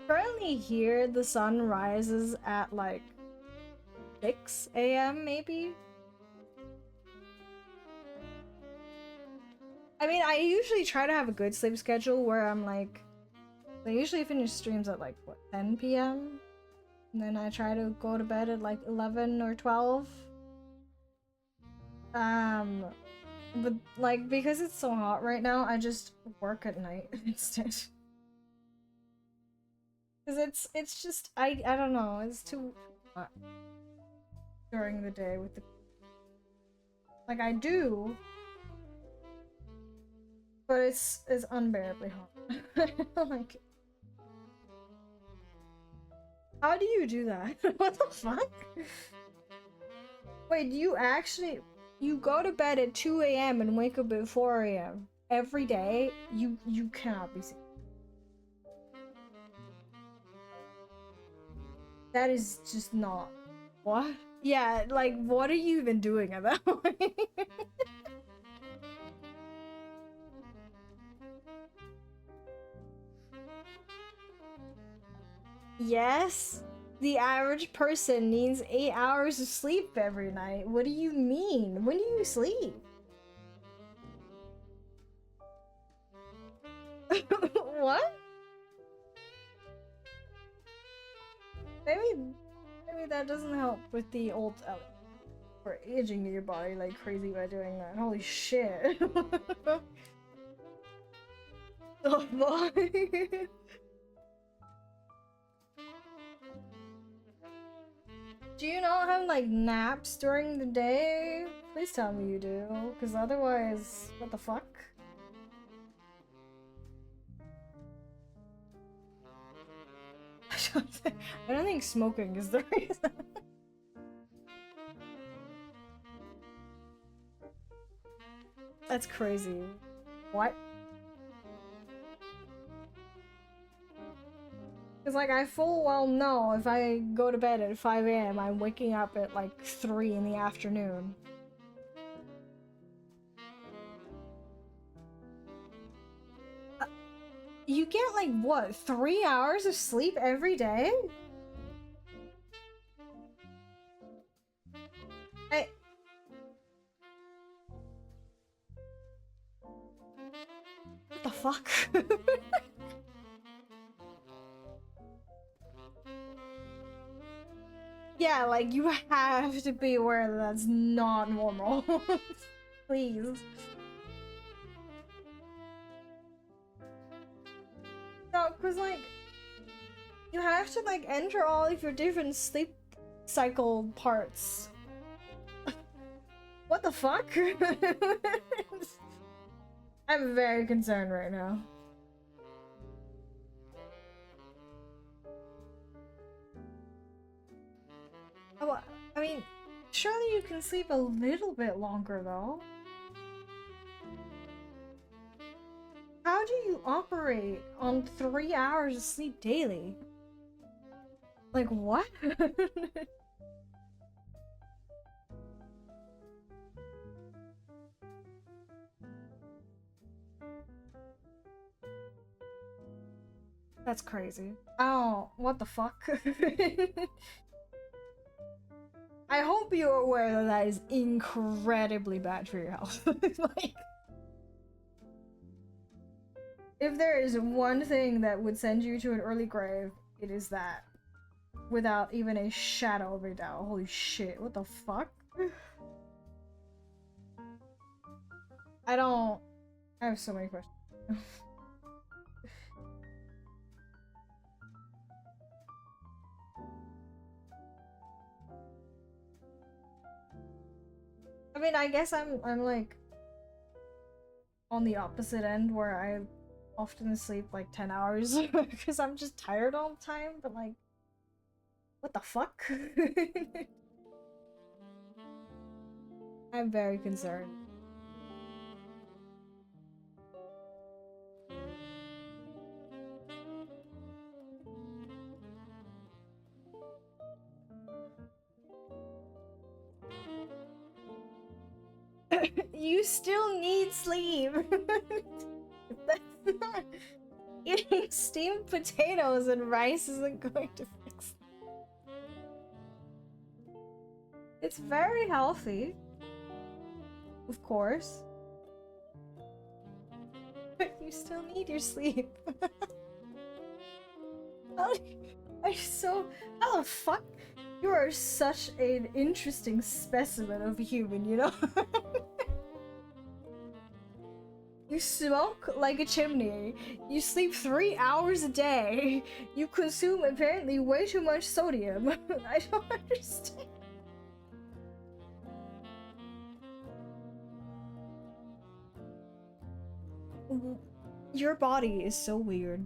Currently here, the sun rises at like 6 a.m. maybe. I mean, I usually try to have a good sleep schedule where I'm like, I usually finish streams at like what, 10 p.m. and then I try to go to bed at like 11 or 12. But like because it's so hot right now, I just work at night instead. Cause it's just I don't know, it's too hot during the day with the like I do, but it's unbearably hot. I don't like it. How do you do that? What the fuck? Wait, you go to bed at 2 a.m. and wake up at 4 a.m. every day? You cannot be serious. That is just not. What? Yeah, like, what are you even doing at that point? Yes, the average person needs 8 hours of sleep every night. What do you mean? When do you sleep? What? Maybe that doesn't help with the old or aging your body like crazy by doing that. Holy shit. Oh boy. Do you not have like naps during the day? Please tell me you do, because otherwise, what the fuck? I don't think smoking is the reason. That's crazy. What? Because, like, I full well know if I go to bed at 5 a.m., I'm waking up at, like, 3 in the afternoon. You get, like, what, 3 hours of sleep every day? What the fuck? Yeah, like, you have to be aware that that's not normal. Please. No, because, like, you have to, like, enter all of your different sleep cycle parts. What the fuck? I'm very concerned right now. Oh, I mean, surely you can sleep a little bit longer, though. How do you operate on 3 hours of sleep daily? Like, what? That's crazy. Oh, what the fuck? I hope you're aware that that is incredibly bad for your health. Like, if there is one thing that would send you to an early grave, it is that. Without even a shadow of a doubt. Holy shit, what the fuck? I have so many questions. I mean, I guess I'm like on the opposite end where I often sleep like 10 hours because I'm just tired all the time, but like, what the fuck? I'm very concerned. You still need sleep. That's not... Eating steamed potatoes and rice isn't going to fix it. It's very healthy. Of course. But you still need your sleep. How the fuck? You are such an interesting specimen of a human, you know? You smoke like a chimney. You sleep 3 hours a day. You consume apparently way too much sodium. I don't understand. Your body is so weird.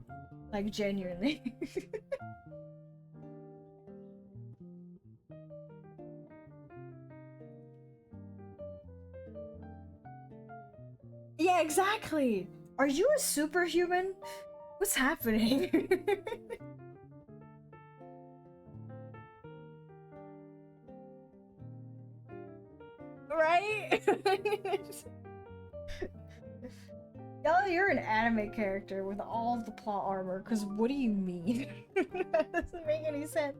Like, genuinely. Yeah, exactly. Are you a superhuman? What's happening? Right? Y'all, you're an anime character with all of the plot armor, because what do you mean? That doesn't make any sense.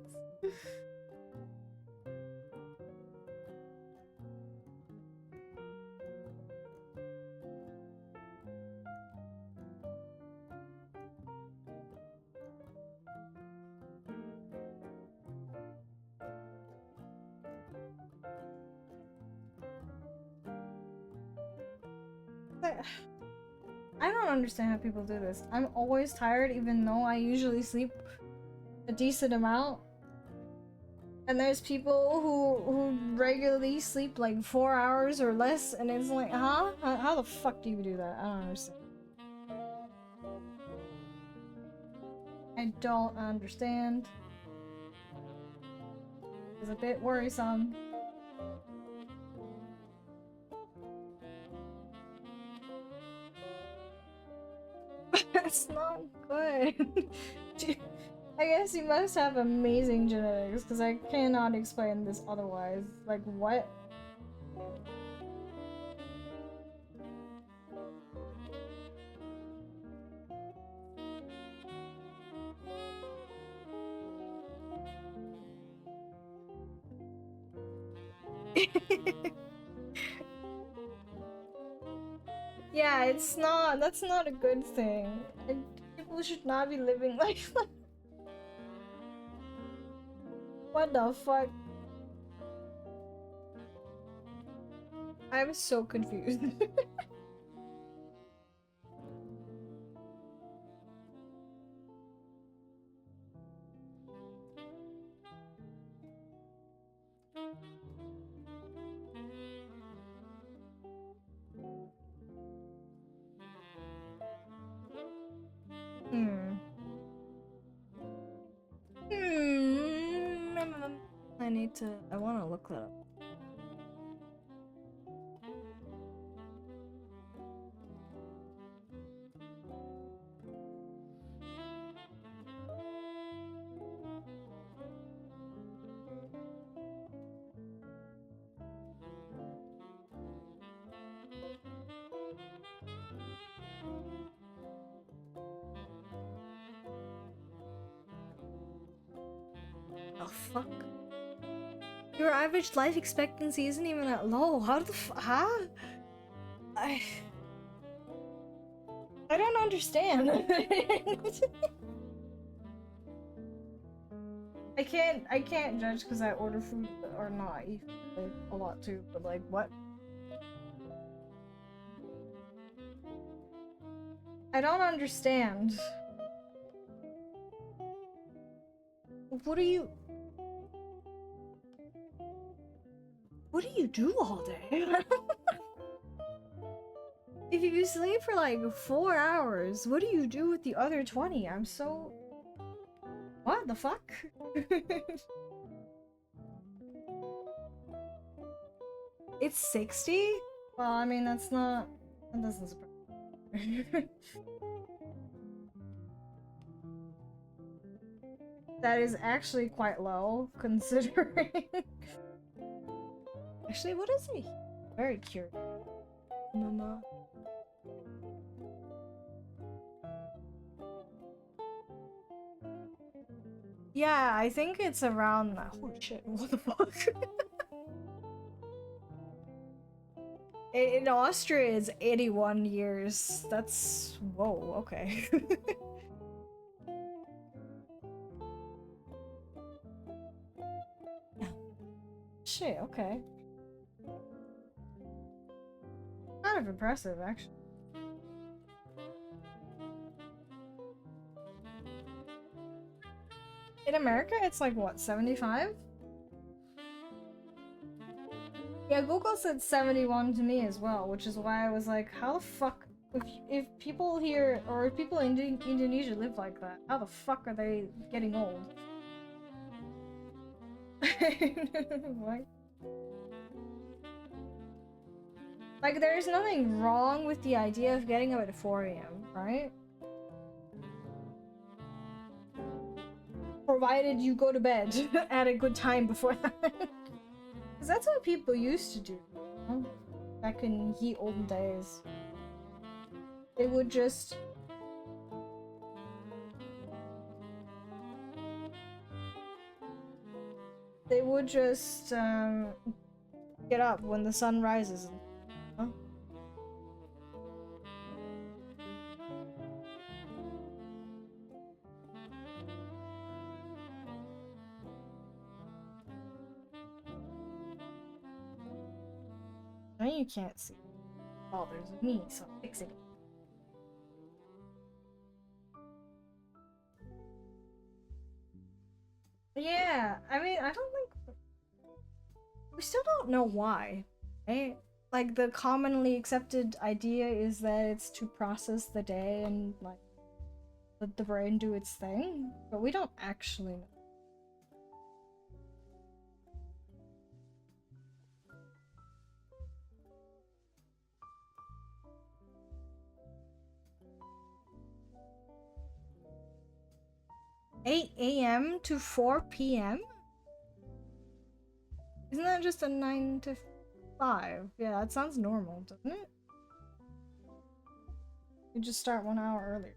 I don't understand how people do this. I'm always tired even though I usually sleep a decent amount. And there's people who regularly sleep like 4 hours or less, and it's like, huh? How the fuck do you do that? I don't understand. I don't understand. It's a bit worrisome. That's not good. I guess you must have amazing genetics, because I cannot explain this otherwise. Like, what? Yeah, that's not a good thing. People should not be living like that. What the fuck? I'm so confused. Hmm. I want to look that up. Oh, fuck. Your average life expectancy isn't even that low. How the huh? I don't understand. I can't judge because I order food or not eat like, a lot too, but like what? I don't understand. What do you do all day? If you sleep for like 4 hours, what do you do with the other 20? I'm so... What the fuck? It's 60? Well, I mean, that's not... That doesn't surprise me. That is actually quite low, considering... Actually, what is he? Very curious. Mama. Yeah, I think it's around... Holy shit, what the fuck? In Austria, it's 81 years. That's... Whoa, okay. Shit, okay. Kind of impressive, actually. In America, it's like, what, 75? Yeah, Google said 71 to me as well, which is why I was like, how the fuck... If people here, or if people in Indonesia live like that, how the fuck are they getting old? What? Like, there's nothing wrong with the idea of getting up at 4 a.m., right? Provided you go to bed at a good time before that. Because that's what people used to do, you know? Back in ye olden days. They would just... They would just, get up when the sun rises. Huh? Now you can't see. Oh, there's me, so I'm fixing it. Yeah, I mean, I don't think... We still don't know why, right? Like, the commonly accepted idea is that it's to process the day and, like, let the brain do its thing, but we don't actually know. "8 a.m. to 4 p.m.? Isn't that just a 9 to 5? Yeah, that sounds normal, doesn't it? You just start 1 hour earlier.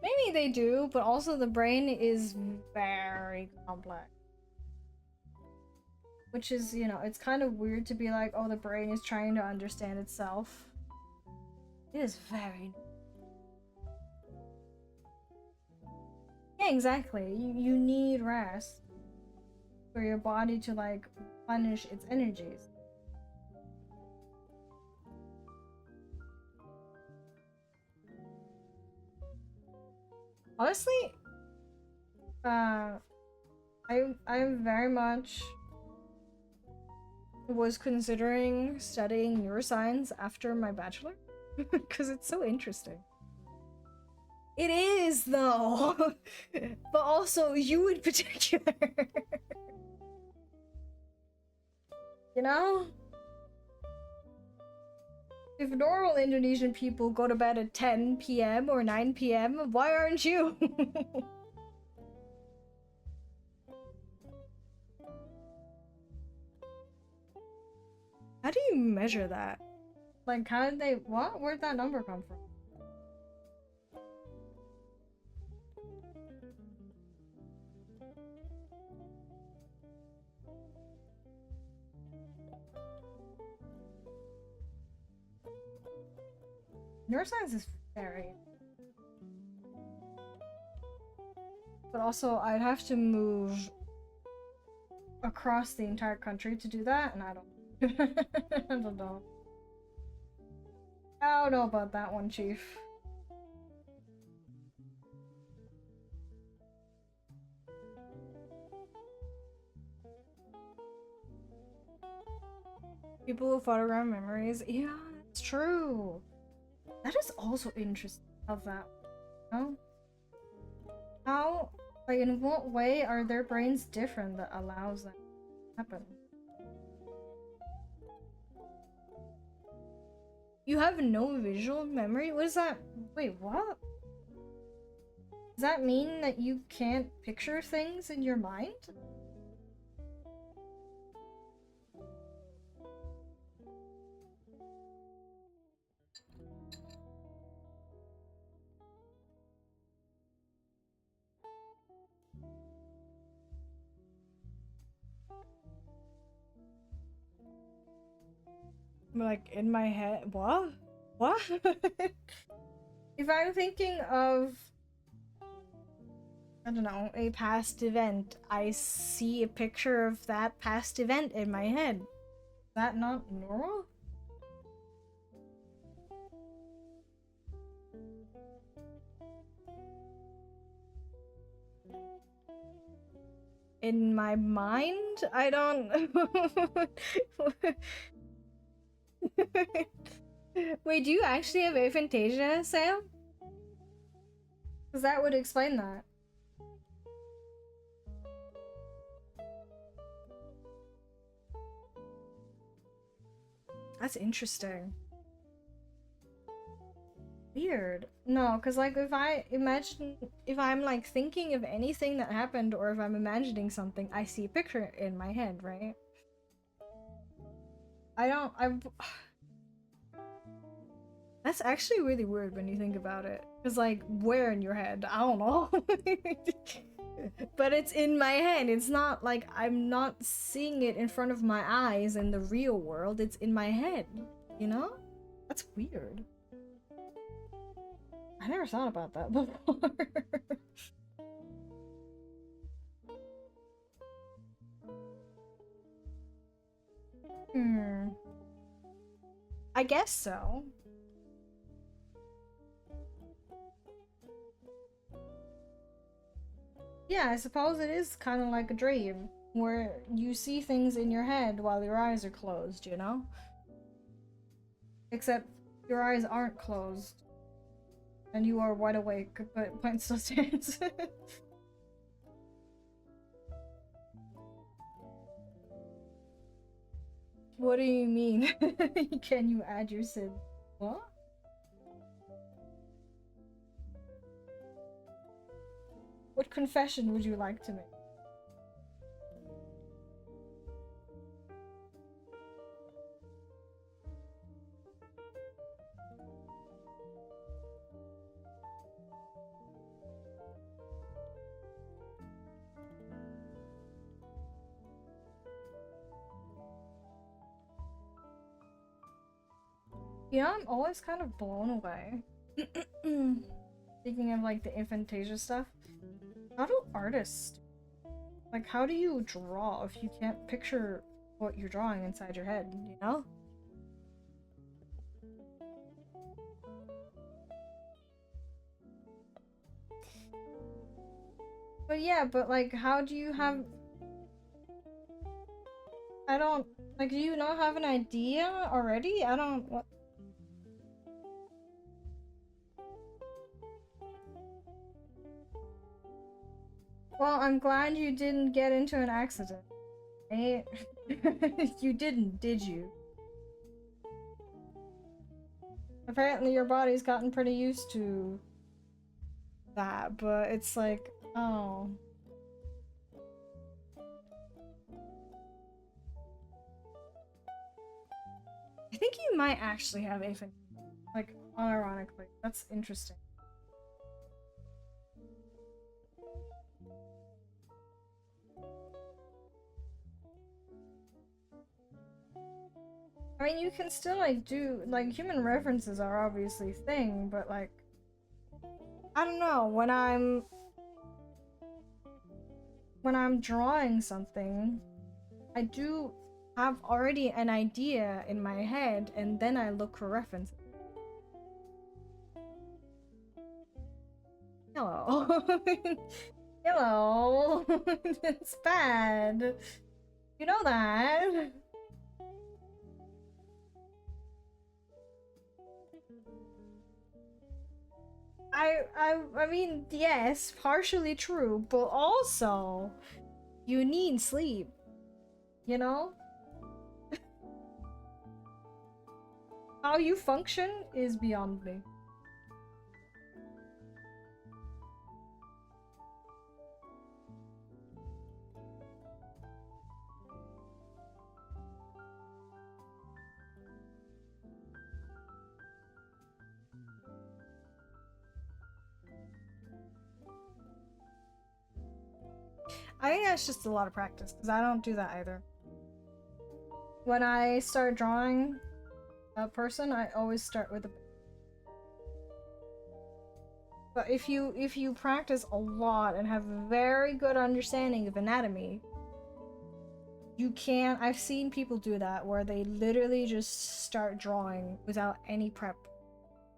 Maybe they do, but also the brain is very complex. Which is, you know, it's kind of weird to be like, oh, the brain is trying to understand itself. It is very. Yeah, exactly. You need rest for your body to like replenish its energies. Honestly, I very much was considering studying neuroscience after my bachelor because it's so interesting. It is though, but also you in particular. You know? If normal Indonesian people go to bed at 10 p.m. or 9 p.m., why aren't you? How do you measure that? Like, how did they. What? Where'd that number come from? Neuroscience is very. But also, I'd have to move across the entire country to do that, and I don't. I don't know. I don't know about that one, Chief. People who photograph memories. Yeah, it's true. That is also interesting of that. You know? How, like, in what way are their brains different that allows that to happen? You have no visual memory? What is that? Wait, what? Does that mean that you can't picture things in your mind? Like, in my head. What? What? If I'm thinking of, I don't know, a past event, I see a picture of that past event in my head. Is that not normal? In my mind? I don't. Wait, do you actually have aphantasia, Sam? Because that would explain that. That's interesting. Weird. No, because like if I imagine, if I'm like thinking of anything that happened or if I'm imagining something, I see a picture in my head, right? That's actually really weird when you think about it. Because like, where in your head? I don't know. But it's in my head. It's not like I'm not seeing it in front of my eyes in the real world. It's in my head, you know? That's weird. I never thought about that before. Hmm. I guess so. Yeah, I suppose it is kind of like a dream where you see things in your head while your eyes are closed, you know? Except your eyes aren't closed and you are wide awake, but point still stands. What do you mean? Can you add your sin? What? What confession would you like to make? Yeah, I'm always kind of blown away. Speaking of like the aphantasia stuff, how do artists, like, how do you draw if you can't picture what you're drawing inside your head, you know? But yeah, but like, how do you have. I don't. Like, do you not have an idea already? I don't. What? Well, I'm glad you didn't get into an accident. Eh? You didn't, did you? Apparently your body's gotten pretty used to that, but it's like, oh. I think you might actually have aphantasia, like, unironically. That's interesting. I mean, you can still, like, do, like, human references are obviously a thing, but, like, I don't know, when I'm drawing something, I do have already an idea in my head, and then I look for references. Hello. Hello. It's bad. You know that. I mean, yes, partially true, but also you need sleep, you know? How you function is beyond me. I think that's just a lot of practice, because I don't do that either. When I start drawing a person, I always start with a. But if you practice a lot and have a very good understanding of anatomy, you can. I've seen people do that where they literally just start drawing without any prep,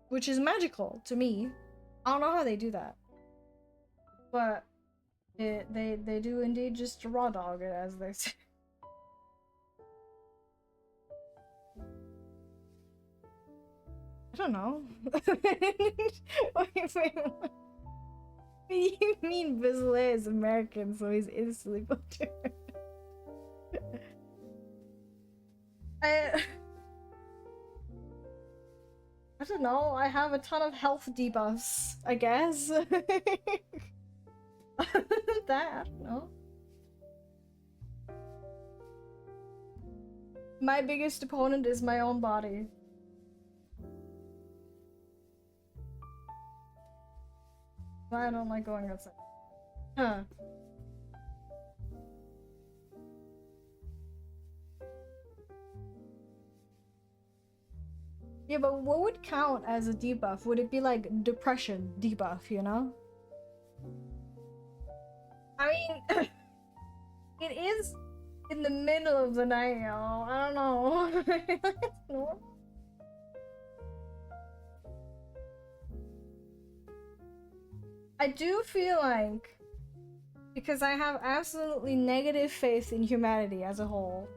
which is magical to me. I don't know how they do that, but they do indeed just raw dog it, as they say. I don't know. Wait, what? You mean Bisley is American, so he's instantly buttered. I don't know. I have a ton of health debuffs, I guess. Other than that, I don't know. My biggest opponent is my own body. I don't like going outside. Huh. Yeah, but what would count as a debuff? Would it be like depression debuff, you know? I mean, it is in the middle of the night, y'all. I don't know. I do feel like, because I have absolutely negative faith in humanity as a whole,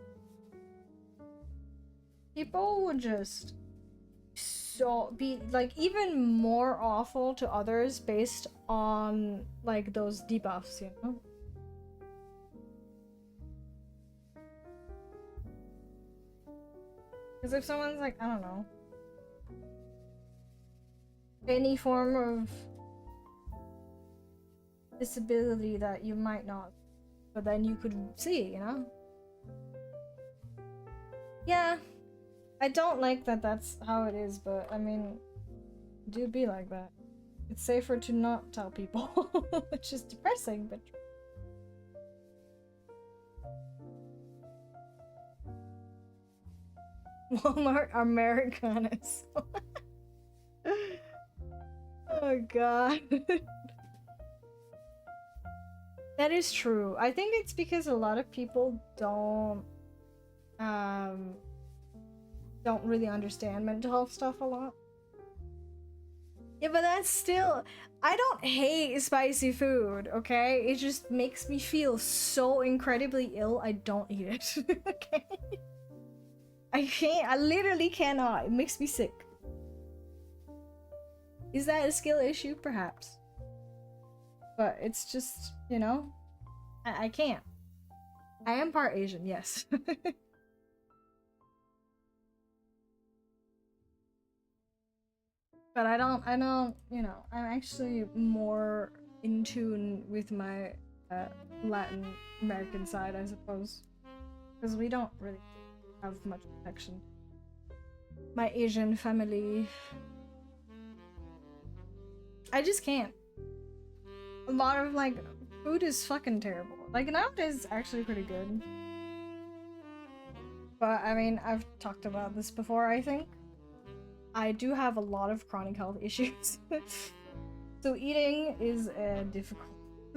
people would just be like even more awful to others based on like those debuffs, you know? Because if someone's like, I don't know, any form of disability that you might not, but then you could see, you know? Yeah, I don't like that that's how it is, but I mean, it do be like that. It's safer to not tell people, which is depressing, but Walmart Americanas. Oh god. That is true. I think it's because a lot of people don't really understand mental health stuff a lot. Yeah, but that's still, I don't hate spicy food, okay? It just makes me feel so incredibly ill I don't eat it. Okay? I can't, I literally cannot. It makes me sick. Is that a skill issue? Perhaps. But it's just, you know, I can't. I am part Asian, yes. But I don't, you know, I'm actually more in tune with my Latin American side, I suppose. Because we don't really have much connection. My Asian family. I just can't. A lot of, like, food is fucking terrible. Like, nowadays it's actually pretty good. But, I mean, I've talked about this before, I think. I do have a lot of chronic health issues. So eating is difficult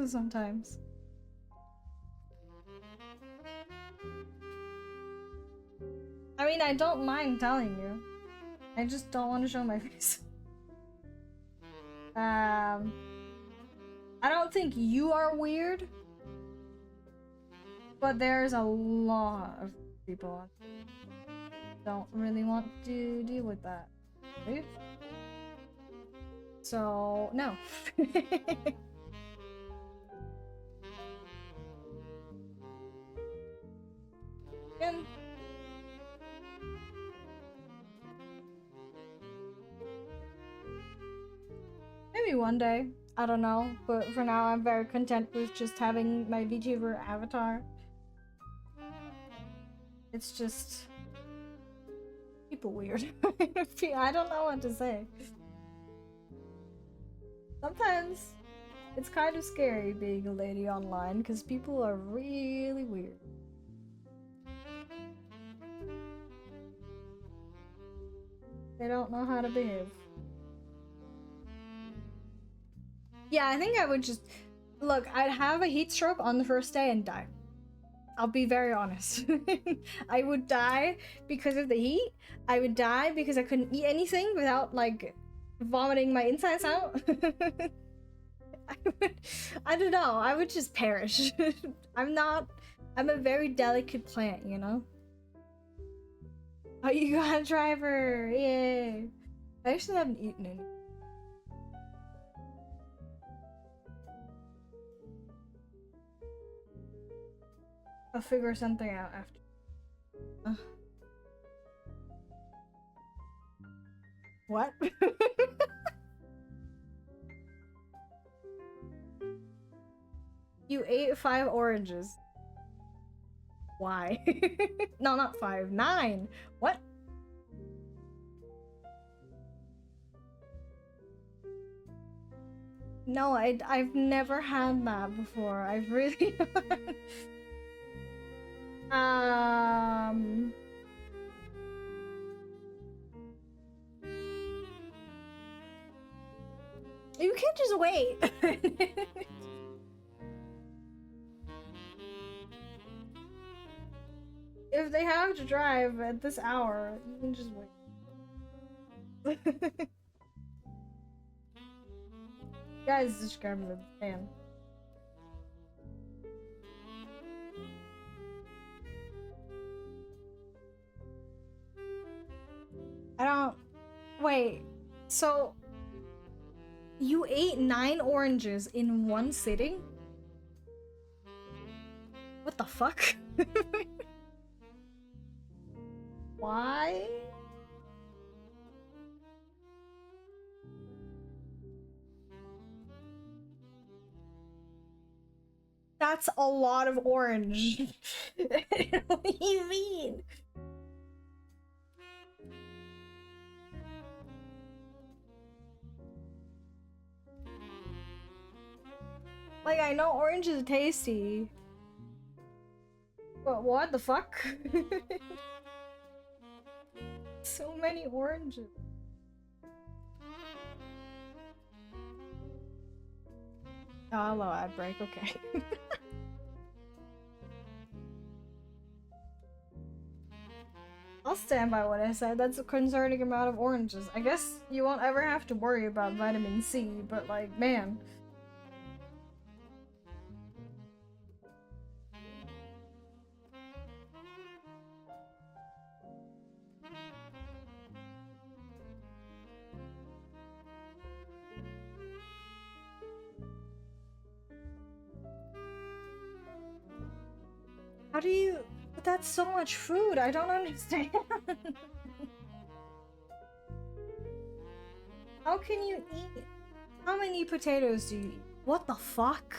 sometimes. I mean, I don't mind telling you. I just don't want to show my face. I don't think you are weird. But there's a lot of people don't really want to deal with that. Right? So, no. And maybe one day. I don't know. But for now, I'm very content with just having my VTuber avatar. It's just people weird. I don't know what to say. Sometimes it's kind of scary being a lady online because people are really weird. They don't know how to behave. Yeah, I think I would just look, I'd have a heat stroke on the first day and die. I'll be very honest. I would die because of the heat. I would die because I couldn't eat anything without, like, vomiting my insides out. I don't know. I would just perish. I'm a very delicate plant, you know? Oh, you got a driver! Yay! I actually haven't eaten any. I'll figure something out after. What? You ate 5 oranges. Why? No, not 5. 9! What? No, I've never had that before. I've really You can't just wait. If they have to drive at this hour, you can just wait. Guys, just grab the fan. I don't... Wait, so... You ate 9 oranges in one sitting? What the fuck? Why? That's a lot of orange. What do you mean? Like, I know orange is tasty. But what the fuck? So many oranges. Oh, hello, ad break, okay. I'll stand by what I said. That's a concerning amount of oranges. I guess you won't ever have to worry about vitamin C, but like, man. How do you... But that's so much food, I don't understand. How can you eat? How many potatoes do you eat? What the fuck?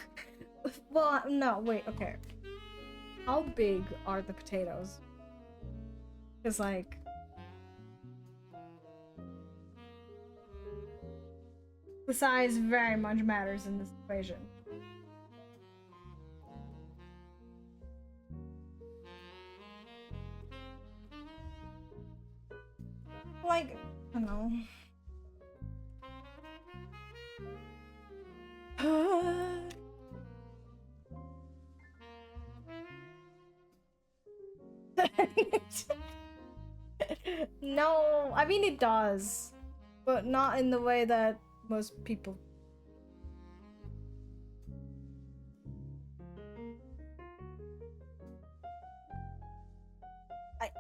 Well, no, wait, okay. How big are the potatoes? Because, like... the size very much matters in this equation. Like, I don't know. No, I mean it does, but not in the way that most people.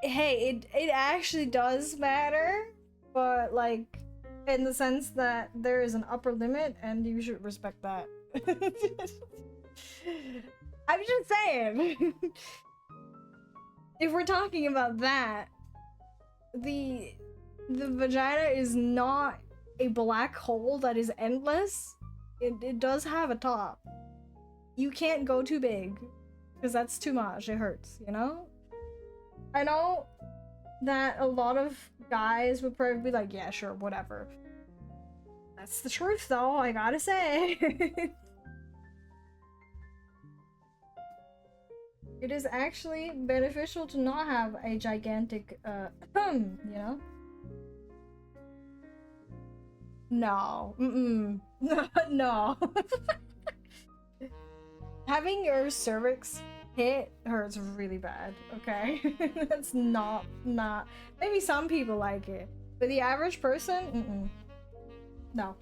Hey, it actually does matter, but like in the sense that there is an upper limit and you should respect that. I'm just saying. If we're talking about that, the vagina is not a black hole that is endless. It does have a top. You can't go too big, because that's too much. It hurts, you know? I know that a lot of guys would probably be like, yeah, sure, whatever. That's the truth, though, I gotta say. It is actually beneficial to not have a gigantic, you know? No. Mm-mm. No. Having your cervix hit hurts really bad, okay? That's not... Maybe some people like it, but the average person, mm-mm. No.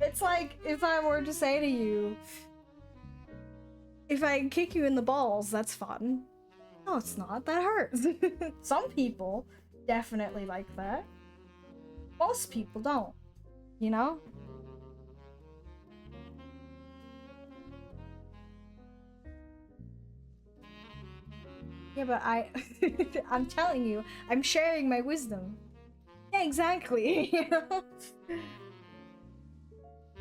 It's like if I were to say to you, if I kick you in the balls, that's fun. No, it's not. That hurts. Some people definitely like that. Most people don't, you know? Yeah, but I'm telling you, I'm sharing my wisdom. Yeah, exactly. You know?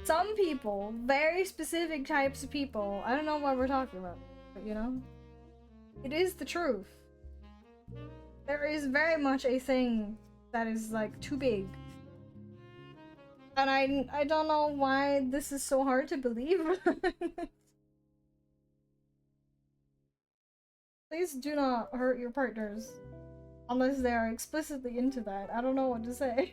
Some people, very specific types of people, I don't know what we're talking about, but you know? It is the truth. There is very much a thing that is like too big. And I don't know why this is so hard to believe. Please do not hurt your partners unless they are explicitly into that. I don't know what to say.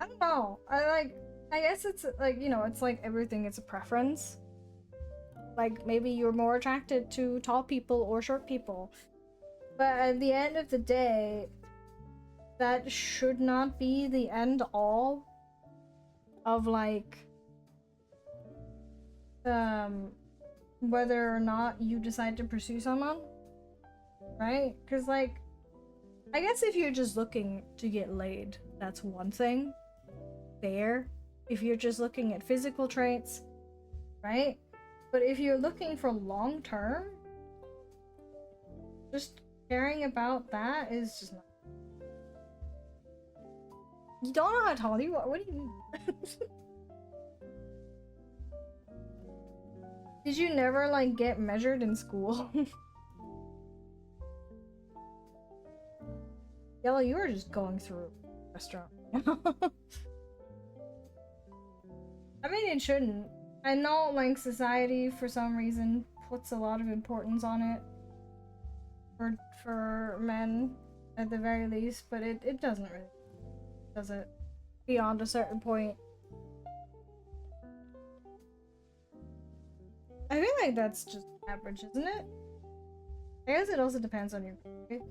I don't know. I guess it's like, you know, it's like everything, it's a preference. Like maybe you're more attracted to tall people or short people. But at the end of the day, that should not be the end all of like whether or not you decide to pursue someone, right? Because like I guess if you're just looking to get laid, that's one thing. Fair. If you're just looking at physical traits, right? But if you're looking for long term, just caring about that is just not. You don't know how tall you are? What do you mean? Did you never like get measured in school? Yellow, you were just going through a restaurant. I mean, it shouldn't. I know, like, society for some reason puts a lot of importance on it for men at the very least, but it doesn't really, does it? Beyond a certain point. I feel like that's just average, isn't it? I guess it also depends on your grade.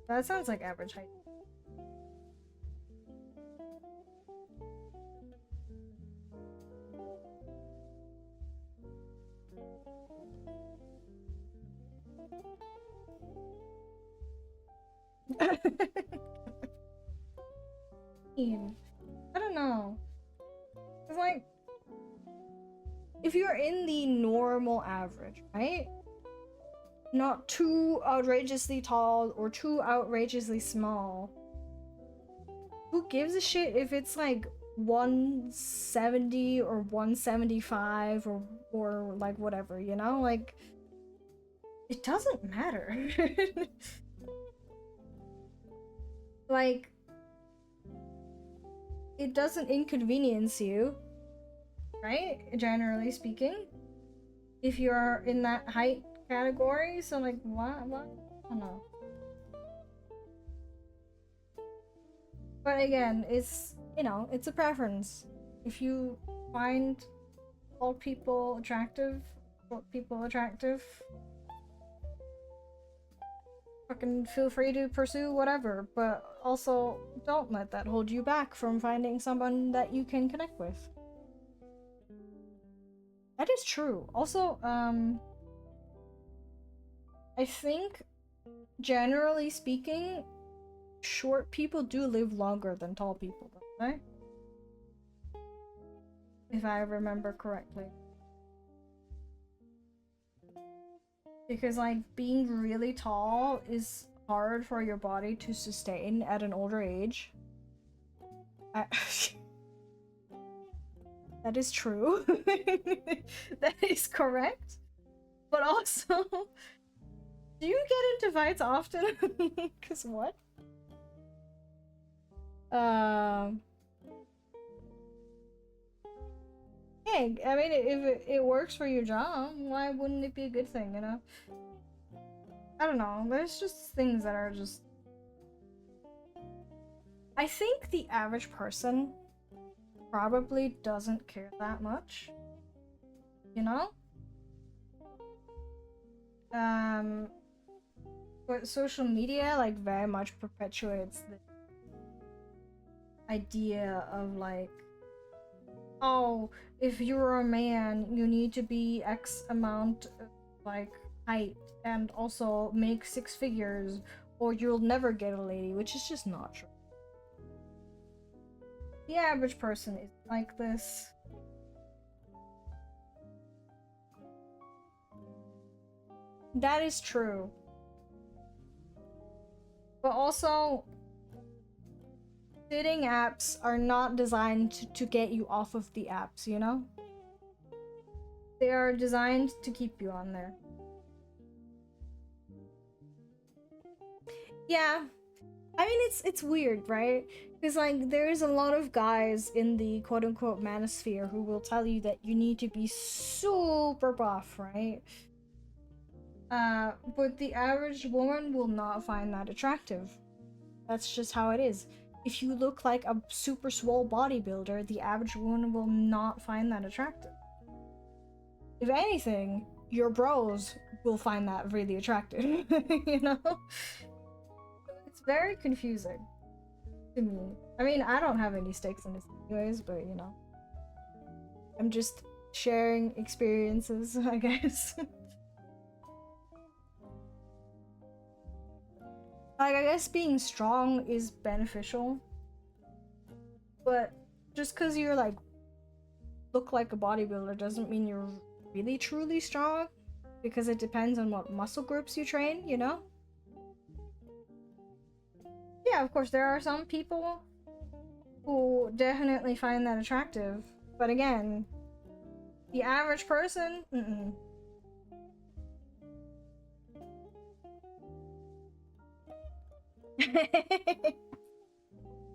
That sounds like average height. I don't know. It's like, if you're in the normal average, right? Not too outrageously tall or too outrageously small. Who gives a shit if it's like 170 or 175 or like whatever, you know? Like, it doesn't matter. Like, it doesn't inconvenience you, right? Generally speaking, if you're in that height category. So like, what? I don't know. But again, it's, you know, it's a preference. If you find all people attractive, short people attractive, fucking feel free to pursue whatever, but also don't let that hold you back from finding someone that you can connect with. That is true. Also, I think, generally speaking, short people do live longer than tall people, don't they? If I remember correctly. Because, like, being really tall is hard for your body to sustain at an older age. That is true. That is correct. But also, do you get into fights often? Cause what? Hey, I mean, if it works for your job, why wouldn't it be a good thing, you know? I don't know, there's just things that are just... I think the average person probably doesn't care that much, you know? But social media, like, very much perpetuates the idea of, like, oh, if you're a man, you need to be X amount of, like, height and also make 6 figures, or you'll never get a lady, which is just not true. The average person is like this. That is true. But also, dating apps are not designed to get you off of the apps, you know? They are designed to keep you on there. Yeah. I mean, it's weird, right? Because, like, there's a lot of guys in the quote-unquote manosphere who will tell you that you need to be super buff, right? But the average woman will not find that attractive. That's just how it is. If you look like a super swole bodybuilder, the average woman will not find that attractive. If anything, your bros will find that really attractive, you know? It's very confusing to me. I mean, I don't have any stakes in this anyways, but, you know. I'm just sharing experiences, I guess. Like, I guess being strong is beneficial, but just because you're, like, look like a bodybuilder doesn't mean you're really truly strong, because it depends on what muscle groups you train, you know? Yeah, of course, there are some people who definitely find that attractive, but again, the average person,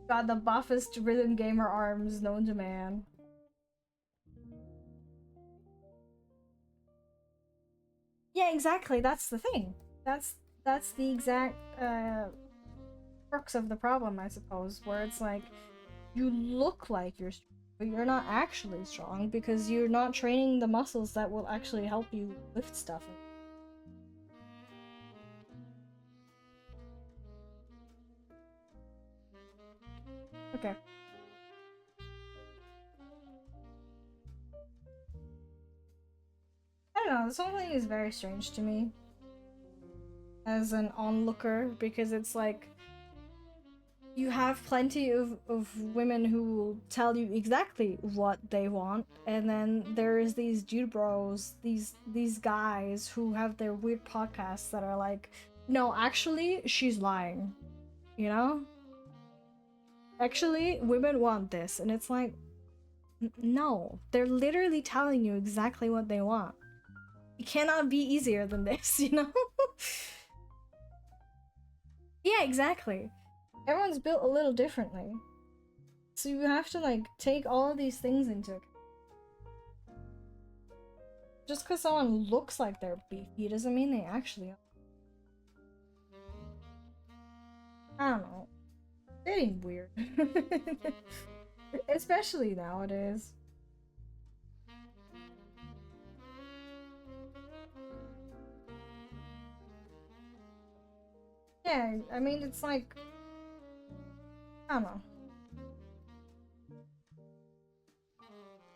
Got the buffest rhythm gamer arms known to man. Yeah, exactly. That's the thing. That's the exact crux of the problem, I suppose, where it's like you look like you're strong, but you're not actually strong because you're not training the muscles that will actually help you lift stuff. Okay. I don't know, this whole thing is very strange to me as an onlooker because it's like you have plenty of women who will tell you exactly what they want, and then there's these dude bros, these guys who have their weird podcasts that are like, no, actually, she's lying. You know? Actually, women want this, and it's like, no, they're literally telling you exactly what they want. It cannot be easier than this, you know? Yeah, exactly. Everyone's built a little differently. So you have to, like, take all of these things into account. Just because someone looks like they're beefy doesn't mean they actually are. I don't know. It's getting weird. Especially nowadays. Yeah, I mean, it's like, I don't know.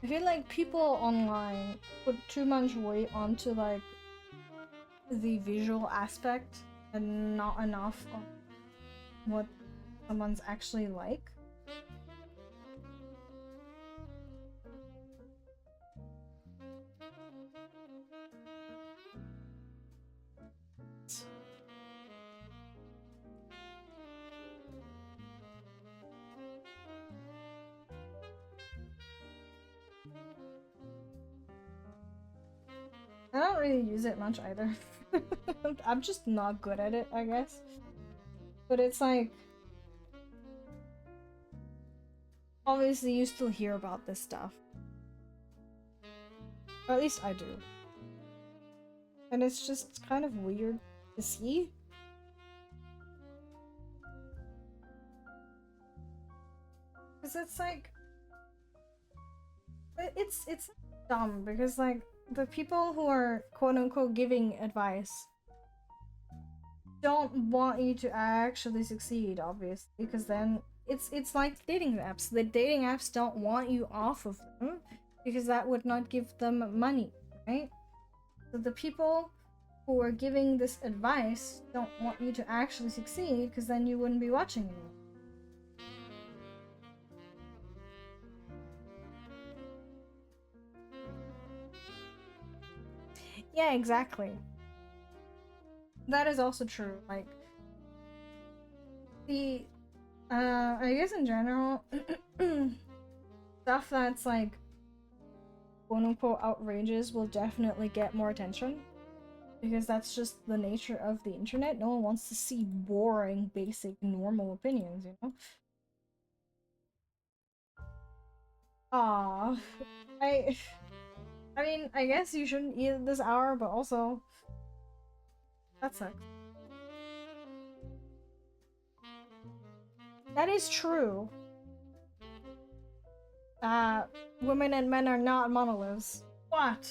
I feel like people online put too much weight onto, like, the visual aspect and not enough on what someone's actually like. I don't really use it much either. I'm just not good at it, I guess. But it's like, obviously you still hear about this stuff. Or at least I do. And it's just kind of weird to see. Because it's like, it's dumb because, like, the people who are quote unquote giving advice don't want you to actually succeed, obviously, because then it's like dating apps. The dating apps don't want you off of them because that would not give them money, right? So the people who are giving this advice don't want you to actually succeed because then you wouldn't be watching anymore. Yeah, exactly. That is also true. Like, the I guess in general stuff that's like quote unquote outrageous will definitely get more attention because that's just the nature of the internet. No one wants to see boring, basic, normal opinions, you know? Ah, I I mean, I guess you shouldn't eat at this hour, but also that sucks. That is true. Uh, Women and men are not monoliths. What?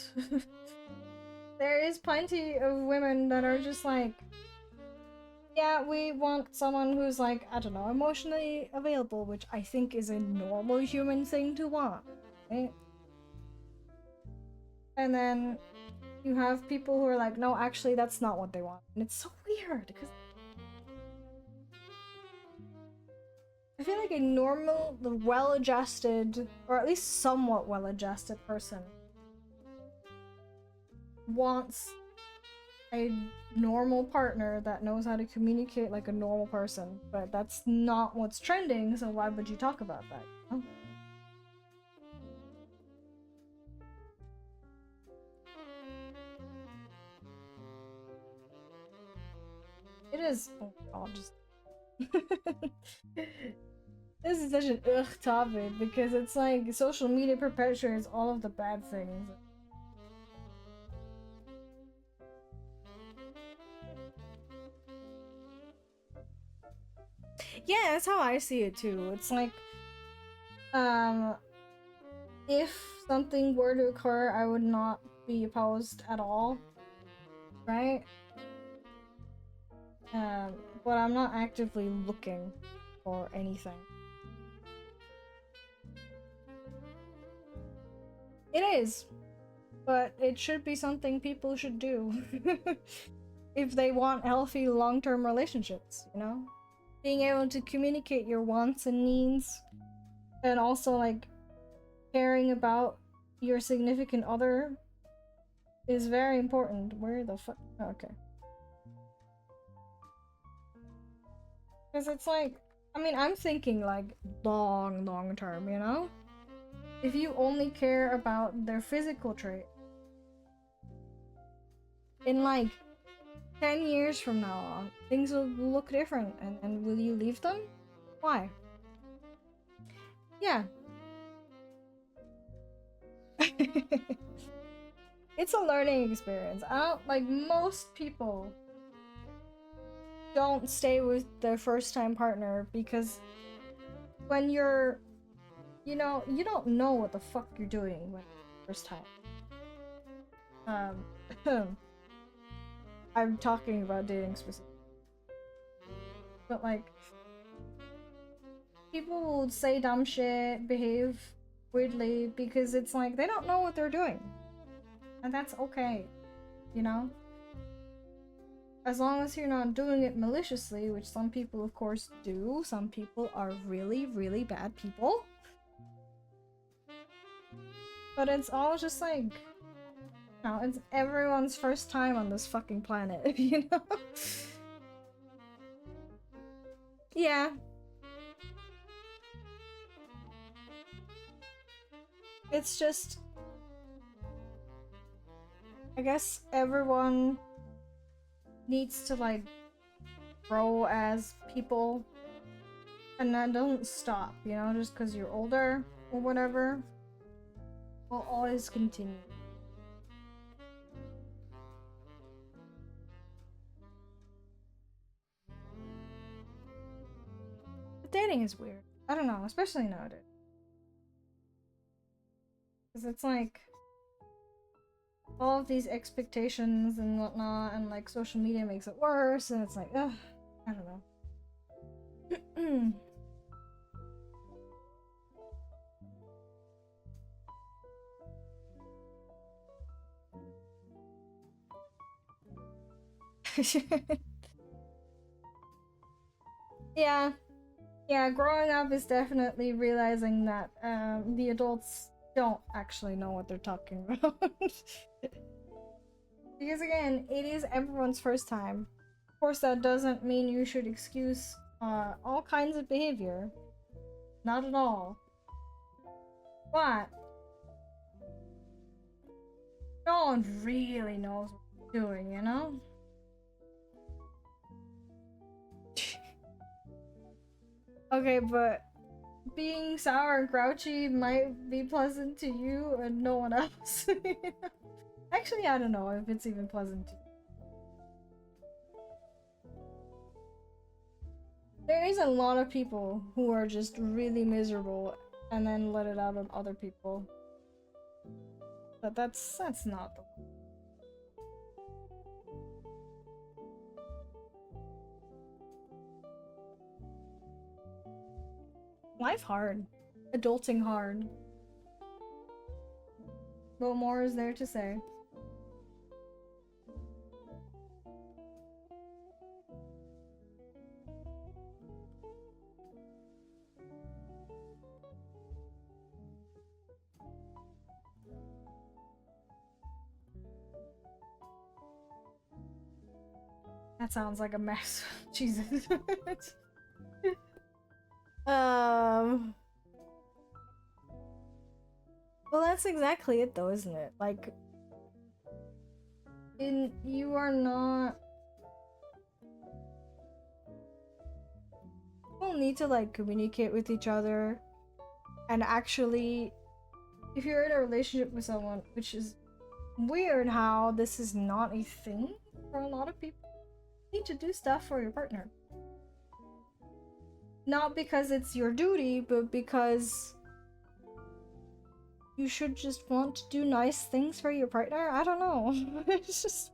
There is plenty of women that are just like, yeah, we want someone who's like, I don't know, emotionally available, which I think is a normal human thing to want, right? And then you have people who are like, no, actually, that's not what they want. And it's so weird because I feel like a normal, well adjusted, or at least somewhat well adjusted person wants a normal partner that knows how to communicate like a normal person, but that's not what's trending, so why would you talk about that? You know? It is. Oh, I'll just. This is such an ugh topic because it's like social media perpetuates all of the bad things. Yeah, that's how I see it too. It's like, um, if something were to occur, I would not be opposed at all, right? But I'm not actively looking for anything. It is, but it should be something people should do if they want healthy long-term relationships, you know? Being able to communicate your wants and needs, and also like caring about your significant other is very important. Where the fuck? Oh, okay. Because it's like, I mean, I'm thinking like long term, you know? If you only care about their physical trait, in like 10 years from now on, things will look different. And will you leave them? Why? Yeah. It's a learning experience. I don't like most people don't stay with their first time partner because when you're, you know, you don't know what the fuck you're doing when first time. I'm talking about dating specifically, but like people will say dumb shit, behave weirdly because it's like they don't know what they're doing, and that's okay, you know. As long as you're not doing it maliciously, which some people of course do. Some people are really bad people. But it's all just like, no, it's everyone's first time on this fucking planet, you know? Yeah. It's just, I guess everyone needs to like grow as people, and that doesn't stop, you know, just because you're older or whatever. Will always continue. But dating is weird. I don't know, especially nowadays. Because it's like all of these expectations and whatnot, and like social media makes it worse, and it's like, ugh, I don't know. Yeah, yeah, growing up is definitely realizing that the adults don't actually know what they're talking about. Because again, it is everyone's first time. Of course, that doesn't mean you should excuse all kinds of behavior. Not at all. But no one really knows what they're doing, you know? Okay, but being sour and grouchy might be pleasant to you and no one else. Actually, I don't know if it's even pleasant to you. There is a lot of people who are just really miserable and then let it out on other people. But that's not the life hard. Adulting hard. What more is there to say? That sounds like a mess. Jesus. um Well, that's exactly it though, isn't it? Like you are not People need to like communicate with each other and actually, if you're in a relationship with someone, which is weird how this is not a thing for a lot of people, you need to do stuff for your partner. Not because it's your duty, but because you should just want to do nice things for your partner. I don't know. It's just.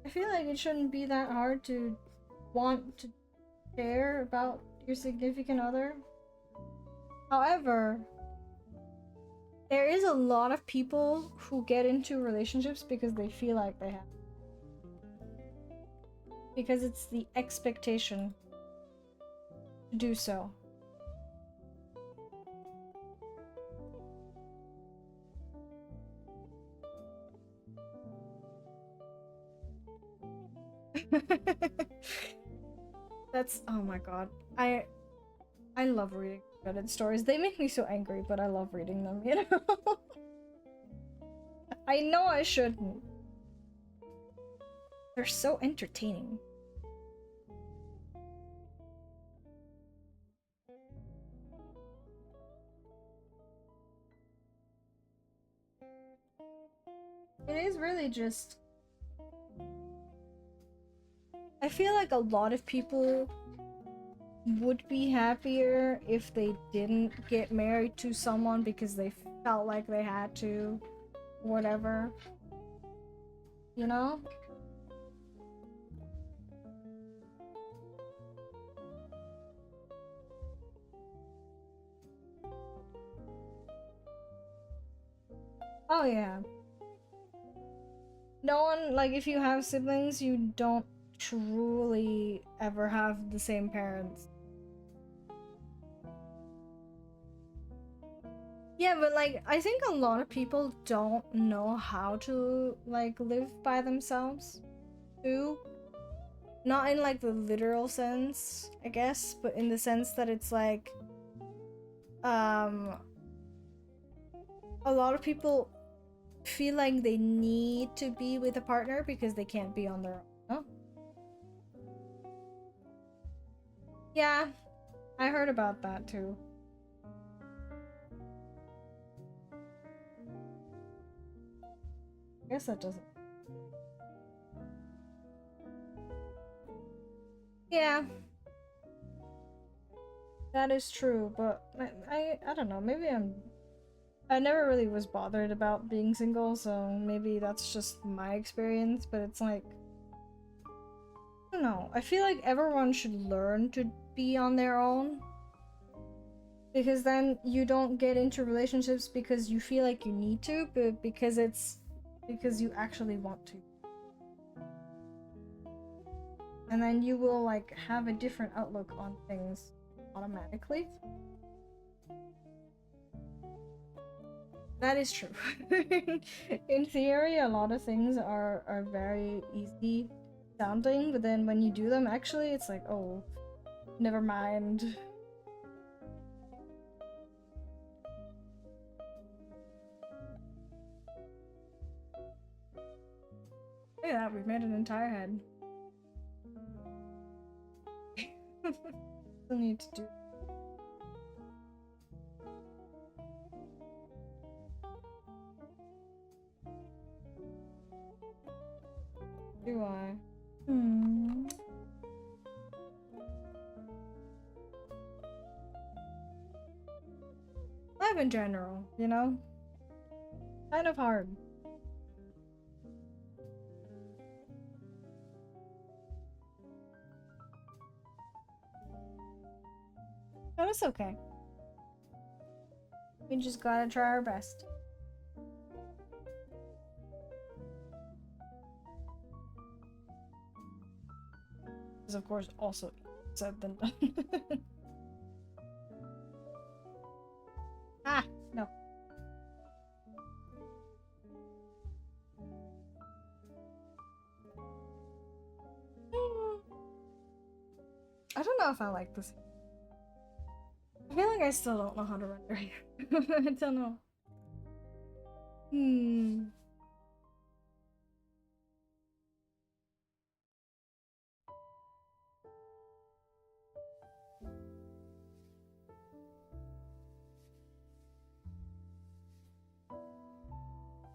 I feel like it shouldn't be that hard to want to care about your significant other. However, there is a lot of people who get into relationships because they feel like they have. Because it's the expectation to do so. That's, oh my god. I love reading Reddit stories. They make me so angry, but I love reading them, you know? I know I shouldn't. They're so entertaining. It is really just... I feel like a lot of people would be happier if they didn't get married to someone because they felt like they had to, whatever. You know? Oh yeah. No one, like, if you have siblings, you don't truly ever have the same parents. Yeah, but like, I think a lot of people don't know how to, like, live by themselves, too. Not in, like, the literal sense, I guess, but in the sense that it's like, a lot of people feel like they need to be with a partner because they can't be on their own. Yeah, I heard about that too. I guess that doesn't. Yeah, that is true, but I don't know, maybe I never really was bothered about being single, so maybe that's just my experience, but it's like, I don't know, I feel like everyone should learn to be on their own. Because then you don't get into relationships because you feel like you need to, but because you actually want to. And then you will like have a different outlook on things automatically. That is true. In theory, a lot of things are very easy sounding, but then when you do them, actually, it's like, oh, never mind. Look at that, we've made an entire head. Still need to do. Do I? Life in general, you know? Kind of hard. But it's okay. We just gotta try our best. Is of course also said than done. Ah, no. I don't know if I like this. I feel like I still don't know how to render here. I don't know. Hmm.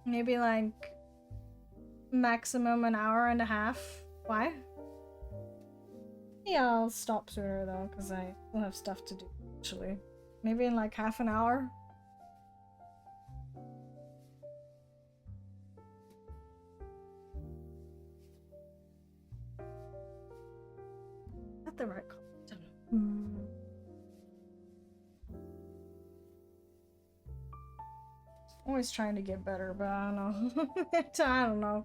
Maybe like maximum an hour and a half. Why? Yeah, I'll stop sooner though, because I will have stuff to do, actually. Maybe in like half an hour. Not the right call. I don't know. Always trying to get better, but I don't know. I don't know.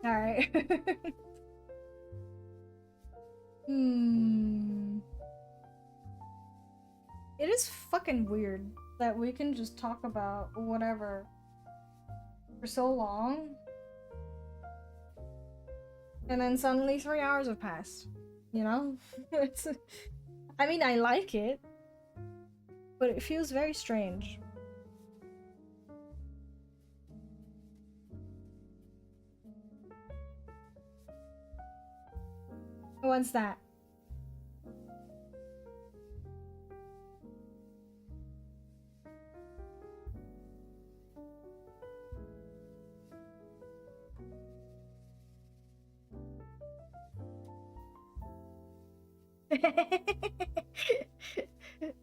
Alright. It is fucking weird that we can just talk about whatever for so long. And then suddenly 3 hours have passed. You know? It's. I mean, I like it. But it feels very strange. What's that?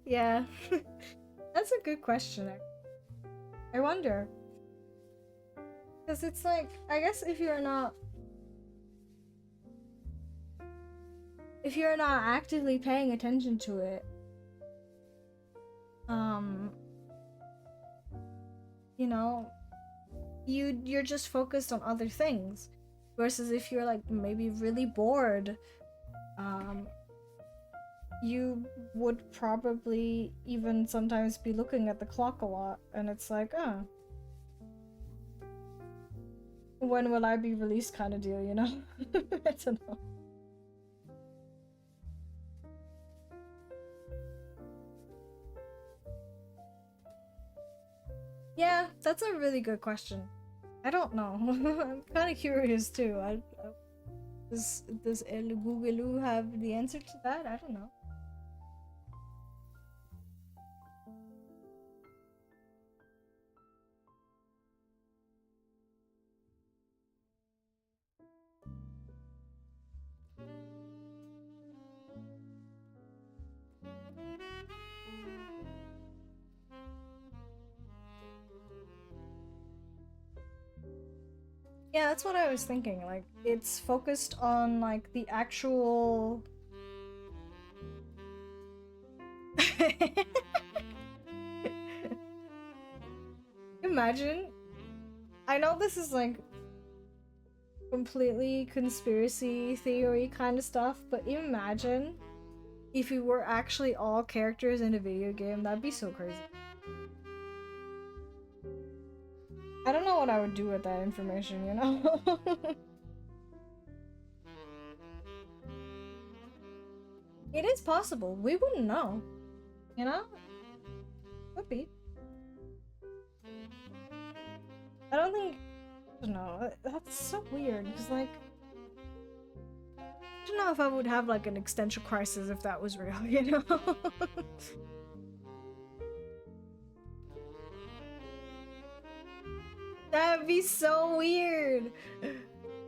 Yeah. That's a good question. I wonder. Because it's like, I guess if you're not actively paying attention to it, you know, you're just focused on other things. Versus if you're like maybe really bored, you would probably even sometimes be looking at the clock a lot, and it's like, oh, when will I be released kind of deal, you know? I don't know. Yeah, that's a really good question. I don't know. I'm kind of curious too. Does El Googaloo have the answer to that? I don't know. Yeah, that's what I was thinking. Like, it's focused on, like, the actual... Imagine... I know this is, like, completely conspiracy theory kind of stuff, but imagine if we were actually all characters in a video game. That'd be so crazy. I don't know what I would do with that information, you know? It is possible. We wouldn't know. You know? Could be. I don't think... No, that's so weird, because, like... I don't know if I would have, like, an existential crisis if that was real, you know? That'd be so weird!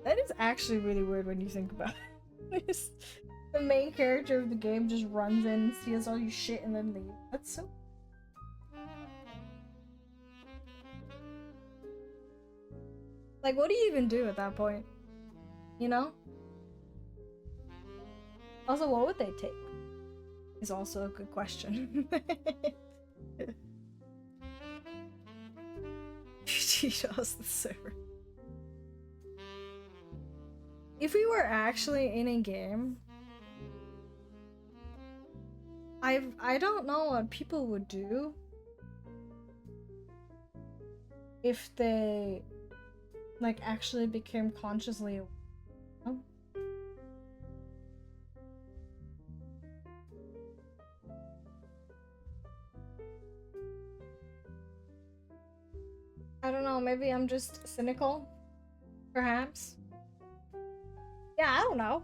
That is actually really weird when you think about it. The main character of the game just runs in, steals all your shit, and then leaves. That's so... Like, what do you even do at that point? You know? Also, what would they take? Is also a good question. DDoS the server. If we were actually in a game, I don't know what people would do if they like actually became consciously aware. I don't know, maybe I'm just cynical, perhaps. Yeah, I don't know.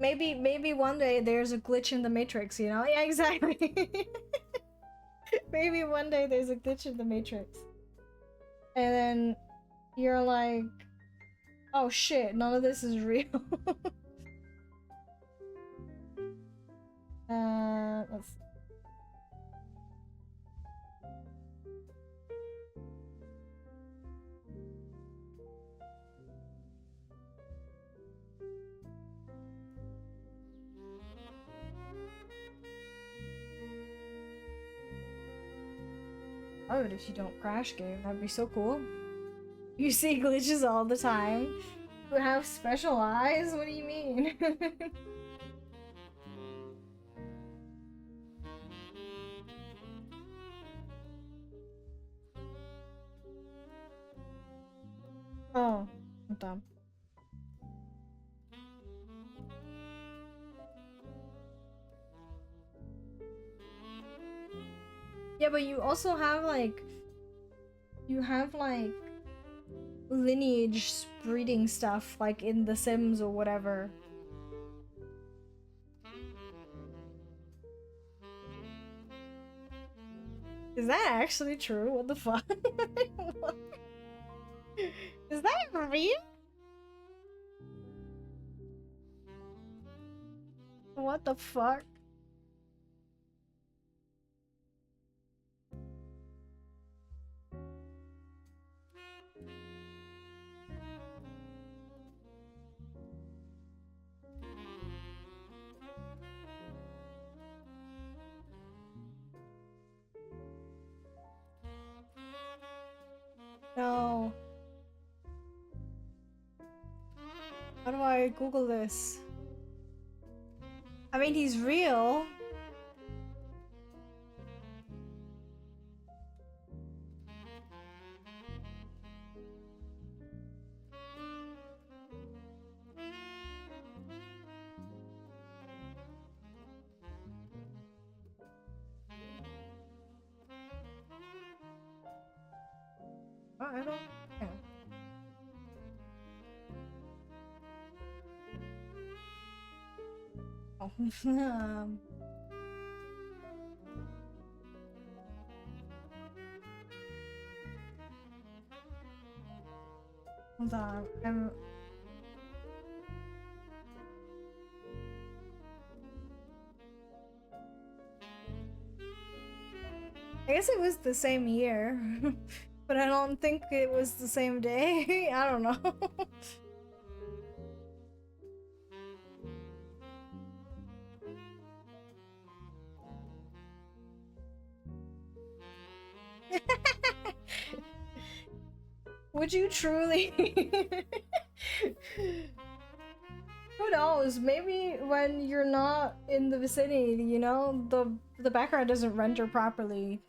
Maybe one day there's a glitch in the Matrix, you know? Yeah, exactly. Maybe one day there's a glitch in the Matrix. And then you're like, oh shit, none of this is real. Let's see. Oh, but if you don't crash game, that'd be so cool. You see glitches all the time. You have special eyes? What do you mean? Oh, I'm dumb. Yeah, but you also have like lineage breeding stuff like in The Sims or whatever. Is that actually true? What the fuck? Is that real? What the fuck? No. How do I Google this? I mean, he's real. Oh, I don't. Yeah. Oh. Hold on. I guess it was the same year, but I don't think it was the same day. I don't know. Would you truly? Who knows? Maybe when you're not in the vicinity, you know, the background doesn't render properly.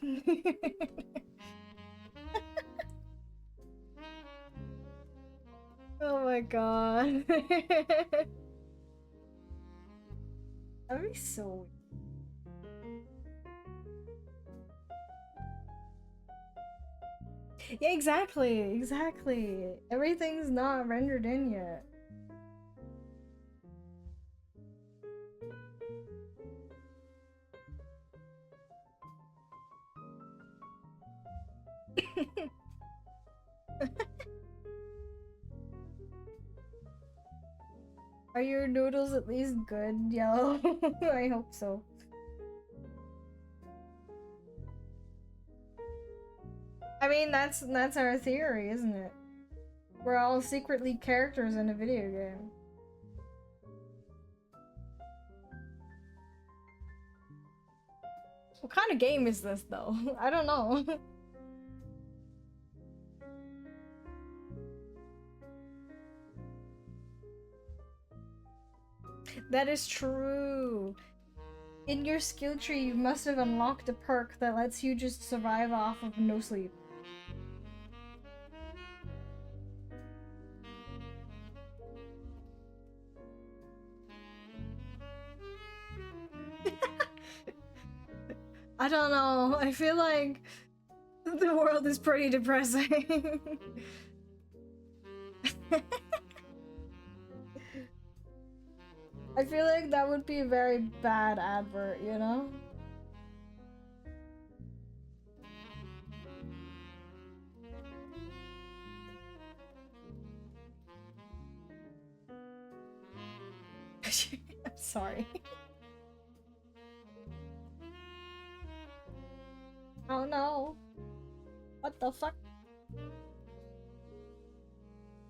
Oh my god. That'd be so weird. Yeah, exactly. Everything's not rendered in yet. Are your noodles at least good, Yellow? I hope so. I mean, that's our theory, isn't it? We're all secretly characters in a video game. What kind of game is this, though? I don't know. That is true. In your skill tree, you must have unlocked a perk that lets you just survive off of no sleep. I don't know. I feel like the world is pretty depressing. I feel like that would be a very bad advert, you know? I'm sorry. Oh no. What the fuck?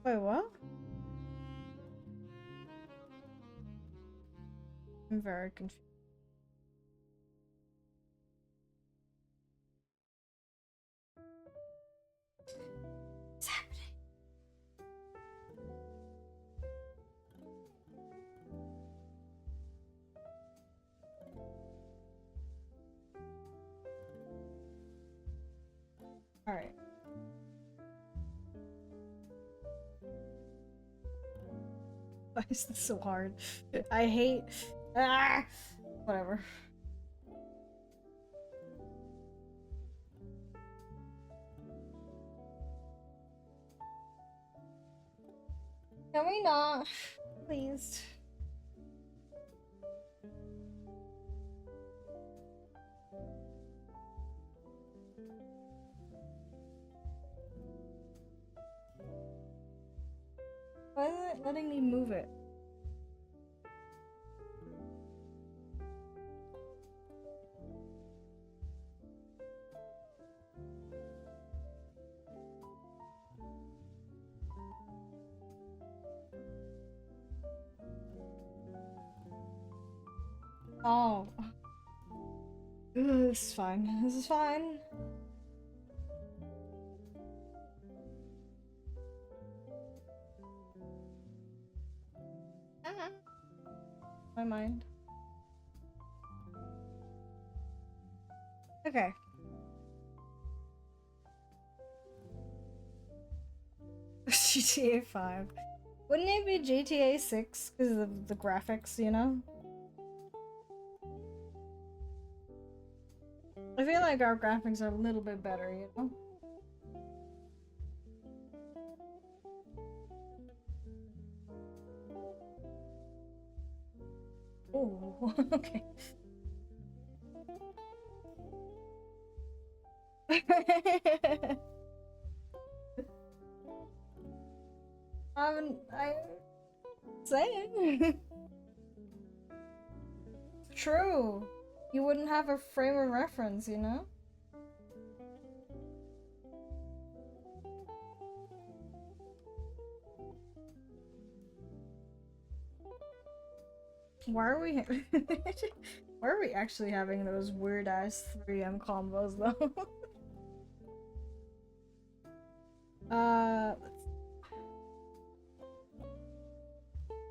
Wait, what? I'm very confused. What's happening? Alright. Why is this so hard? I hate. Ah! Whatever. Can we not? Please. Why is it letting me move it? Oh. This is fine. This is fine. My mind. Okay. GTA 5. Wouldn't it be GTA 6 because of the graphics, you know? I feel like our graphics are a little bit better, you know? Oh, okay. I'm saying. True. You wouldn't have a frame of reference, you know? Why are we why are we actually having those weird ass 3M combos though? I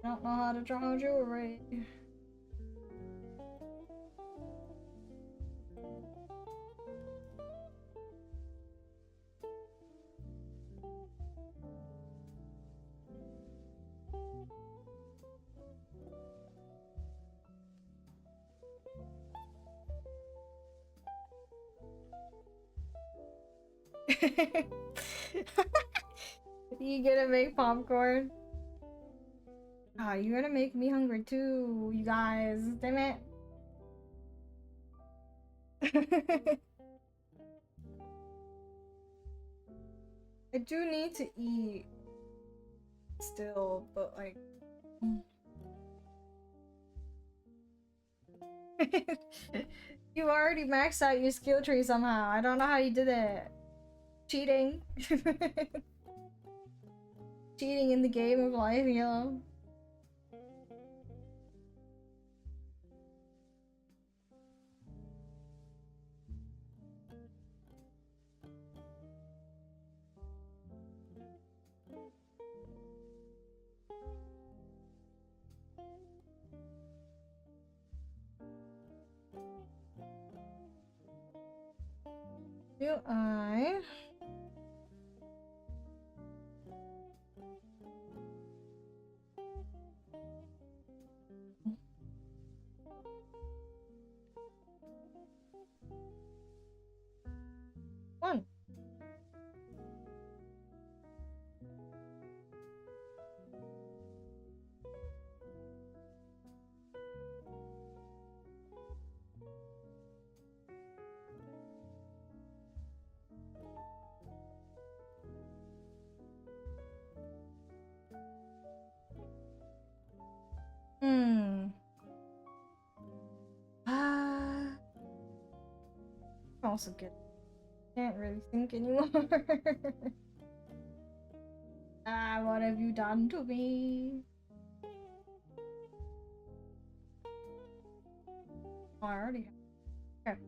don't know how to draw jewelry. You gonna make popcorn? Ah, you're gonna make me hungry too, you guys. Damn it. I do need to eat still, but like you already maxed out your skill tree somehow. I don't know how you did it. Cheating. Cheating in the game of life, you know? Do I? One. also get can't really think anymore. Ah, what have you done to me? Oh, I already have.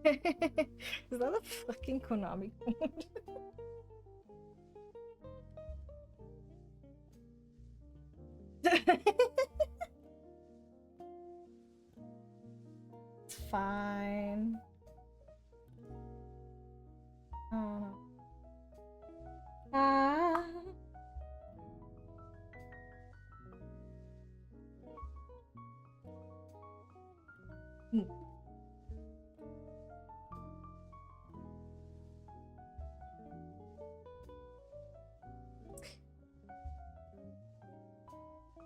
Okay. Is that a fucking Konami code? It's fine. Oh. Ah. Hmm.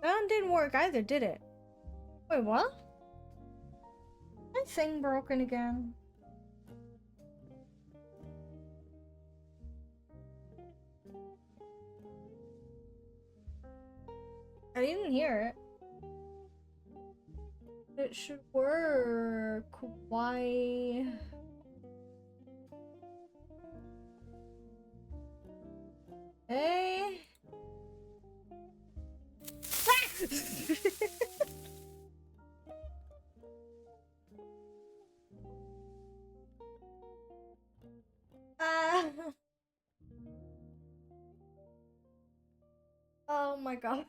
That one didn't work either, did it? Wait, what? My thing broken again. I didn't hear it. It should work. Why? Hey. Ah. Oh my god.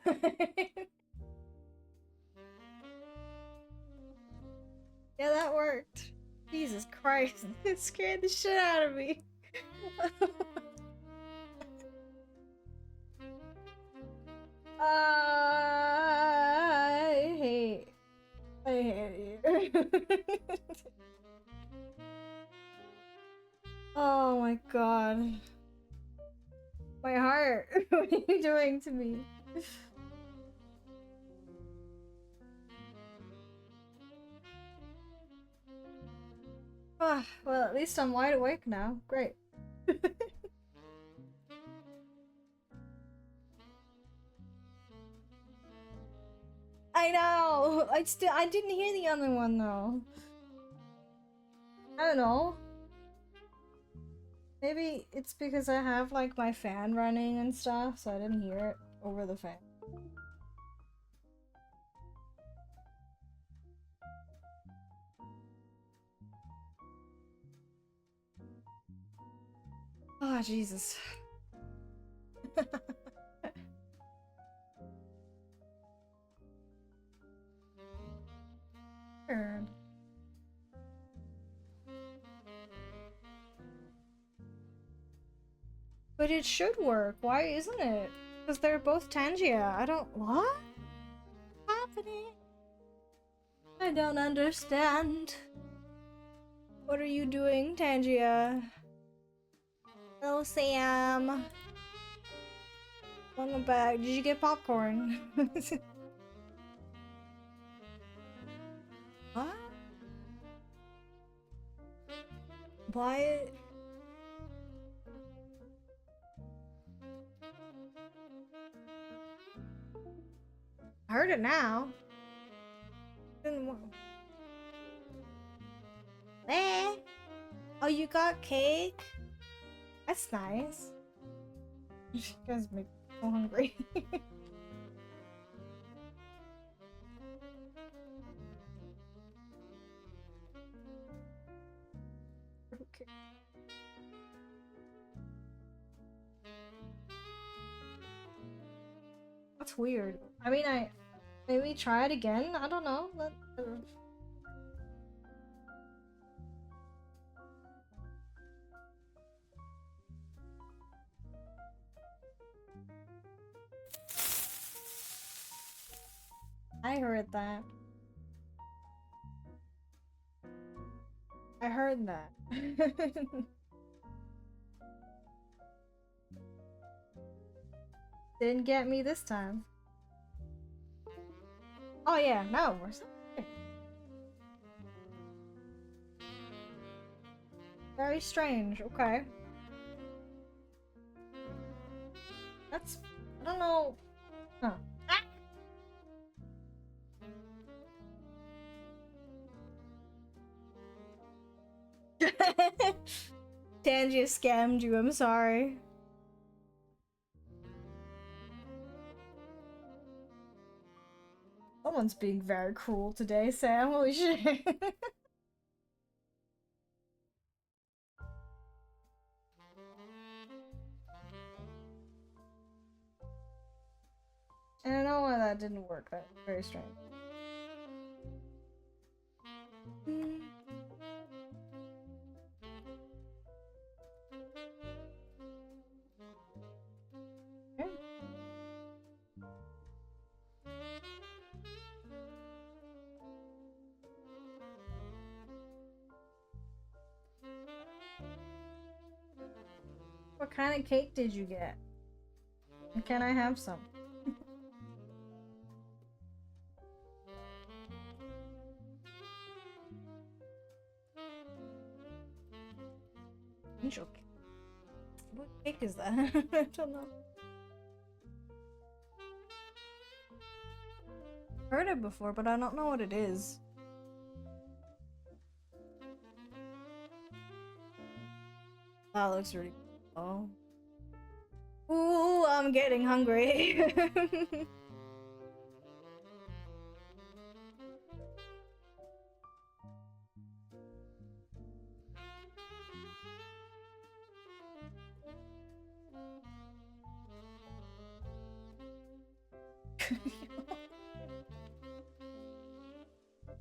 Yeah, that worked. Jesus Christ. It scared the shit out of me. I hate you. Oh my god. My heart. What are you doing to me? Ah, well, at least I'm wide awake now. Great. I know. I didn't hear the other one though. I don't know. Maybe it's because I have like my fan running and stuff, so I didn't hear it over the fan. Oh, Jesus. Weird. But it should work. Why isn't it? Because they're both Tangia. I don't. What? What's happening? I don't understand. What are you doing, Tangia? Hello, Sam. Welcome back. Did you get popcorn? What? Why? I heard it now. Didn't wa- Eh? Oh, you got cake? That's nice. You guys make me so hungry. Okay. That's weird. I mean, I maybe try it again. I don't know. I heard that. I heard that. Didn't get me this time. Oh yeah, now it works. Very strange. Okay. That's. I don't know. Huh. Ah! Tangia scammed you, I'm sorry. Someone's being very cruel today, Sam. Holy shit. And I know why that didn't work. That's very strange. Okay. What kind of cake did you get? And can I have some? Angel cake. What cake is that? I don't know. Heard it before, but I don't know what it is. That looks really cool. Ooh, I'm getting hungry.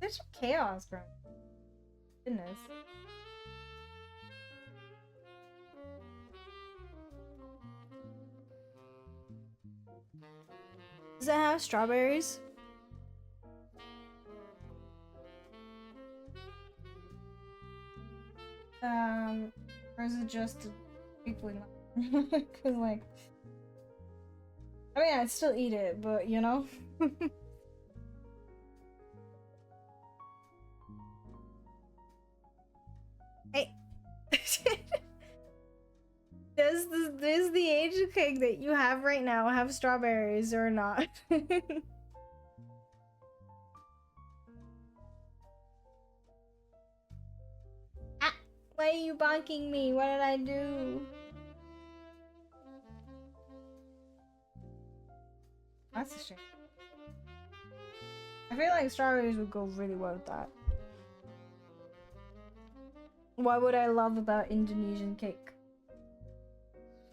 There's chaos, bro. Goodness. Does it have strawberries? Or is it just people not? Cause like, I mean, I'd still eat it, but you know. Hey. Does the angel cake that you have right now have strawberries or not? Ah, why are you bonking me? What did I do? That's a shame. I feel like strawberries would go really well with that. What would I love about Indonesian cake?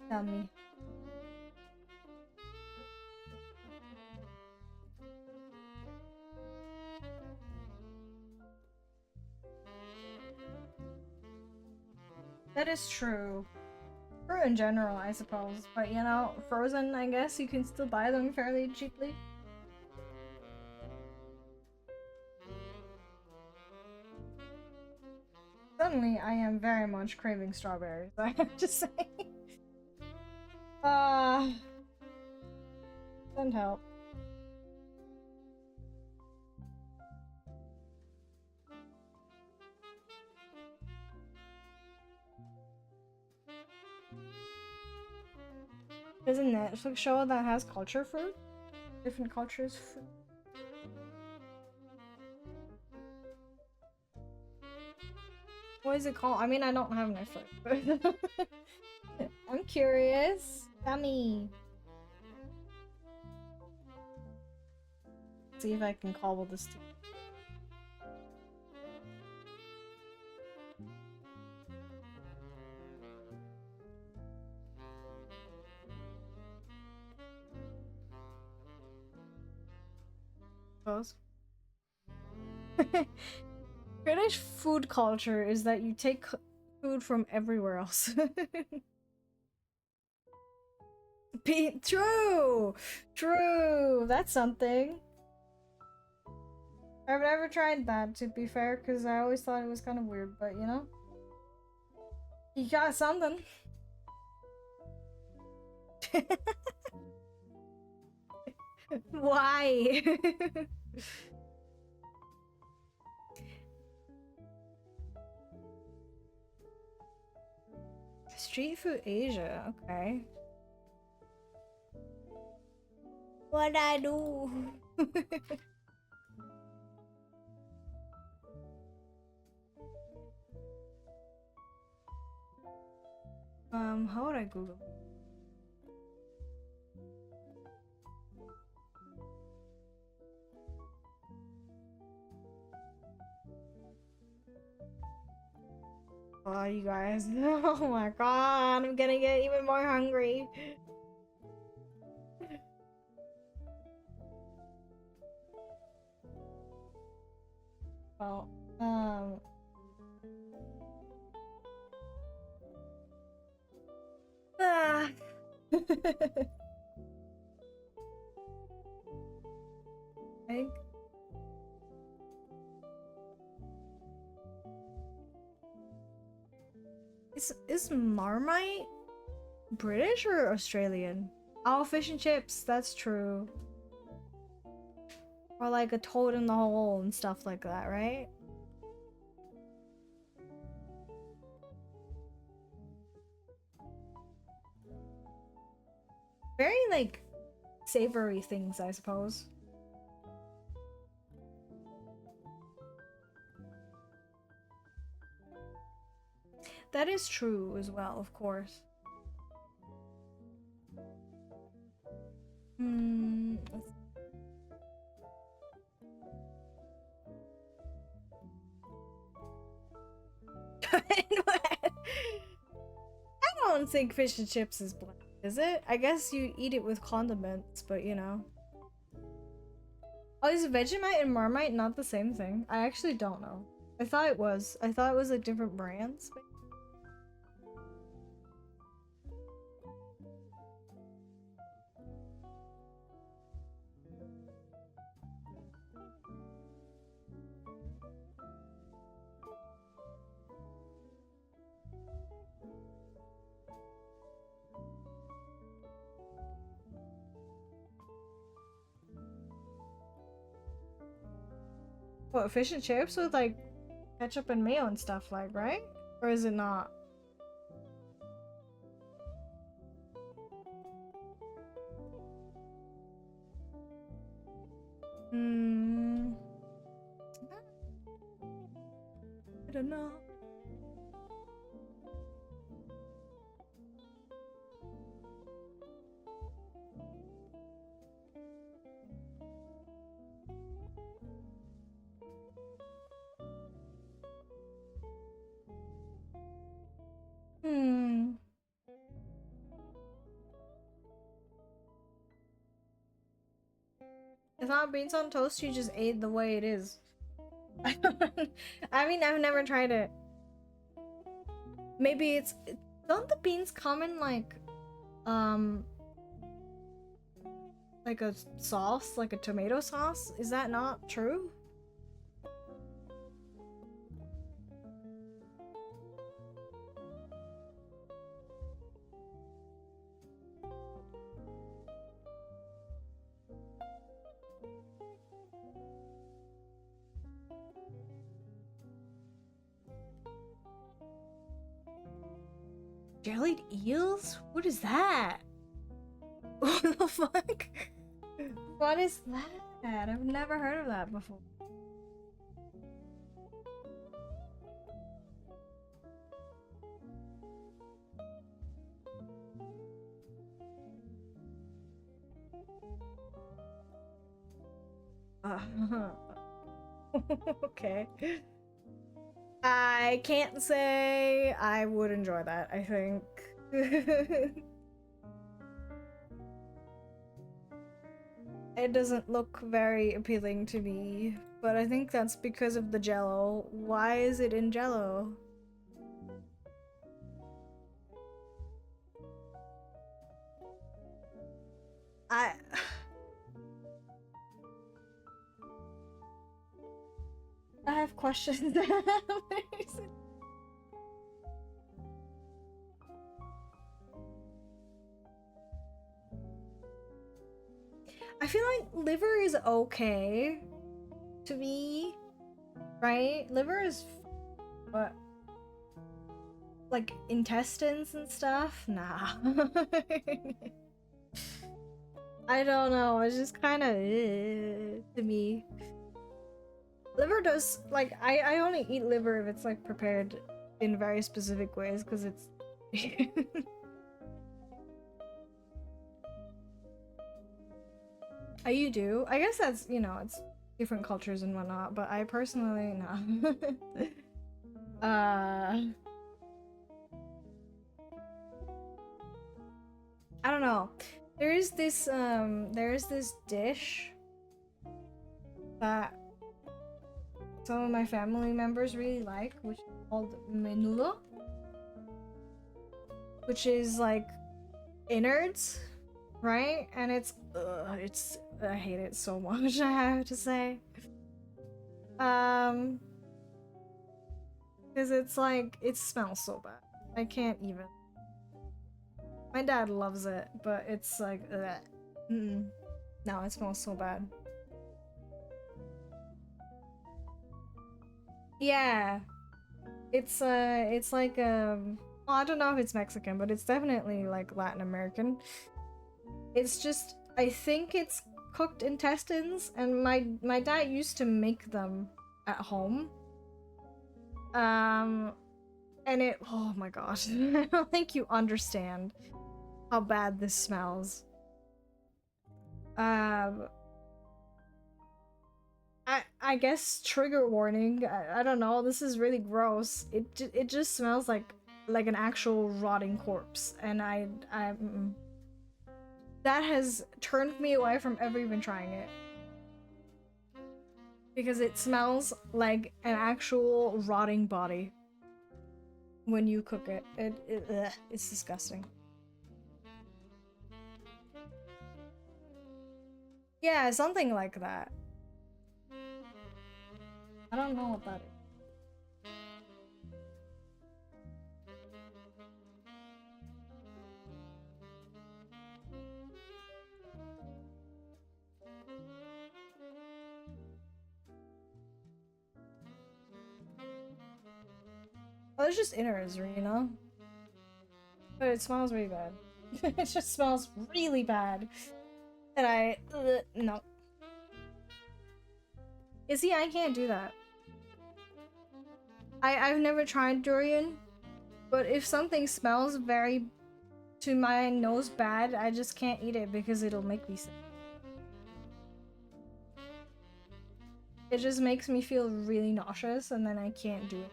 Tell me. That is true. True in general, I suppose. But you know, frozen, I guess you can still buy them fairly cheaply. Suddenly, I am very much craving strawberries, I have to say. Doesn't help. There's a Netflix show that has culture food? Different cultures food. What is it called? I mean, I don't have Netflix, but I'm curious. Tell me. See if I can cobble this together. Suppose. British food culture is that you take food from everywhere else. True! True! That's something. I've never tried that, to be fair, because I always thought it was kind of weird, but you know? You got something. Why? Street food Asia, okay. What'd I do? How would I Google? Oh, you guys. Oh my god, I'm gonna get even more hungry. Well, ah. I think is Marmite British or Australian? Oh, fish and chips, that's true. Or like a toad in the hole and stuff like that, right? Very like savory things, I suppose. That is true as well, of course. Hmm. I don't think fish and chips is bland, is it? I guess you eat it with condiments, but you know. Oh, is Vegemite and Marmite not the same thing? I actually don't know. I thought it was. I thought it was like different brands. But... What, fish and chips with like ketchup and mayo and stuff like, right? Or is it not? Hmm. I don't know. Hmm. It's not beans on toast, you just ate the way it is. I mean, I've never tried it. Maybe it's... Don't the beans come in like a sauce, like a tomato sauce? Is that not true? Jellied eels? What is that? What the fuck? What is that? I've never heard of that before. Okay. I can't say I would enjoy that, I think. It doesn't look very appealing to me, but I think that's because of the jello. Why is it in jello? I have questions. I feel like liver is okay to me, right? Liver is what? Like intestines and stuff? Nah. I don't know, it's just kind of to me. Liver does, like, I only eat liver if it's like prepared in very specific ways because it's You do. I guess that's, you know, it's different cultures and whatnot, but I personally, no. I don't know. There is this dish that some of my family members really like, which is called menudo, which is like innards, right? And it's I hate it so much, I have to say. Because it's like, it smells so bad. I can't even. My dad loves it, but it's like, ugh. No, it smells so bad. Yeah. It's like, well, I don't know if it's Mexican, but it's definitely like Latin American. It's just, I think it's cooked intestines, and my dad used to make them at home. And it, oh my gosh, I don't think you understand how bad this smells. I guess trigger warning. I don't know. This is really gross. It just smells like an actual rotting corpse, and that has turned me away from ever even trying it. Because it smells like an actual rotting body when you cook it. It's disgusting. Yeah, something like that. I don't know what that is. Oh, it's just innards, you know? But it smells really bad. It just smells really bad. And no. You see, I can't do that. I've never tried durian, but if something smells very, to my nose, bad, I just can't eat it because it'll make me sick. It just makes me feel really nauseous, and then I can't do it.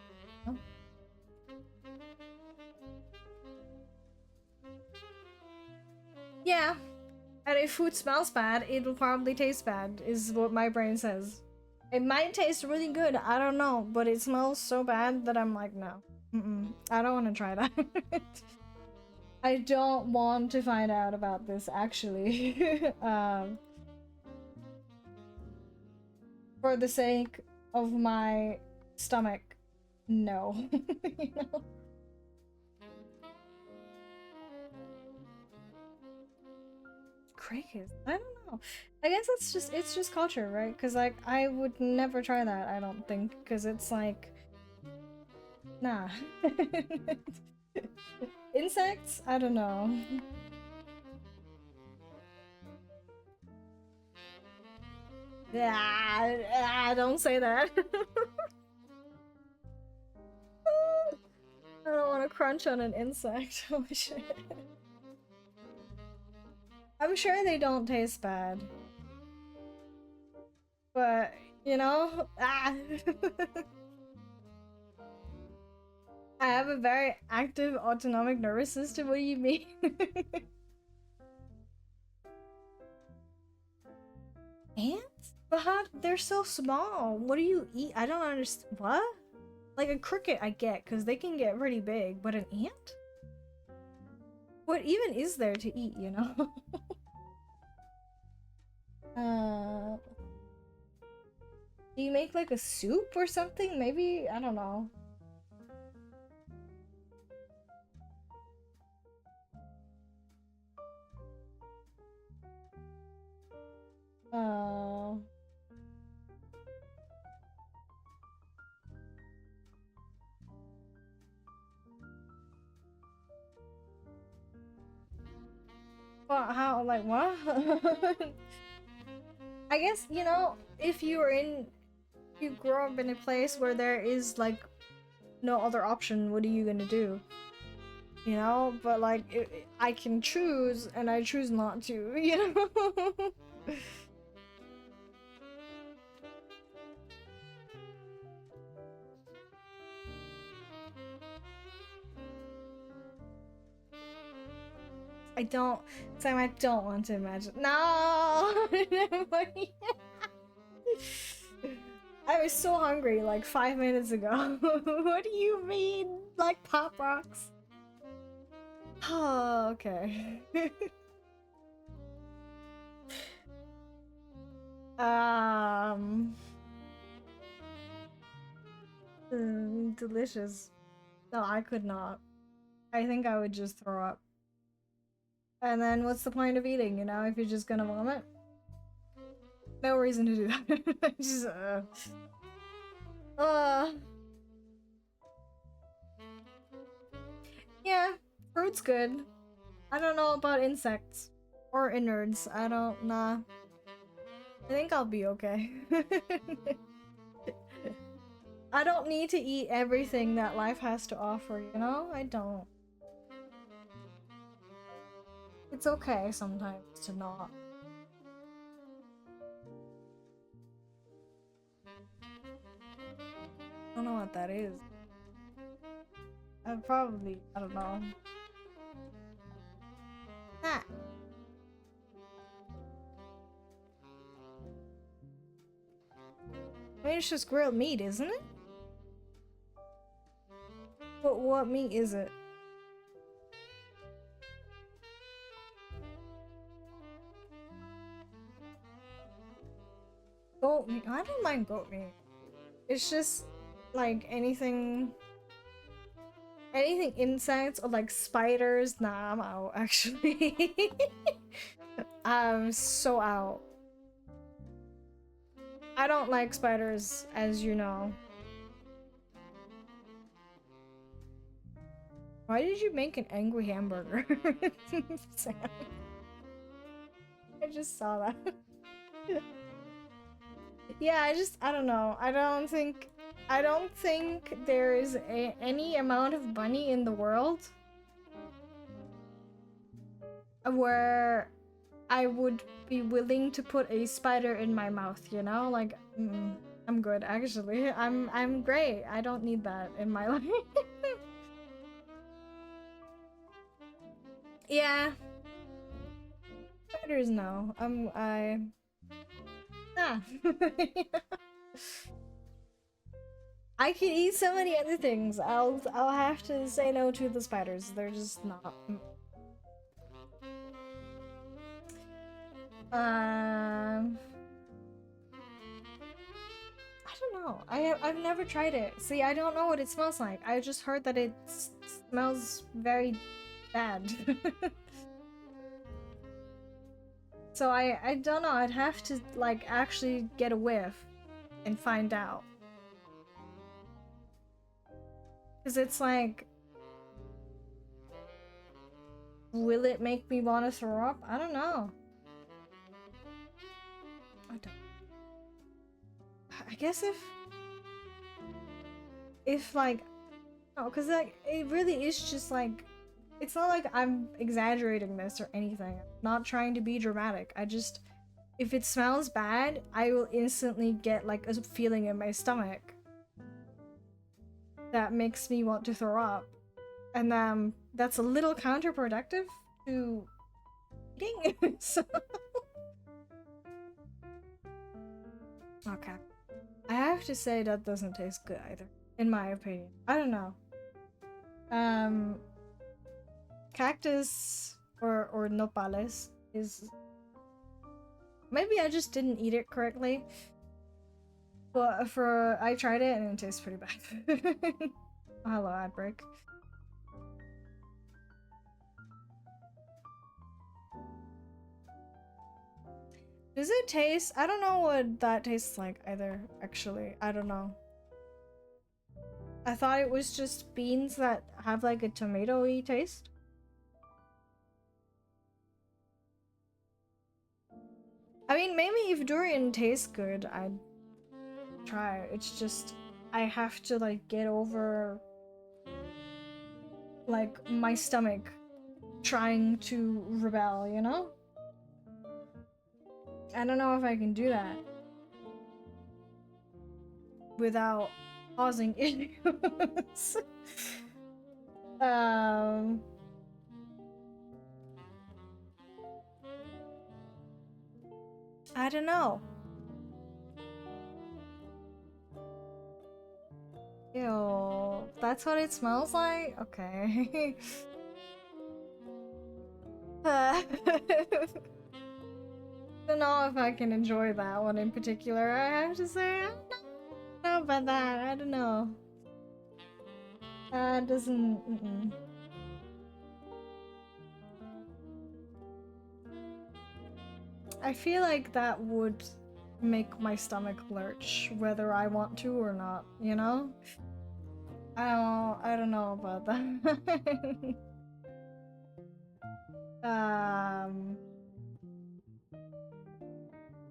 Yeah, and if food smells bad, it'll probably taste bad, is what my brain says. It might taste really good, I don't know, but it smells so bad that I'm like, no. I don't want to try that. I don't want to find out about this, actually. For the sake of my stomach, no. You know? Crickets? I don't know. I guess it's just culture, right? Because like I would never try that, I don't think, because it's like, nah. Insects? I don't know. Don't say that. I don't want to crunch on an insect. Oh shit. I'm sure they don't taste bad. But, you know, I have a very active autonomic nervous system. What do you mean? Ants? But how? They're so small. What do you eat? I don't understand. What? Like a cricket I get, because they can get pretty big, but an ant? What even is there to eat, you know? Do you make like a soup or something? Maybe? I don't know. Well, how? Like, what? I guess, you know, if you grow up in a place where there is, like, no other option, what are you gonna do? you know, but like I can choose and I choose not to, you know. I don't, Sam, I don't want to imagine. No! I was so hungry like 5 minutes ago. What do you mean? Like Pop Rocks? Oh, okay. Delicious. No, I could not. I think I would just throw up. And then what's the point of eating, you know, if you're just gonna vomit? No reason to do that. Just, yeah, fruit's good. I don't know about insects. Or innards. I don't, nah. I think I'll be okay. I don't need to eat everything that life has to offer, you know? I don't. It's okay sometimes to not. I don't know what that is. I don't know. Ah. I mean, it's just grilled meat, isn't it? But what meat is it? Goat meat. I don't mind goat meat. It's just like anything insects or like spiders. Nah, I'm out actually. I'm so out. I don't like spiders, as you know. Why did you make an angry hamburger? Sam. I just saw that. Yeah, I don't know. I don't think there is any amount of money in the world where I would be willing to put a spider in my mouth, you know? Like, I'm good, actually. I'm great. I don't need that in my life. Yeah. Spiders, no. Ah. I could eat so many other things. I'll have to say no to the spiders. They're just not. I don't know. I've never tried it. See, I don't know what it smells like. I just heard that it smells very bad. So I don't know. I'd have to like actually get a whiff and find out. Cause it's like, will it make me want to throw up? I don't know. I guess if like, no, cause like it really is just like, it's not like I'm exaggerating this or anything. I'm not trying to be dramatic. I just, if it smells bad, I will instantly get like a feeling in my stomach that makes me want to throw up. And that's a little counterproductive to eating. So okay. I have to say that doesn't taste good either, in my opinion. I don't know. Cactus or nopales is, maybe I just didn't eat it correctly. But I tried it and it tastes pretty bad. Oh, hello, ad break. Does it taste? I don't know what that tastes like either, actually. I don't know. I thought it was just beans that have like a tomato-y taste. I mean, maybe if durian tastes good, I'd try it. It's just, I have to like get over like my stomach trying to rebel, you know? I don't know if I can do that without causing issues. I don't know. Ew, that's what it smells like? Okay. Don't know if I can enjoy that one in particular, I have to say. I don't know about that. I don't know. That doesn't. I feel like that would make my stomach lurch, whether I want to or not, you know? I don't know about that.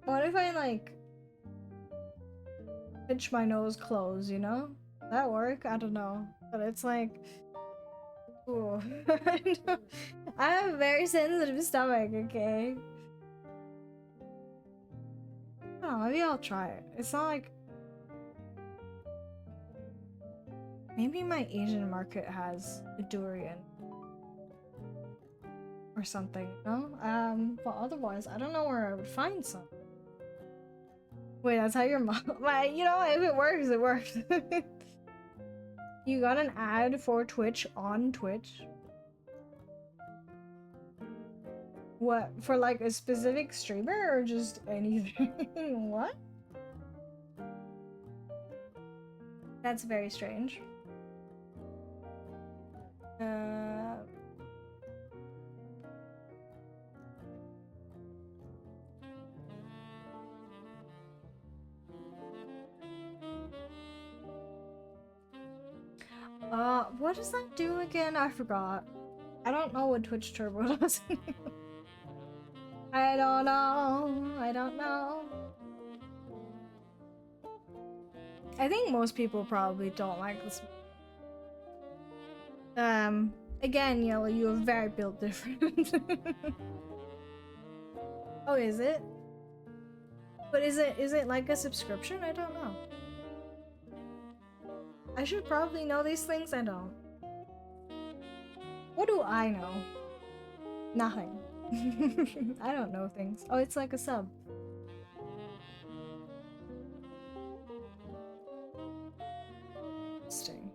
What if I like pinch my nose closed, you know? That work? I don't know. But it's like, ooh. I have a very sensitive stomach, okay? I don't know, maybe I'll try it. It's not like... Maybe my Asian market has a durian. Or something, no? But otherwise, I don't know where I would find some. Wait, that's how your mom... Well, you know, if it works, it works. You got an ad for Twitch on Twitch? What, for like a specific streamer or just anything? What? That's very strange. What does that do again? I forgot. I don't know what Twitch Turbo does. I don't know. I don't know. I think most people probably don't like this. Again, Yellow, you are very built different. Oh, is it? But is it like a subscription? I don't know. I should probably know these things. I don't. What do I know? Nothing. I don't know things. Oh, it's like a sub. Interesting.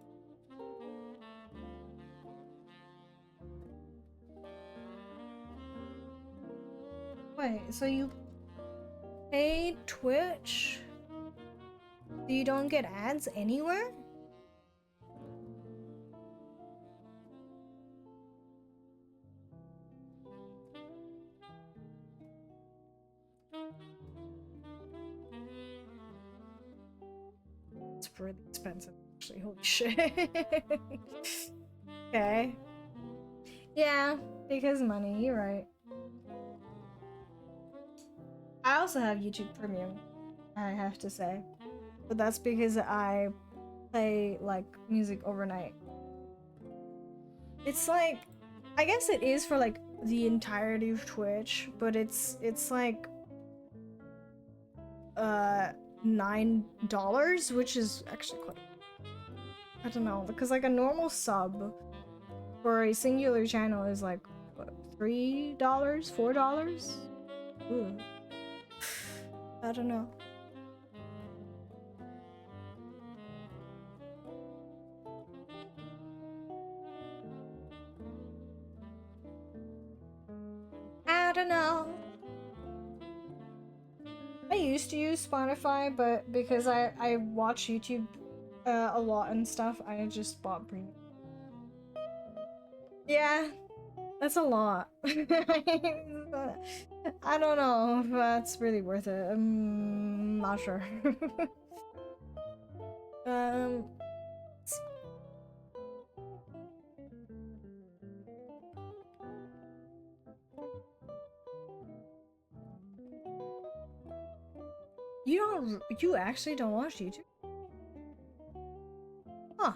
Wait, so you pay Twitch? You don't get ads anywhere? It's really expensive, actually. Holy shit. Okay. Yeah, because money, you're right. I also have YouTube Premium, I have to say. But that's because I play, like, music overnight. It's like... I guess it is for, like, the entirety of Twitch, but it's like... $9, which is actually quite... I don't know, because, like, a normal sub for a singular channel is, like, what, $3? $4? Ooh. I don't know. I don't know. I used to use Spotify, but because I watch YouTube a lot and stuff, I just bought premium. Yeah, that's a lot. I don't know if that's really worth it. I'm not sure. You actually don't watch YouTube? Huh.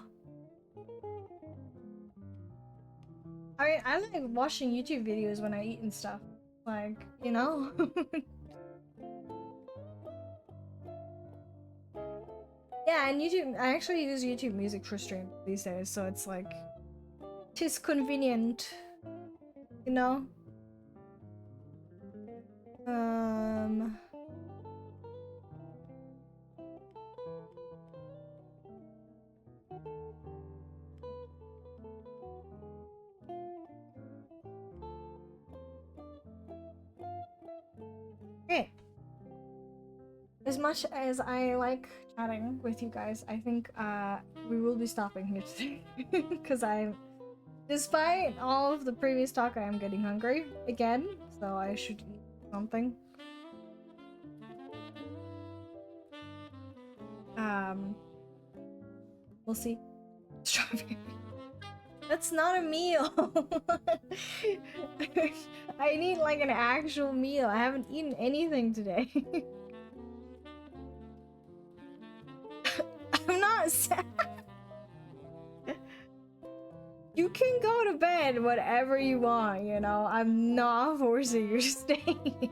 I like watching YouTube videos when I eat and stuff. Like, you know? Yeah, and YouTube, I actually use YouTube Music for stream these days, so it's like, tis convenient, you know? Okay. As much as I like chatting with you guys, I think we will be stopping here today. Because despite all of the previous talk, I am getting hungry again, so I should eat something. We'll see. Strawberry. That's not a meal. I need like an actual meal. I haven't eaten anything today. I'm not sad. You can go to bed whatever you want, you know? I'm not forcing you to stay here.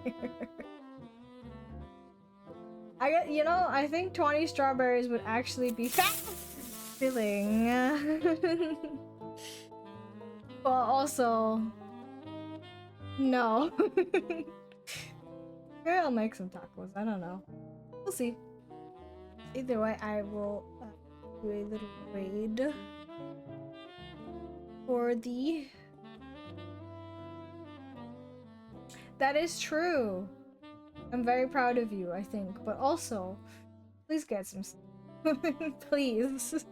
I think 20 strawberries would actually be filling. But also, no. Maybe I'll make some tacos. I don't know. We'll see. Either way, I will do a little raid for the. That is true. I'm very proud of you, I think. But also, please get some sleep. Please.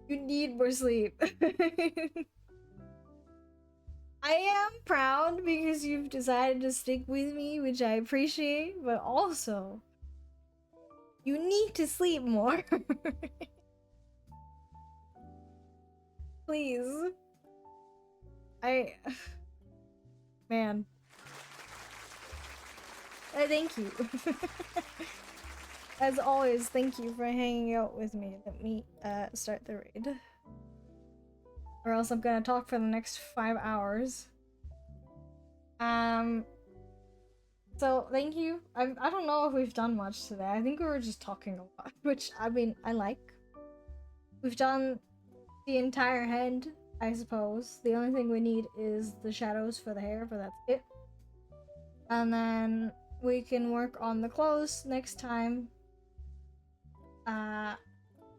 You need more sleep. I am proud because you've decided to stick with me, which I appreciate, but also, you need to sleep more. Please. Man. Thank you. As always, thank you for hanging out with me. Let me start the raid. Or else I'm gonna talk for the next 5 hours. So thank you. I don't know if we've done much today. I think we were just talking a lot, which I mean I like. We've done the entire head, I suppose. The only thing we need is the shadows for the hair, but that's it. And then we can work on the clothes next time.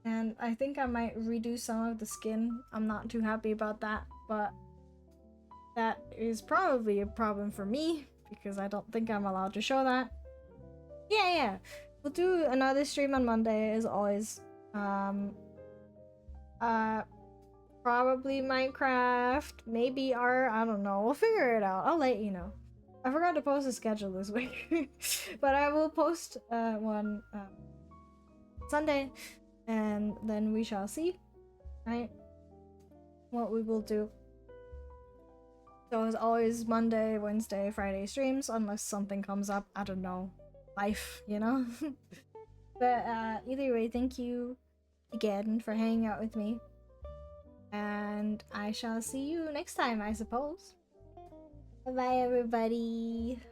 And I think I might redo some of the skin. I'm not too happy about that, but that is probably a problem for me because I don't think I'm allowed to show that. Yeah. We'll do another stream on Monday as always. Probably Minecraft, maybe art, I don't know. We'll figure it out. I'll let you know. I forgot to post a schedule this week, but I will post one Sunday, and then we shall see, right, what we will do. So as always, Monday, Wednesday, Friday streams, unless something comes up, I don't know, life, you know? But either way, thank you again for hanging out with me, and I shall see you next time, I suppose. Bye-bye, everybody.